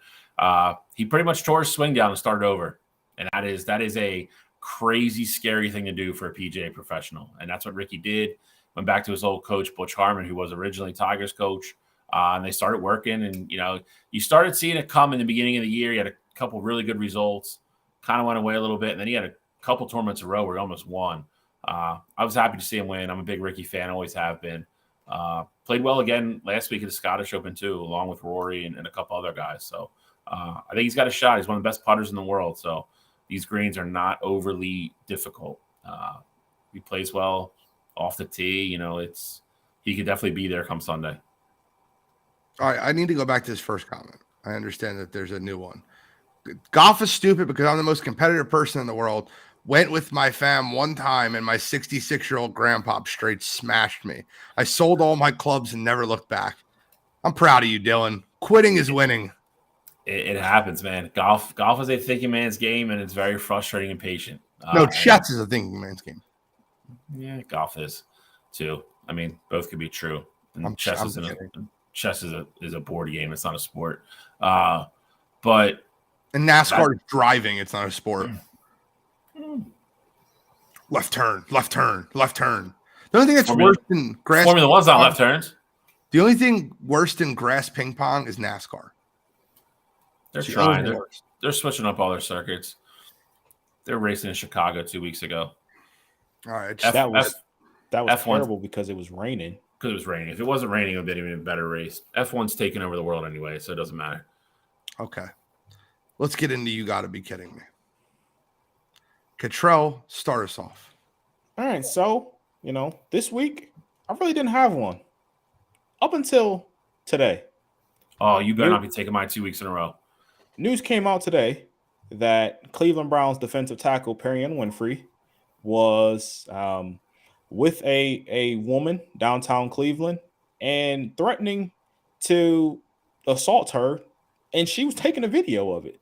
he pretty much tore his swing down and started over, and that is a crazy, scary thing to do for a PGA professional. And that's what Ricky did. Went back to his old coach Butch Harmon, who was originally Tiger's coach, and they started working. And you started seeing it come in the beginning of the year. He had a couple really good results, kind of went away a little bit, and then he had a couple tournaments in a row where he almost won. I was happy to see him win. I'm a big Ricky fan, always have been. Played well again last week at the Scottish Open too, along with Rory and a couple other guys. So I think he's got a shot. He's one of the best putters in the world. So these greens are not overly difficult. He plays well off the tee. He could definitely be there come Sunday. All right, I need to go back to this first comment. I understand that there's a new one. Golf is stupid because I'm the most competitive person in the world. Went with my fam one time, and my 66-year-old grandpa straight smashed me. I sold all my clubs and never looked back. I'm proud of you, Dylan. Quitting is winning. It happens, man. Golf is a thinking man's game, and it's very frustrating and patient. No, chess is a thinking man's game. Yeah, golf is too. I mean, both could be true. And chess is a board game. It's not a sport. But and NASCAR is driving. It's not a sport. Left turn, left turn, left turn. The only thing that's worse than grass Formula One's not left turns. The only thing worse than grass ping pong is NASCAR. They're trying. They're switching up all their circuits. They're racing in Chicago 2 weeks ago. All right. That was F1 terrible because it was raining. Because it was raining. If it wasn't raining, it would have been even a better race. F1's taking over the world anyway, so it doesn't matter. Okay. Let's get into You Gotta Be Kidding Me. Cottrell, start us off. All right. So, this week, I really didn't have one. up until today. Oh, you better not be taking my 2 weeks in a row. News came out today that Cleveland Browns defensive tackle Perion Winfrey was with a woman downtown Cleveland and threatening to assault her, and she was taking a video of it.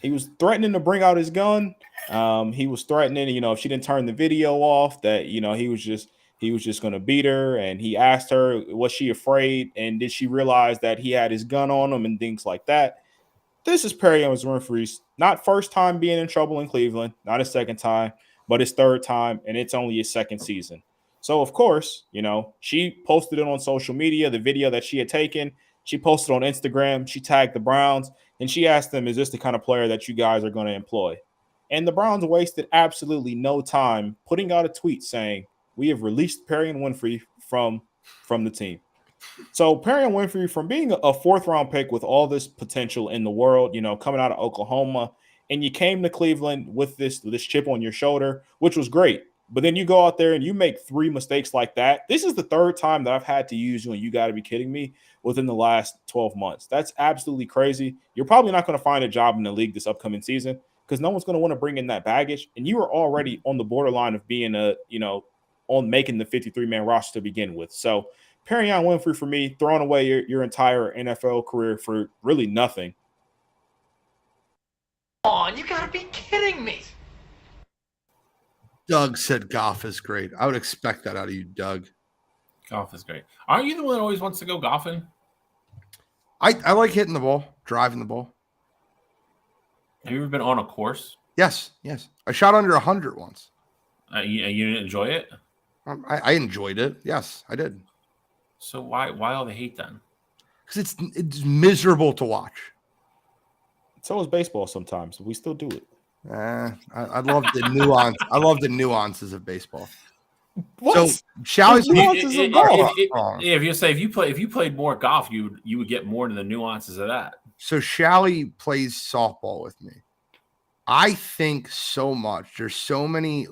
He was threatening to bring out his gun. He was threatening, if she didn't turn the video off, that he was just going to beat her. And he asked her, was she afraid, and did she realize that he had his gun on him and things like that. This is Perry Winfrey's not first time being in trouble in Cleveland, not his second time, but his third time, and it's only his second season. So, of course, she posted it on social media, the video that she had taken. She posted on Instagram. She tagged the Browns, and she asked them, is this the kind of player that you guys are going to employ? And the Browns wasted absolutely no time putting out a tweet saying, we have released Perry Winfrey from the team. So Perry Winfrey, from being a fourth-round pick with all this potential in the world, coming out of Oklahoma, and you came to Cleveland with this chip on your shoulder, which was great. But then you go out there and you make 3 mistakes like that. This is the third time that I've had to use you, and you got to be kidding me, within the last 12 months. That's absolutely crazy. You're probably not going to find a job in the league this upcoming season because no one's going to want to bring in that baggage. And you were already on the borderline of being on making the 53-man roster to begin with. So Perion Winfrey, for me, throwing away your entire NFL career for really nothing. Come on, you gotta be kidding me. Doug said golf is great. I would expect that out of you, Doug. Golf is great. Aren't you the one that always wants to go golfing? I like hitting the ball, driving the ball. Have you ever been on a course? Yes. I shot under 100 once. You didn't enjoy it? I enjoyed it. Yes, I did. So why all the hate then? Because it's miserable to watch. So is baseball sometimes. We still do it. I love the nuance. I love the nuances of baseball. What? So shall we? Nuances of golf. If you played more golf, you would get more to the nuances of that. So Shally plays softball with me. I think so much. There's so many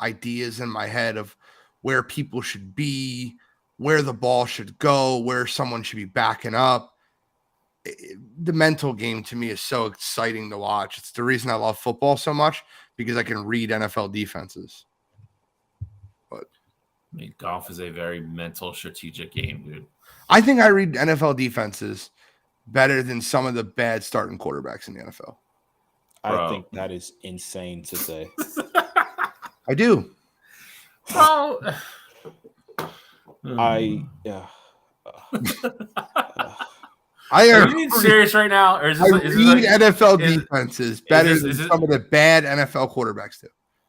ideas in my head of where people should be, where the ball should go, where someone should be backing up. The mental game to me is so exciting to watch. It's the reason I love football so much, because I can read NFL defenses. But I mean, golf is a very mental, strategic game, dude. I think I read NFL defenses better than some of the bad starting quarterbacks in the NFL. I think that is insane to say. I do. Bro. Are you being serious right now? Or is this NFL defenses better than some of the bad NFL quarterbacks do?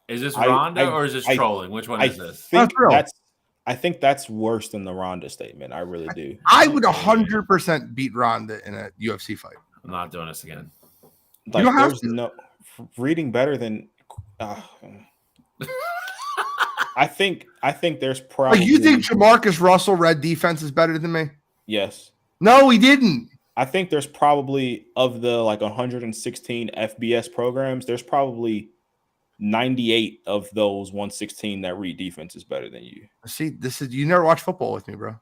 Is this Rondo or is this trolling? Which one is this? I think that's worse than the Ronda statement. I really do. I would 100% beat Ronda in a UFC fight. I'm not doing this again. Like, you don't have to. No reading better than. I think there's probably. You think Jamarcus Russell read defense is better than me? Yes. No, he didn't. I think there's probably, of the 116 FBS programs, there's probably 98 of those 116 that read defense is better than you. See, you never watch football with me, bro.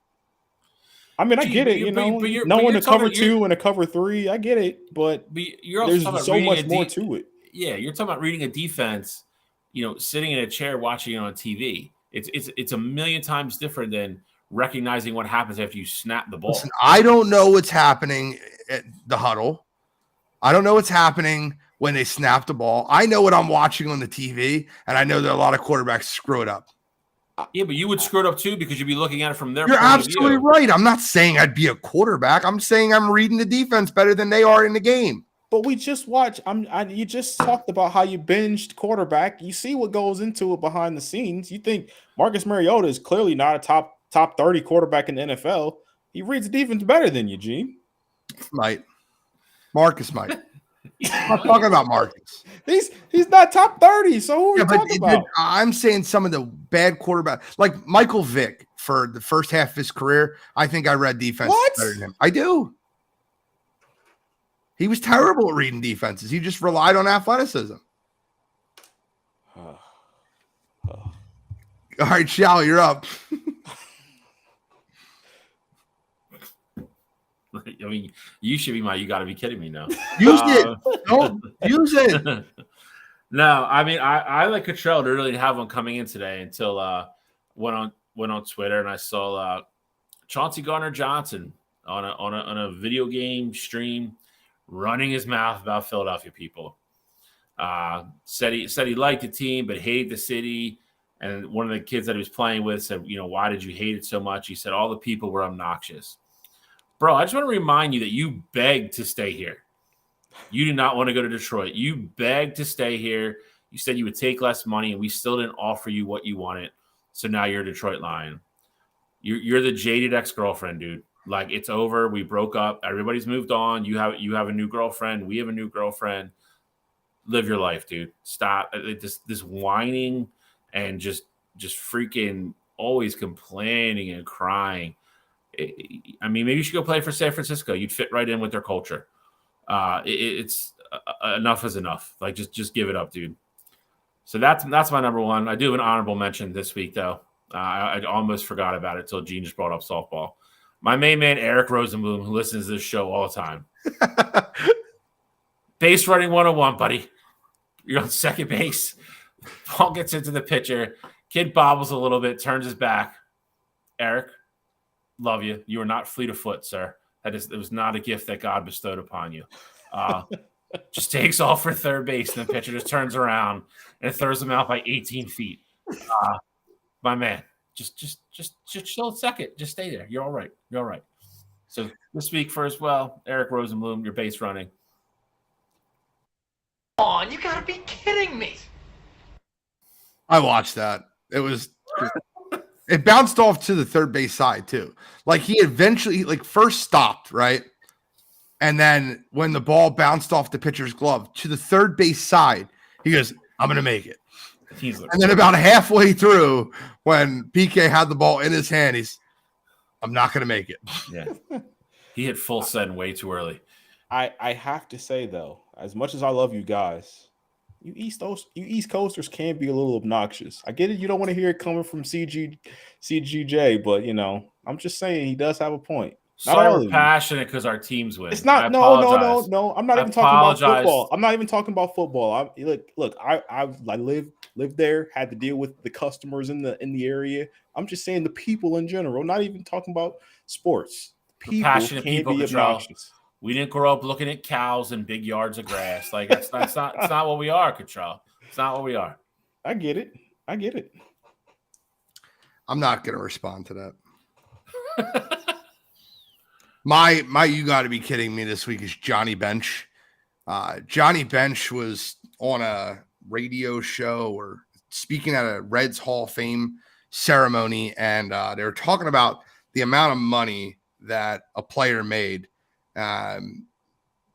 I mean, I get it, knowing a cover 2 and a cover 3, I get it, but there's so much more to it. Yeah, you're talking about reading a defense, sitting in a chair watching it on TV. It's a million times different than recognizing what happens after you snap the ball. Listen, I don't know what's happening at the huddle. I don't know what's happening when they snap the ball. I know what I'm watching on the TV, and I know that a lot of quarterbacks screw it up. Yeah, but you would screw it up too because you'd be looking at it from their You're point absolutely of view. right. I'm not saying I'd be a quarterback. I'm saying I'm reading the defense better than they are in the game. But we just watched. You just talked about how you binged quarterback. You see what goes into it behind the scenes. You think Marcus Mariota is clearly not a top 30 quarterback in the NFL. He reads defense better than you, Gene. Marcus might. I'm not talking about Marcus. He's not top 30. So who are we talking about? I'm saying some of the bad quarterbacks, like Michael Vick, for the first half of his career, I think I read defense better than him. I do. He was terrible at reading defenses. He just relied on athleticism. All right, Shal, you're up. I mean, you should be you got to be kidding me now. Use it. Don't use it. No, I mean, I like Cottrell to really have one coming in today until went on Twitter and I saw Chauncey Gardner-Johnson on a video game stream running his mouth about Philadelphia people. Said he liked the team but hated the city. And one of the kids that he was playing with said, why did you hate it so much? He said all the people were obnoxious. Bro, I just want to remind you that you begged to stay here. You did not want to go to Detroit. You begged to stay here. You said you would take less money, and we still didn't offer you what you wanted. So now you're a Detroit Lion. You're the jaded ex-girlfriend, dude. Like, it's over. We broke up. Everybody's moved on. You have a new girlfriend. We have a new girlfriend. Live your life, dude. Stop this whining and just freaking always complaining and crying. I mean, maybe you should go play for San Francisco. You'd fit right in with their culture. It's enough is enough. Like, just give it up, dude. So that's my number one. I do have an honorable mention this week, though. I almost forgot about it till Gene just brought up softball. My main man, Eric Rosenblum, who listens to this show all the time. Base running 101, buddy. You're on second base. Pong gets into the pitcher. Kid bobbles a little bit, turns his back. Eric, love you. You are not fleet of foot, sir. It was not a gift that God bestowed upon you. Just takes off for third base, and the pitcher just turns around and throws him out by 18 feet. My man, just chill a second. Just stay there. You're all right. You're all right. So this week first, Eric Rosenblum, your base running. Come on, you gotta be kidding me. I watched that. It bounced off to the third base side too. Like, he eventually first stopped, right? And then when the ball bounced off the pitcher's glove to the third base side, he goes, I'm going to make it. And then about halfway through, when PK had the ball in his hand, I'm not going to make it. Yeah. He hit full send way too early. I have to say, though, as much as I love you guys, you East Coasters can be a little obnoxious. I get it. You don't want to hear it coming from CGJ, but, I'm just saying he does have a point. Sorry, we're passionate because our teams win. It's not. No. I'm not even talking about football. I'm not even talking about football. Look. I lived there, had to deal with the customers in the area. I'm just saying the people in general. Not even talking about sports. Passionate people be obnoxious. We didn't grow up looking at cows and big yards of grass. Like, it's not what we are, Cottrell. It's not what we are. I get it. I'm not going to respond to that. My you got to be kidding me this week is Johnny Bench. Johnny Bench was on a radio show or speaking at a Reds Hall of Fame ceremony, and they were talking about the amount of money that a player made. I'm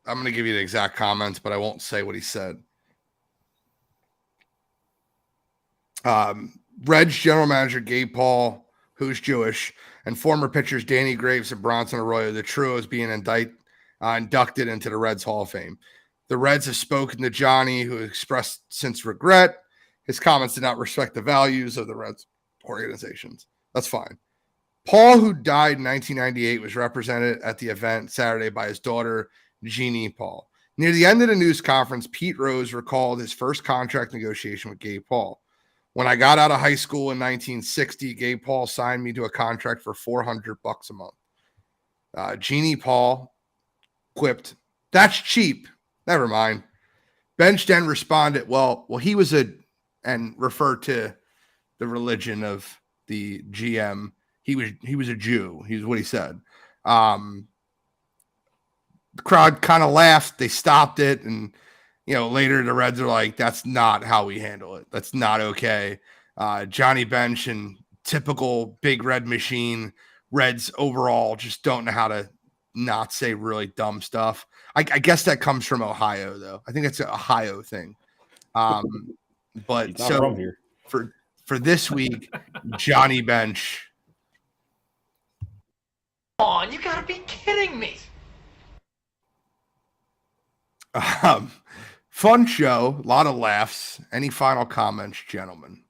going to give you the exact comments, but I won't say what he said. Reds general manager Gabe Paul, who's Jewish, and former pitchers Danny Graves and Bronson Arroyo, the trio is being inducted into the Reds Hall of Fame. The Reds have spoken to Johnny, who expressed since regret. His comments did not respect the values of the Reds organizations. That's fine. Paul, who died in 1998, was represented at the event Saturday by his daughter, Jeannie Paul. Near the end of the news conference, Pete Rose recalled his first contract negotiation with Gabe Paul. When I got out of high school in 1960, Gabe Paul signed me to a contract for $400 a month. Jeannie Paul quipped, "That's cheap. Never mind." Bench then responded, well, he was and referred to the religion of the GM. He was a Jew. He's what he said. The crowd kind of laughed. They stopped it. And, later the Reds are like, that's not how we handle it. That's not okay. Johnny Bench and typical big red machine Reds overall just don't know how to not say really dumb stuff. I guess that comes from Ohio, though. I think it's an Ohio thing. But he's not from here. For this week, Johnny Bench. Come on, you gotta be kidding me. Fun show, a lot of laughs. Any final comments, gentlemen?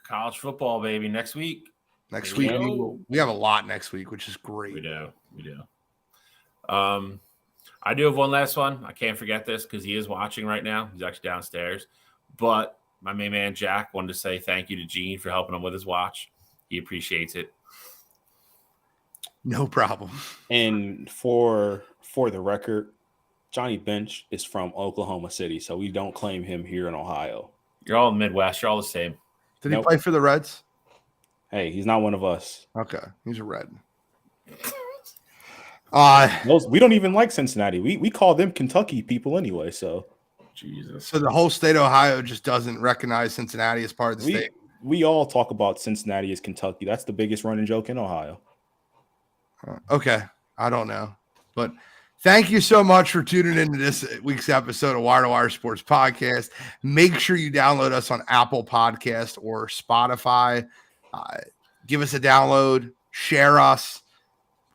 College football, baby. Next week. We have a lot next week, which is great. We do. I do have one last one. I can't forget this because he is watching right now. He's actually downstairs. But my main man Jack wanted to say thank you to Gene for helping him with his watch. He appreciates it. No problem. And for the record, Johnny Bench is from Oklahoma City, so we don't claim him here in Ohio. You're all in the Midwest. You're all the same. Did he play for the Reds? Hey, he's not one of us. Okay, he's a Red. We don't even like Cincinnati. We call them Kentucky people anyway. So, Jesus. So the whole state of Ohio just doesn't recognize Cincinnati as part of the state. We all talk about Cincinnati as Kentucky. That's the biggest running joke in Ohio. Okay, I don't know, but thank you so much for tuning into this week's episode of Wire to Wire Sports Podcast. Make sure you download us on Apple Podcast or Spotify. Give us a download, share us.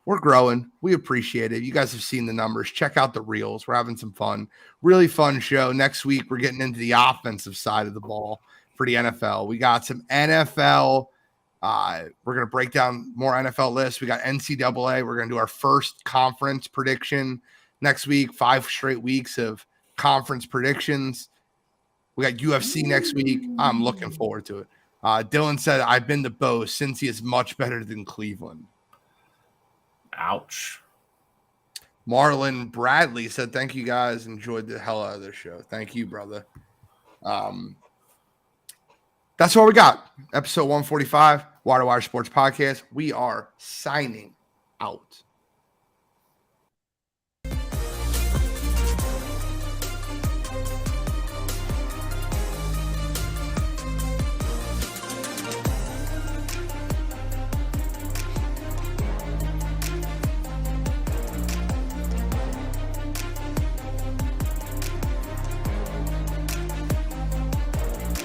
We're growing. We appreciate it. You guys have seen the numbers. Check out the reels. We're having some fun. Really fun show. Next week, we're getting into the offensive side of the ball for the NFL. We got some NFL. We're going to break down more NFL lists. We got NCAA. We're going to do our first conference prediction next week. 5 straight weeks of conference predictions. We got UFC next week. I'm looking forward to it. Dylan said, I've been to both. Cincy is much better than Cleveland. Ouch. Marlon Bradley said, thank you guys. Enjoyed the hell out of this show. Thank you, brother. That's all we got. Episode 145, Wire to Wire Sports Podcast. We are signing out.